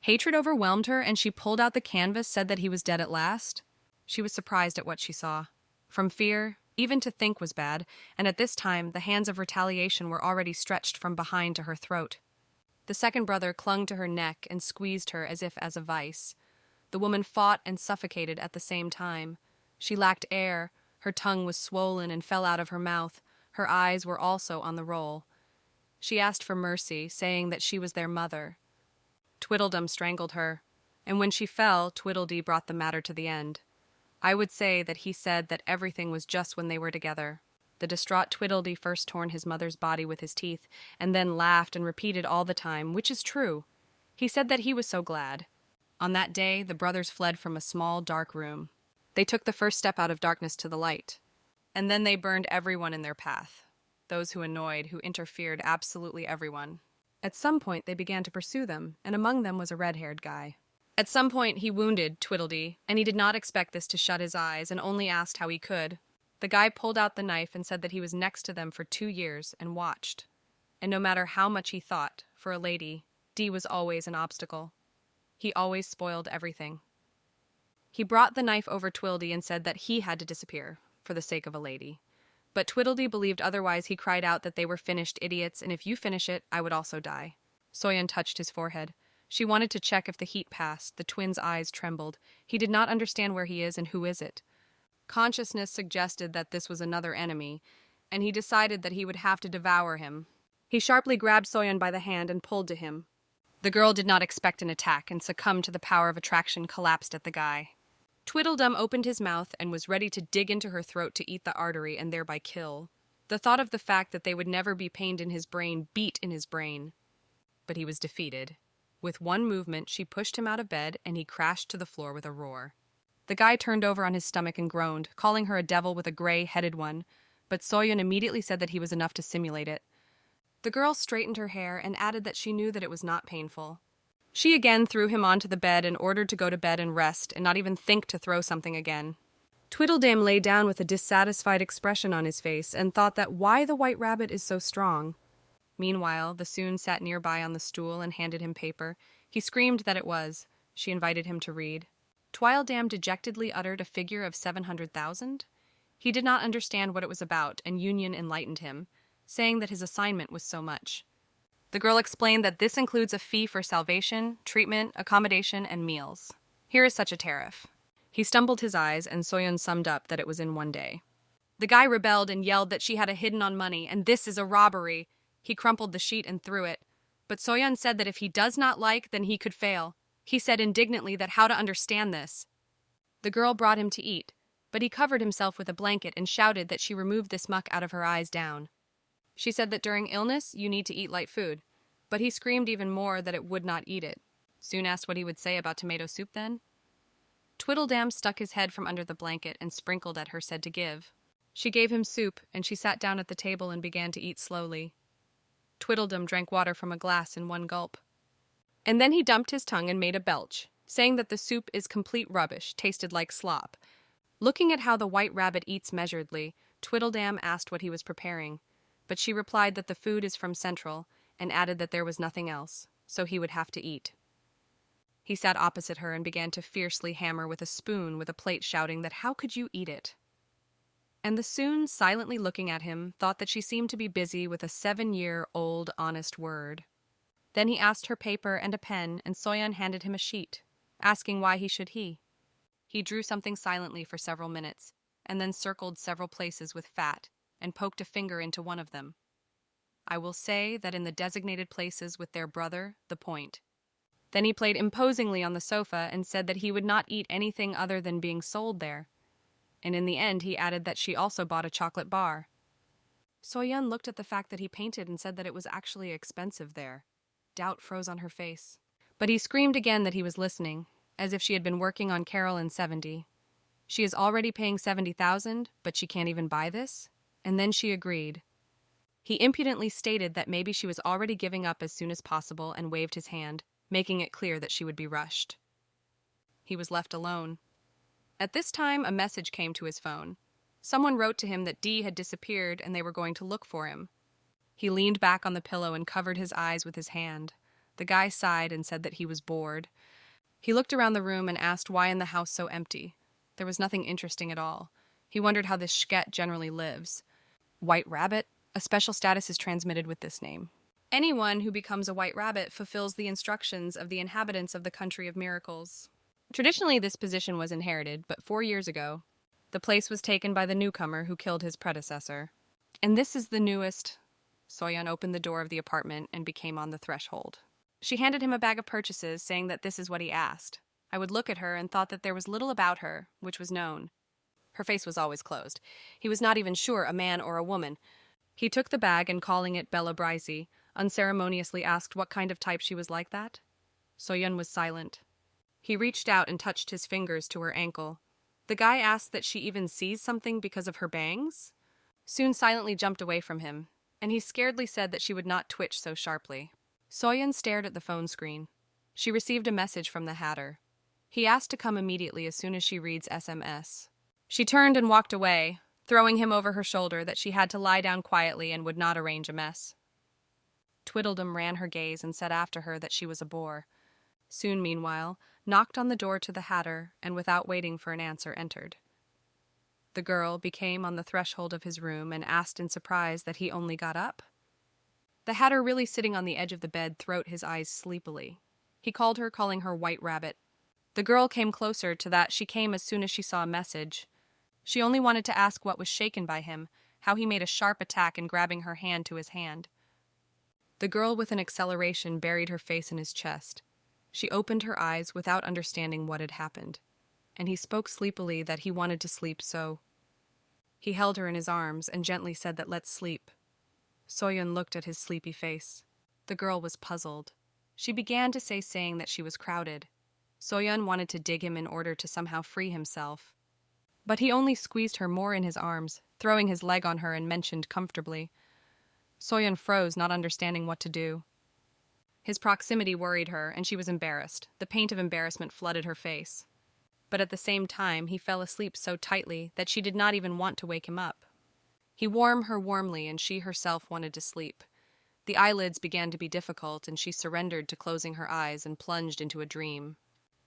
Hatred overwhelmed her, and she pulled out the canvas, said that he was dead at last. She was surprised at what she saw. From fear, even to think was bad, and at this time the hands of retaliation were already stretched from behind to her throat. The second brother clung to her neck and squeezed her as if as a vice. The woman fought and suffocated at the same time. She lacked air, her tongue was swollen and fell out of her mouth, her eyes were also on the roll. She asked for mercy, saying that she was their mother. Tweedledum strangled her, and when she fell, Tweedledee brought the matter to the end. I would say that he said that everything was just when they were together. The distraught Tweedledee first torn his mother's body with his teeth, and then laughed and repeated all the time, which is true. He said that he was so glad. On that day, the brothers fled from a small, dark room. They took the first step out of darkness to the light. And then they burned everyone in their path. Those who annoyed, who interfered, absolutely everyone. At some point, they began to pursue them, and among them was a red-haired guy. At some point, he wounded Tweedledee, and he did not expect this to shut his eyes and only asked how he could. The guy pulled out the knife and said that he was next to them for 2 years and watched. And no matter how much he thought, for a lady, Dee was always an obstacle. He always spoiled everything. He brought the knife over Tweedledee and said that he had to disappear, for the sake of a lady. But Tweedledee believed otherwise. He cried out that they were finished idiots, and if you finish it, I would also die. Soyeon touched his forehead. She wanted to check if the heat passed. The twins' eyes trembled. He did not understand where he is and who is it. Consciousness suggested that this was another enemy, and he decided that he would have to devour him. He sharply grabbed Soyeon by the hand and pulled to him. The girl did not expect an attack and succumbed to the power of attraction, collapsed at the guy. Tweedledum opened his mouth and was ready to dig into her throat to eat the artery and thereby kill. The thought of the fact that they would never be pained in his brain beat in his brain. But he was defeated. With one movement, she pushed him out of bed and he crashed to the floor with a roar. The guy turned over on his stomach and groaned, calling her a devil with a gray-headed one, but Soyeon immediately said that he was enough to simulate it. The girl straightened her hair and added that she knew that it was not painful. She again threw him onto the bed and ordered to go to bed and rest and not even think to throw something again. Tweedledum lay down with a dissatisfied expression on his face and thought that why the white rabbit is so strong. Meanwhile, the Soon sat nearby on the stool and handed him paper. He screamed that it was. She invited him to read. Tweedledum dejectedly uttered a figure of 700,000. He did not understand what it was about, and Union enlightened him, saying that his assignment was so much. The girl explained that this includes a fee for salvation, treatment, accommodation, and meals. Here is such a tariff. He stumbled his eyes, and Soyeon summed up that it was in one day. The guy rebelled and yelled that she had a hidden on money, and this is a robbery. He crumpled the sheet and threw it. But Soyeon said that if he does not like, then he could fail. He said indignantly that how to understand this. The girl brought him to eat, but he covered himself with a blanket and shouted that she removed this muck out of her eyes down. She said that during illness, you need to eat light food, but he screamed even more that it would not eat it. Soon asked what he would say about tomato soup then. Tweedledum stuck his head from under the blanket and sprinkled at her, said to give. She gave him soup, and she sat down at the table and began to eat slowly. Tweedledum drank water from a glass in one gulp. And then he dumped his tongue and made a belch, saying that the soup is complete rubbish, tasted like slop. Looking at how the white rabbit eats measuredly, Tweedledum asked what he was preparing, but she replied that the food is from Central, and added that there was nothing else, so he would have to eat. He sat opposite her and began to fiercely hammer with a spoon with a plate, shouting that how could you eat it? And the Soon, silently looking at him, thought that she seemed to be busy with a 7-year-old honest word. Then he asked her paper and a pen, and Soyeon handed him a sheet, asking why he should he. He drew something silently for several minutes, and then circled several places with fat, and poked a finger into one of them. I will say that in the designated places with their brother, the point. Then he played imposingly on the sofa and said that he would not eat anything other than being sold there. And in the end he added that she also bought a chocolate bar. Soyeon looked at the fact that he painted and said that it was actually expensive there. Doubt froze on her face. But he screamed again that he was listening, as if she had been working on Carol in 70. She is already paying 70,000, but she can't even buy this? And then she agreed. He impudently stated that maybe she was already giving up as soon as possible and waved his hand, making it clear that she would be rushed. He was left alone. At this time, a message came to his phone. Someone wrote to him that Dee had disappeared and they were going to look for him. He leaned back on the pillow and covered his eyes with his hand. The guy sighed and said that he was bored. He looked around the room and asked why in the house so empty. There was nothing interesting at all. He wondered how this shket generally lives. White rabbit? A special status is transmitted with this name. Anyone who becomes a white rabbit fulfills the instructions of the inhabitants of the country of miracles. Traditionally, this position was inherited, but 4 years ago, the place was taken by the newcomer who killed his predecessor. And this is the newest. Soyeon opened the door of the apartment and became on the threshold. She handed him a bag of purchases, saying that this is what he asked. I would look at her and thought that there was little about her, which was known. Her face was always closed. He was not even sure a man or a woman. He took the bag and, calling it Bella Bryce, unceremoniously asked what kind of type she was like that. Soyeon was silent. He reached out and touched his fingers to her ankle. The guy asked that she even sees something because of her bangs. Soon silently jumped away from him, and he scaredly said that she would not twitch so sharply. Soyeon stared at the phone screen. She received a message from the Hatter. He asked to come immediately as soon as she reads SMS. She turned and walked away, throwing him over her shoulder that she had to lie down quietly and would not arrange a mess. Tweedledum ran her gaze and said after her that she was a bore. Soon, meanwhile, knocked on the door to the Hatter and without waiting for an answer entered. The girl became on the threshold of his room and asked in surprise that he only got up. The Hatter, really sitting on the edge of the bed, throat his eyes sleepily. He called her, calling her White Rabbit. The girl came closer to that she came as soon as she saw a message. She only wanted to ask what was shaken by him, how he made a sharp attack in grabbing her hand to his hand. The girl with an acceleration buried her face in his chest. She opened her eyes without understanding what had happened, and he spoke sleepily that he wanted to sleep so. He held her in his arms and gently said that let's sleep. Soyeon looked at his sleepy face. The girl was puzzled. She began to saying that she was crowded. Soyeon wanted to dig him in order to somehow free himself. But he only squeezed her more in his arms, throwing his leg on her and mentioned comfortably. Soyeon froze, not understanding what to do. His proximity worried her, and she was embarrassed. The paint of embarrassment flooded her face. But at the same time, he fell asleep so tightly that she did not even want to wake him up. He warmed her warmly, and she herself wanted to sleep. The eyelids began to be difficult, and she surrendered to closing her eyes and plunged into a dream.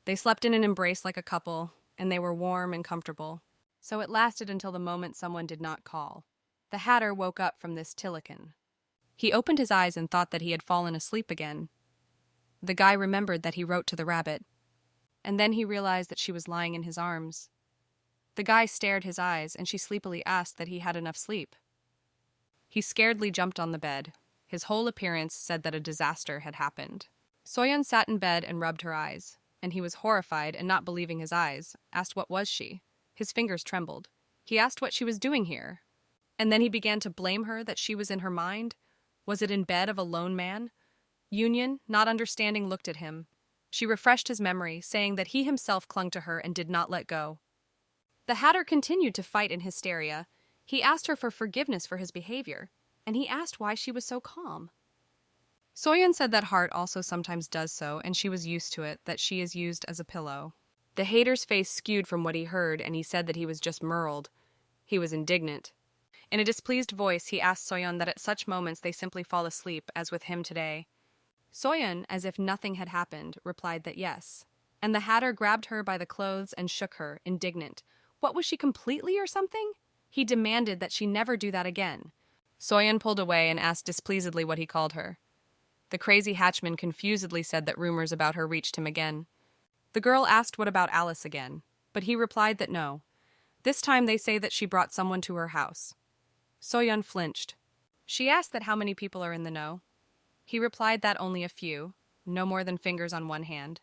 They slept in an embrace like a couple, and they were warm and comfortable. So it lasted until the moment someone did not call. The Hatter woke up from this tillican. He opened his eyes and thought that he had fallen asleep again. The guy remembered that he wrote to the rabbit, and then he realized that she was lying in his arms. The guy stared his eyes, and she sleepily asked that he had enough sleep. He scaredly jumped on the bed. His whole appearance said that a disaster had happened. Soyeon sat in bed and rubbed her eyes, and he was horrified and not believing his eyes, asked what was she. His fingers trembled. He asked what she was doing here. And then he began to blame her that she was in her mind. Was it in bed of a lone man? Union, not understanding, looked at him. She refreshed his memory, saying that he himself clung to her and did not let go. The Hatter continued to fight in hysteria. He asked her for forgiveness for his behavior, and he asked why she was so calm. Soyeon said that Heart also sometimes does so, and she was used to it, that she is used as a pillow. The hater's face skewed from what he heard, and he said that he was just murled. He was indignant. In a displeased voice, he asked Soyeon that at such moments they simply fall asleep, as with him today. Soyeon, as if nothing had happened, replied that yes. And the Hatter grabbed her by the clothes and shook her, indignant. What, was she completely or something? He demanded that she never do that again. Soyeon pulled away and asked displeasedly what he called her. The crazy hatchman confusedly said that rumors about her reached him again. The girl asked what about Alice again, but he replied that no. This time they say that she brought someone to her house. Soyeon flinched. She asked that how many people are in the know. He replied that only a few, no more than fingers on one hand.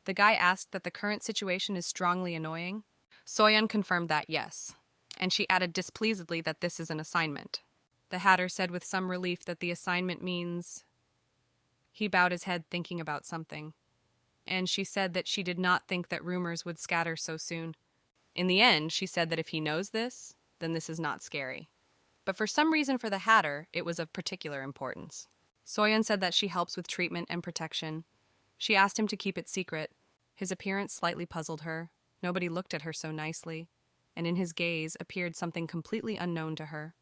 The guy asked that the current situation is strongly annoying. Soyeon confirmed that yes, and she added displeasedly that this is an assignment. The Hatter said with some relief that the assignment means... He bowed his head thinking about something, and she said that she did not think that rumors would scatter so soon. In the end, she said that if he knows this, then this is not scary. But for some reason for the Hatter, it was of particular importance. Soyeon said that she helps with treatment and protection. She asked him to keep it secret. His appearance slightly puzzled her. Nobody looked at her so nicely, and in his gaze appeared something completely unknown to her.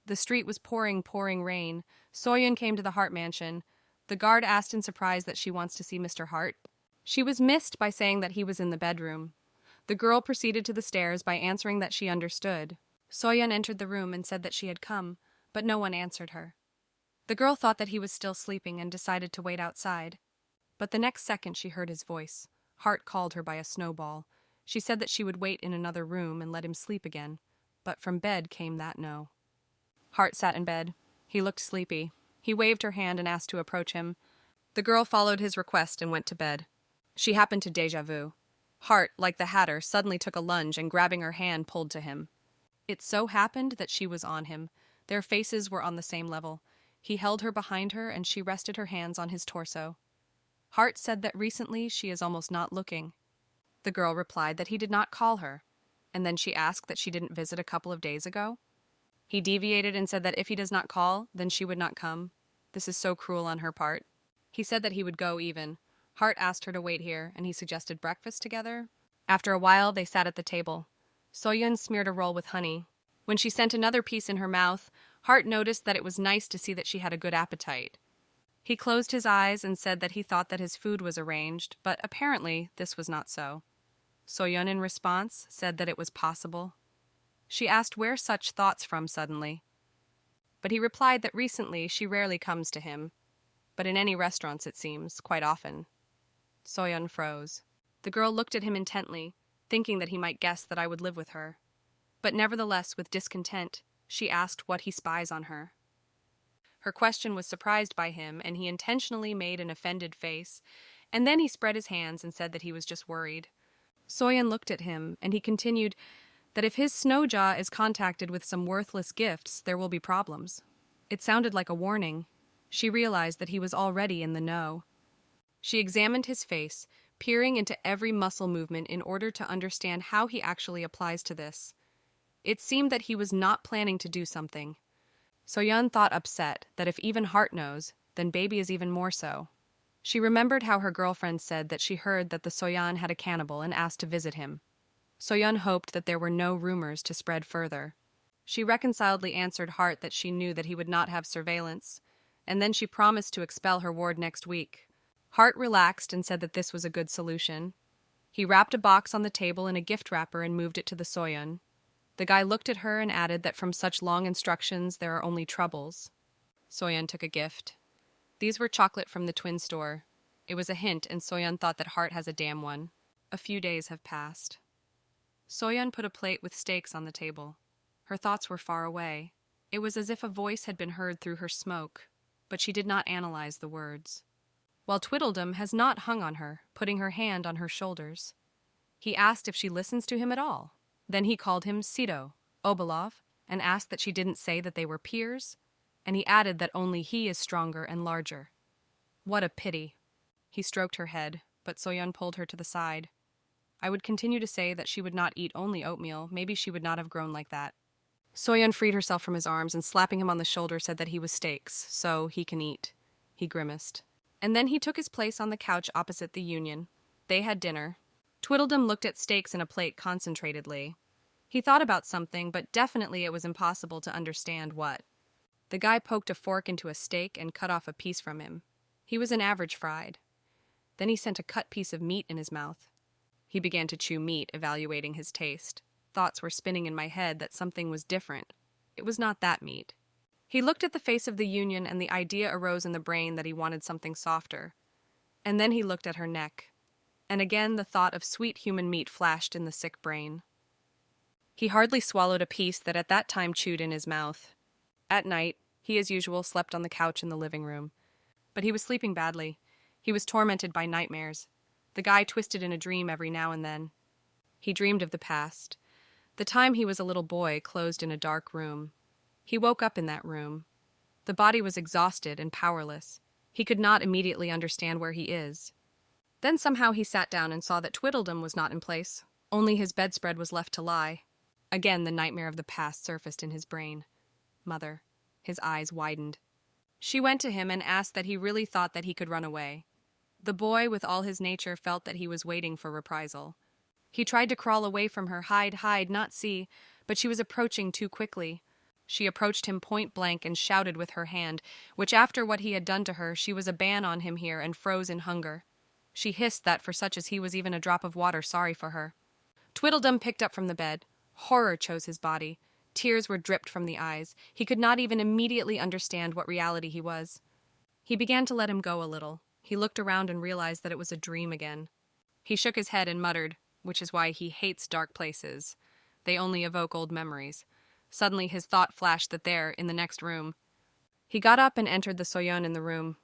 The street was pouring rain. Soyeon came to the Hart mansion. The guard asked in surprise that she wants to see Mr. Hart. She was missed by saying that he was in the bedroom. The girl proceeded to the stairs by answering that she understood. Soyeon entered the room and said that she had come, but no one answered her. The girl thought that he was still sleeping and decided to wait outside. But the next second she heard his voice. Hart called her by a snowball. She said that she would wait in another room and let him sleep again, but from bed came that no. Hart sat in bed. He looked sleepy. He waved her hand and asked to approach him. The girl followed his request and went to bed. She happened to déjà vu. Hart, like the Hatter, suddenly took a lunge and grabbing her hand pulled to him. It so happened that she was on him. Their faces were on the same level. He held her behind her and she rested her hands on his torso. Hart said that recently she is almost not looking. The girl replied that he did not call her, and then she asked that she didn't visit a couple of days ago. He deviated and said that if he does not call, then she would not come. This is so cruel on her part. He said that he would go even. Hart asked her to wait here, and he suggested breakfast together. After a while, they sat at the table. Soyeon smeared a roll with honey. When she sent another piece in her mouth, Hart noticed that it was nice to see that she had a good appetite. He closed his eyes and said that he thought that his food was arranged, but apparently this was not so. Soyeon, in response, said that it was possible. She asked where such thoughts from suddenly. But he replied that recently she rarely comes to him. but in any restaurants, it seems, quite often. Soyeon froze. The girl looked at him intently, thinking that he might guess that I would live with her. But nevertheless, with discontent, she asked what he spies on her. Her question was surprised by him, and he intentionally made an offended face, and then he spread his hands and said that he was just worried. Soyeon looked at him, and he continued that if his snowjaw is contacted with some worthless gifts, there will be problems. It sounded like a warning. She realized that he was already in the know. She examined his face, peering into every muscle movement in order to understand how he actually applies to this. It seemed that he was not planning to do something. Soyeon thought upset that if even Heart knows, then Baby is even more so. She remembered how her girlfriend said that she heard that the Soyeon had a cannibal and asked to visit him. Soyeon hoped that there were no rumors to spread further. She reconciledly answered Heart that she knew that he would not have surveillance, and then she promised to expel her ward next week. Heart relaxed and said that this was a good solution. He wrapped a box on the table in a gift wrapper and moved it to the Soyeon. The guy looked at her and added that from such long instructions there are only troubles. Soyeon took a gift. These were chocolate from the twin store. It was a hint, and Soyeon thought that Heart has a damn one. A few days have passed. Soyeon put a plate with steaks on the table. Her thoughts were far away. It was as if a voice had been heard through her smoke, but she did not analyze the words. While Tweedledum has not hung on her, putting her hand on her shoulders. He asked if she listens to him at all. Then he called him Sito, Obolov, and asked that she didn't say that they were peers, and he added that only he is stronger and larger. What a pity. He stroked her head, but Soyeon pulled her to the side. I would continue to say that she would not eat only oatmeal. Maybe she would not have grown like that. Soyeon freed herself from his arms and slapping him on the shoulder said that he was steaks, so he can eat. He grimaced. And then he took his place on the couch opposite the Union. They had dinner. Tweedledum looked at steaks in a plate concentratedly. He thought about something, but definitely it was impossible to understand what. The guy poked a fork into a steak and cut off a piece from him. He was an average fried. Then he sent a cut piece of meat in his mouth. He began to chew meat, evaluating his taste. Thoughts were spinning in my head that something was different. It was not that meat. He looked at the face of the Union, and the idea arose in the brain that he wanted something softer. And then he looked at her neck. And again the thought of sweet human meat flashed in the sick brain. He hardly swallowed a piece that at that time chewed in his mouth. At night, he as usual slept on the couch in the living room. But he was sleeping badly. He was tormented by nightmares. The guy twisted in a dream every now and then. He dreamed of the past. The time he was a little boy, closed in a dark room. He woke up in that room. The body was exhausted and powerless. He could not immediately understand where he is. Then somehow he sat down and saw that Tweedledum was not in place. Only his bedspread was left to lie. Again the nightmare of the past surfaced in his brain. Mother. His eyes widened. She went to him and asked that he really thought that he could run away. The boy, with all his nature, felt that he was waiting for reprisal. He tried to crawl away from her, hide, not see, but she was approaching too quickly. She approached him point blank and shouted with her hand, which after what he had done to her, she was a ban on him here and froze in hunger. She hissed that for such as he was even a drop of water sorry for her. Tweedledum picked up from the bed. Horror chose his body. Tears were dripped from the eyes. He could not even immediately understand what reality he was. He began to let him go a little. He looked around and realized that it was a dream again. He shook his head and muttered, which is why he hates dark places. They only evoke old memories. Suddenly his thought flashed that there, in the next room. He got up and entered the Soyeon in the room.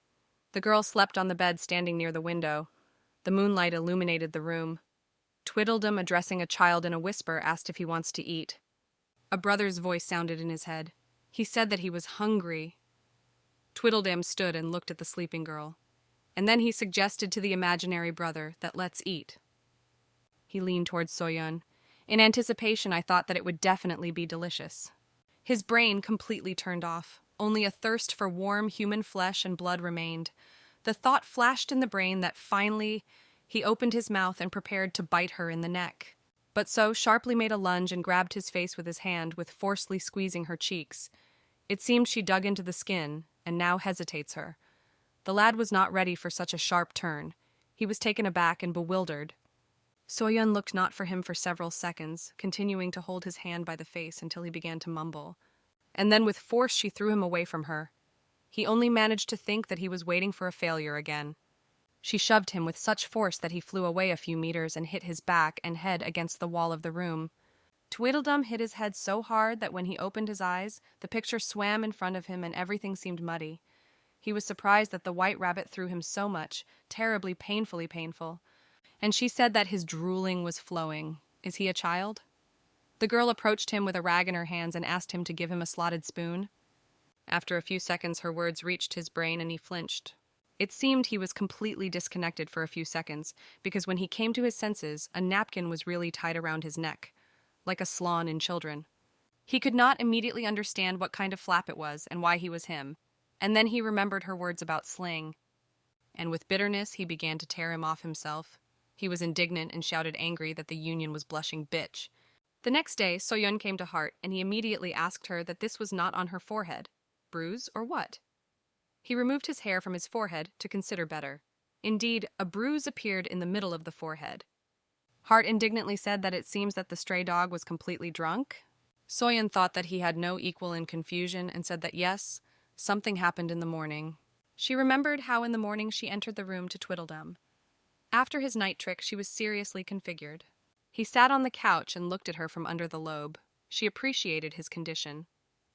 The girl slept on the bed standing near the window. The moonlight illuminated the room. Tweedledum, addressing a child in a whisper, asked if he wants to eat. A brother's voice sounded in his head. He said that he was hungry. Tweedledum stood and looked at the sleeping girl. And then he suggested to the imaginary brother that let's eat. He leaned towards Soyeon. In anticipation, I thought that it would definitely be delicious. His brain completely turned off. Only a thirst for warm human flesh and blood remained. The thought flashed in the brain that finally he opened his mouth and prepared to bite her in the neck. But So sharply made a lunge and grabbed his face with his hand, with forcefully squeezing her cheeks. It seemed she dug into the skin, and now hesitates her. The lad was not ready for such a sharp turn. He was taken aback and bewildered. Soyeon looked not for him for several seconds, continuing to hold his hand by the face until he began to mumble. And then with force she threw him away from her. He only managed to think that he was waiting for a failure again. She shoved him with such force that he flew away a few meters and hit his back and head against the wall of the room. Tweedledum hit his head so hard that when he opened his eyes, the picture swam in front of him and everything seemed muddy. He was surprised that the white rabbit threw him so much, terribly painfully painful. And she said that his drooling was flowing. Is he a child? The girl approached him with a rag in her hands and asked him to give him a slotted spoon. After a few seconds, her words reached his brain and he flinched. It seemed he was completely disconnected for a few seconds, because when he came to his senses, a napkin was really tied around his neck, like a slan in children. He could not immediately understand what kind of flap it was and why he was him, and then he remembered her words about sling. And with bitterness, he began to tear him off himself. He was indignant and shouted angry that the union was blushing bitch. The next day, Soyun came to Heart, and he immediately asked her that this was not on her forehead. Bruise or what? He removed his hair from his forehead to consider better. Indeed, a bruise appeared in the middle of the forehead. Heart indignantly said that it seems that the stray dog was completely drunk. Soyun thought that he had no equal in confusion and said that yes, something happened in the morning. She remembered how in the morning she entered the room to Tweedledum. After his night trick, she was seriously configured. He sat on the couch and looked at her from under the lobe. She appreciated his condition.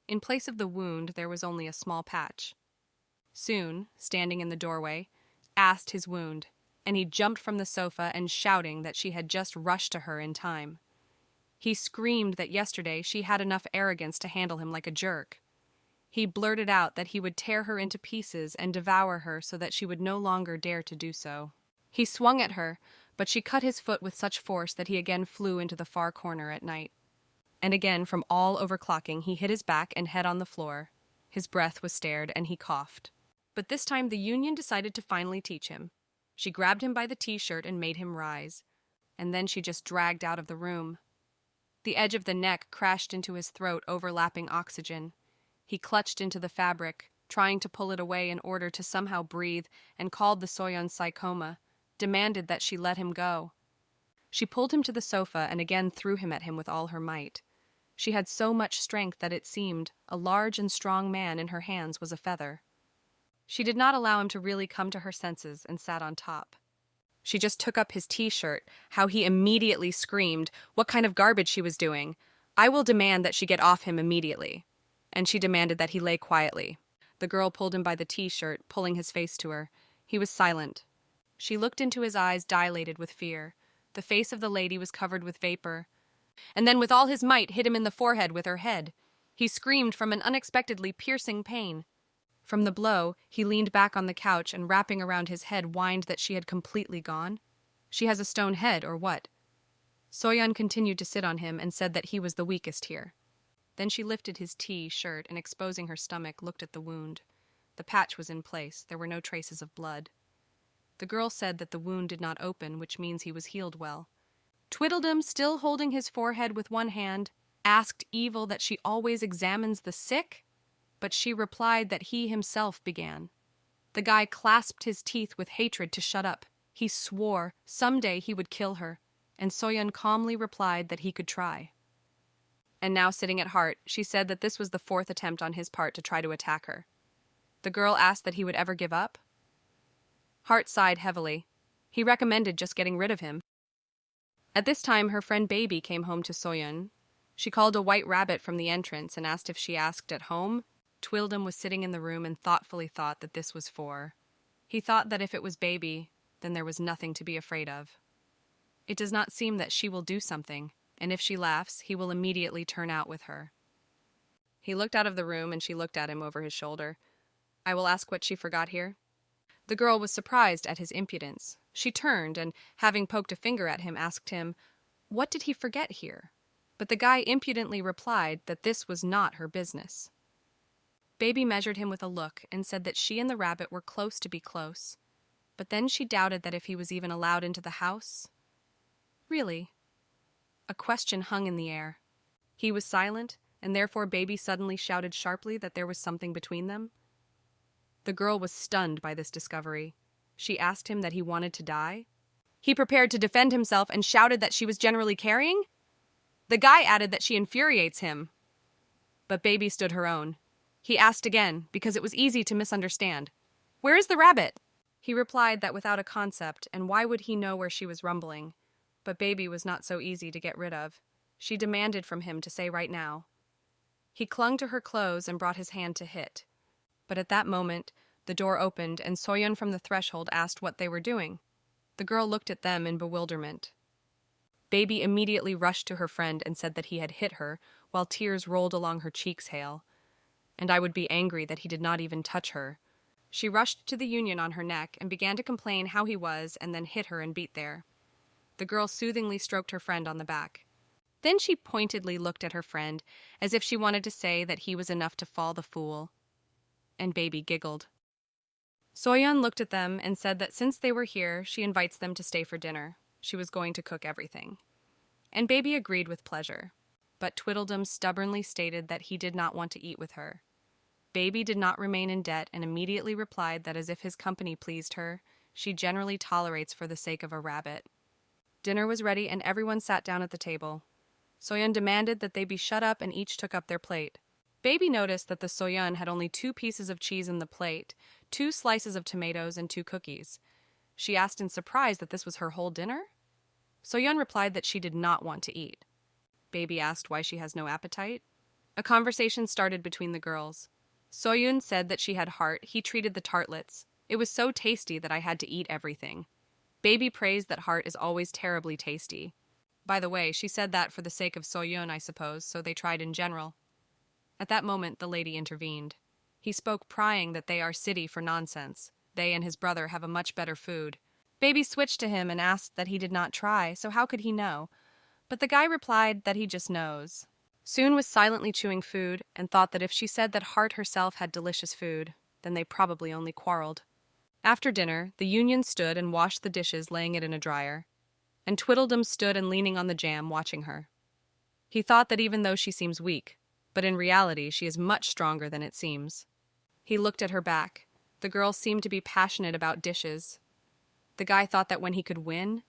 In place of the wound, there was only a small patch. Soon, standing in the doorway, asked his wound, and he jumped from the sofa and shouting that she had just rushed to her in time. He screamed that yesterday she had enough arrogance to handle him like a jerk. He blurted out that he would tear her into pieces and devour her so that she would no longer dare to do so. He swung at her, but she cut his foot with such force that he again flew into the far corner at night. And again, from all overclocking, he hit his back and head on the floor. His breath was stared, and he coughed. But this time the union decided to finally teach him. She grabbed him by the t-shirt and made him rise. And then she just dragged out of the room. The edge of the neck crashed into his throat, overlapping oxygen. He clutched into the fabric, trying to pull it away in order to somehow breathe, and called the Soyun psychoma, demanded that she let him go. She pulled him to the sofa and again threw him at him with all her might. She had so much strength that it seemed a large and strong man in her hands was a feather. She did not allow him to really come to her senses and sat on top. She just took up his t-shirt, how he immediately screamed what kind of garbage she was doing. I will demand that she get off him immediately. And she demanded that he lay quietly. The girl pulled him by the t-shirt, pulling his face to her. He was silent. She looked into his eyes, dilated with fear. The face of the lady was covered with vapor. And then with all his might hit him in the forehead with her head. He screamed from an unexpectedly piercing pain. From the blow, he leaned back on the couch and wrapping around his head whined that she had completely gone. She has a stone head, or what? Soyun continued to sit on him and said that he was the weakest here. Then she lifted his t-shirt and exposing her stomach looked at the wound. The patch was in place. There were no traces of blood. The girl said that the wound did not open, which means he was healed well. Tweedledum, still holding his forehead with one hand, asked Evil that she always examines the sick, but she replied that he himself began. The guy clasped his teeth with hatred to shut up. He swore someday he would kill her, and Soyun calmly replied that he could try. And now sitting at Heart, she said that this was the fourth attempt on his part to try to attack her. The girl asked that he would ever give up. Heart sighed heavily. He recommended just getting rid of him. At this time, her friend Baby came home to Soyun. She called a white rabbit from the entrance and asked if she asked at home. Tweedledum was sitting in the room and thoughtfully thought that this was for. He thought that if it was Baby, then there was nothing to be afraid of. It does not seem that she will do something, and if she laughs, he will immediately turn out with her. He looked out of the room and she looked at him over his shoulder. I will ask what she forgot here. The girl was surprised at his impudence. She turned and, having poked a finger at him, asked him, what did he forget here? But the guy impudently replied that this was not her business. Baby measured him with a look and said that she and the rabbit were close to be close. But then she doubted that if he was even allowed into the house. Really? A question hung in the air. He was silent, and therefore Baby suddenly shouted sharply that there was something between them. The girl was stunned by this discovery. She asked him that he wanted to die. He prepared to defend himself and shouted that she was generally carrying. The guy added that she infuriates him. But Baby stood her own. He asked again, because it was easy to misunderstand. "Where is the rabbit?" He replied that without a concept, and why would he know where she was rumbling? But Baby was not so easy to get rid of. She demanded from him to say right now. He clung to her clothes and brought his hand to hit. But at that moment, the door opened and Soyeon from the threshold asked what they were doing. The girl looked at them in bewilderment. Baby immediately rushed to her friend and said that he had hit her, while tears rolled along her cheeks. Hale. And I would be angry that he did not even touch her. She rushed to the union on her neck and began to complain how he was and then hit her and beat there. The girl soothingly stroked her friend on the back. Then she pointedly looked at her friend, as if she wanted to say that he was enough to fall the fool. And Baby giggled. Soyeon looked at them and said that since they were here, she invites them to stay for dinner. She was going to cook everything. And Baby agreed with pleasure. But Tweedledum stubbornly stated that he did not want to eat with her. Baby did not remain in debt and immediately replied that as if his company pleased her, she generally tolerates for the sake of a rabbit. Dinner was ready and everyone sat down at the table. Soyeon demanded that they be shut up and each took up their plate. Baby noticed that the Soyeon had only 2 pieces of cheese in the plate, 2 slices of tomatoes, and 2 cookies. She asked in surprise that this was her whole dinner? Soyeon replied that she did not want to eat. Baby asked why she has no appetite. A conversation started between the girls. Soyeon said that she had heart. He treated the tartlets. It was so tasty that I had to eat everything. Baby praised that heart is always terribly tasty. By the way, she said that for the sake of Soyeon, I suppose, so they tried in general. At that moment, the lady intervened. He spoke prying that they are city for nonsense. They and his brother have a much better food. Baby switched to him and asked that he did not try, so how could he know? But the guy replied that he just knows. Soon was silently chewing food and thought that if she said that Heart herself had delicious food, then they probably only quarreled. After dinner, the union stood and washed the dishes, laying it in a dryer. And Tweedledum stood and leaning on the jam, watching her. He thought that even though she seems weak, but in reality she is much stronger than it seems. He looked at her back. The girl seemed to be passionate about dishes. The guy thought that when he could win...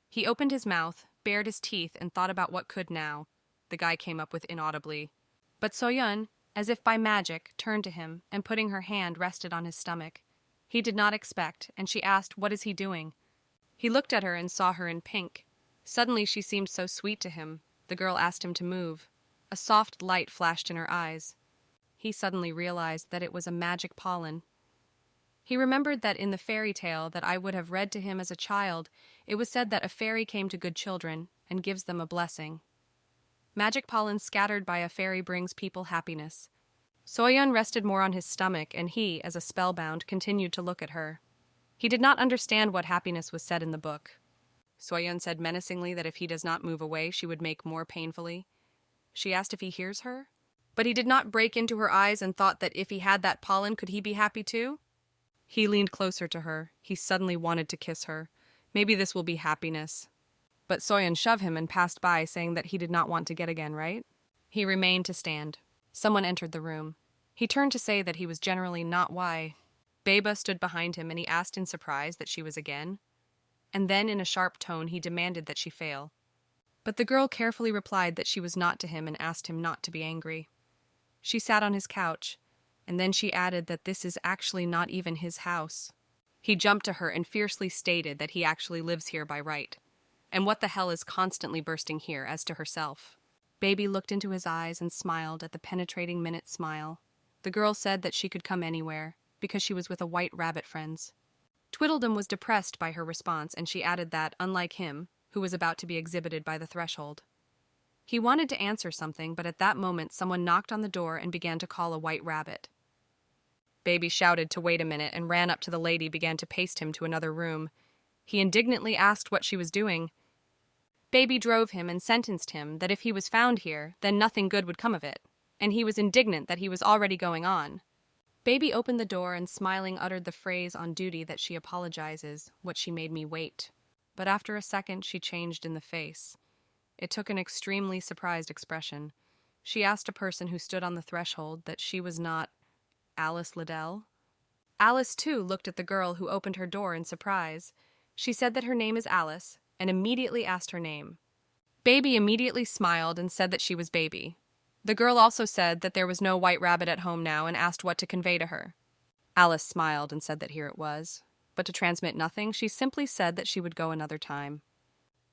He opened his mouth, bared his teeth, and thought about what could now. The guy came up with inaudibly. But Soyeon, as if by magic, turned to him, and putting her hand rested on his stomach. He did not expect, and she asked, "What is he doing?" He looked at her and saw her in pink. Suddenly she seemed so sweet to him. The girl asked him to move. A soft light flashed in her eyes. He suddenly realized that it was a magic pollen. He remembered that in the fairy tale that I would have read to him as a child, it was said that a fairy came to good children and gives them a blessing. Magic pollen scattered by a fairy brings people happiness. Soyeon rested more on his stomach, and he, as a spellbound, continued to look at her. He did not understand what happiness was said in the book. Soyeon said menacingly that if he does not move away, she would make more painfully. She asked if he hears her, but he did not break into her eyes and thought that if he had that pollen, could he be happy too? He leaned closer to her. He suddenly wanted to kiss her. Maybe this will be happiness. But Soyeon shoved him and passed by, saying that he did not want to get again, right? He remained to stand. Someone entered the room. He turned to say that he was generally not why. Beba stood behind him and he asked in surprise that she was again. And then in a sharp tone he demanded that she fail. But the girl carefully replied that she was not to him and asked him not to be angry. She sat on his couch, and then she added that this is actually not even his house. He jumped to her and fiercely stated that he actually lives here by right. And what the hell is constantly bursting here as to herself? Baby looked into his eyes and smiled at the penetrating minute smile. The girl said that she could come anywhere, because she was with a white rabbit friends. Tweedledum was depressed by her response, and she added that, unlike him, who was about to be exhibited by the threshold. He wanted to answer something, but at that moment someone knocked on the door and began to call a white rabbit. Baby shouted to wait a minute and ran up to the lady, began to pace him to another room. He indignantly asked what she was doing. Baby drove him and sentenced him that if he was found here, then nothing good would come of it, and he was indignant that he was already going on. Baby opened the door and smiling uttered the phrase on duty that she apologizes, what she made me wait. But after a second she changed in the face. It took an extremely surprised expression. She asked a person who stood on the threshold that she was not Alice Liddell. Alice, too, looked at the girl who opened her door in surprise. She said that her name is Alice, and immediately asked her name. Baby immediately smiled and said that she was Baby. The girl also said that there was no white rabbit at home now and asked what to convey to her. Alice smiled and said that here it was. But to transmit nothing, she simply said that she would go another time.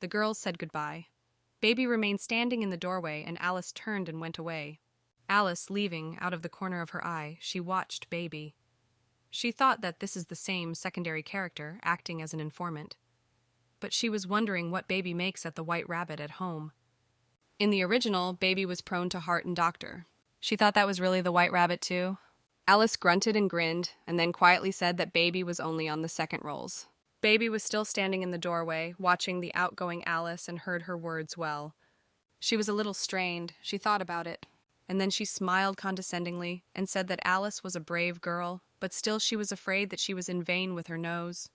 The girls said goodbye. Baby remained standing in the doorway, and Alice turned and went away. Alice, leaving, out of the corner of her eye, she watched Baby. She thought that this is the same secondary character, acting as an informant. But she was wondering what Baby makes at the White Rabbit at home. In the original, Baby was prone to heart and doctor. She thought that was really the White Rabbit too. Alice grunted and grinned, and then quietly said that Baby was only on the second rolls. Baby was still standing in the doorway, watching the outgoing Alice, and heard her words well. She was a little strained. She thought about it. And then she smiled condescendingly and said that Alice was a brave girl, but still she was afraid that she was in vain with her nose.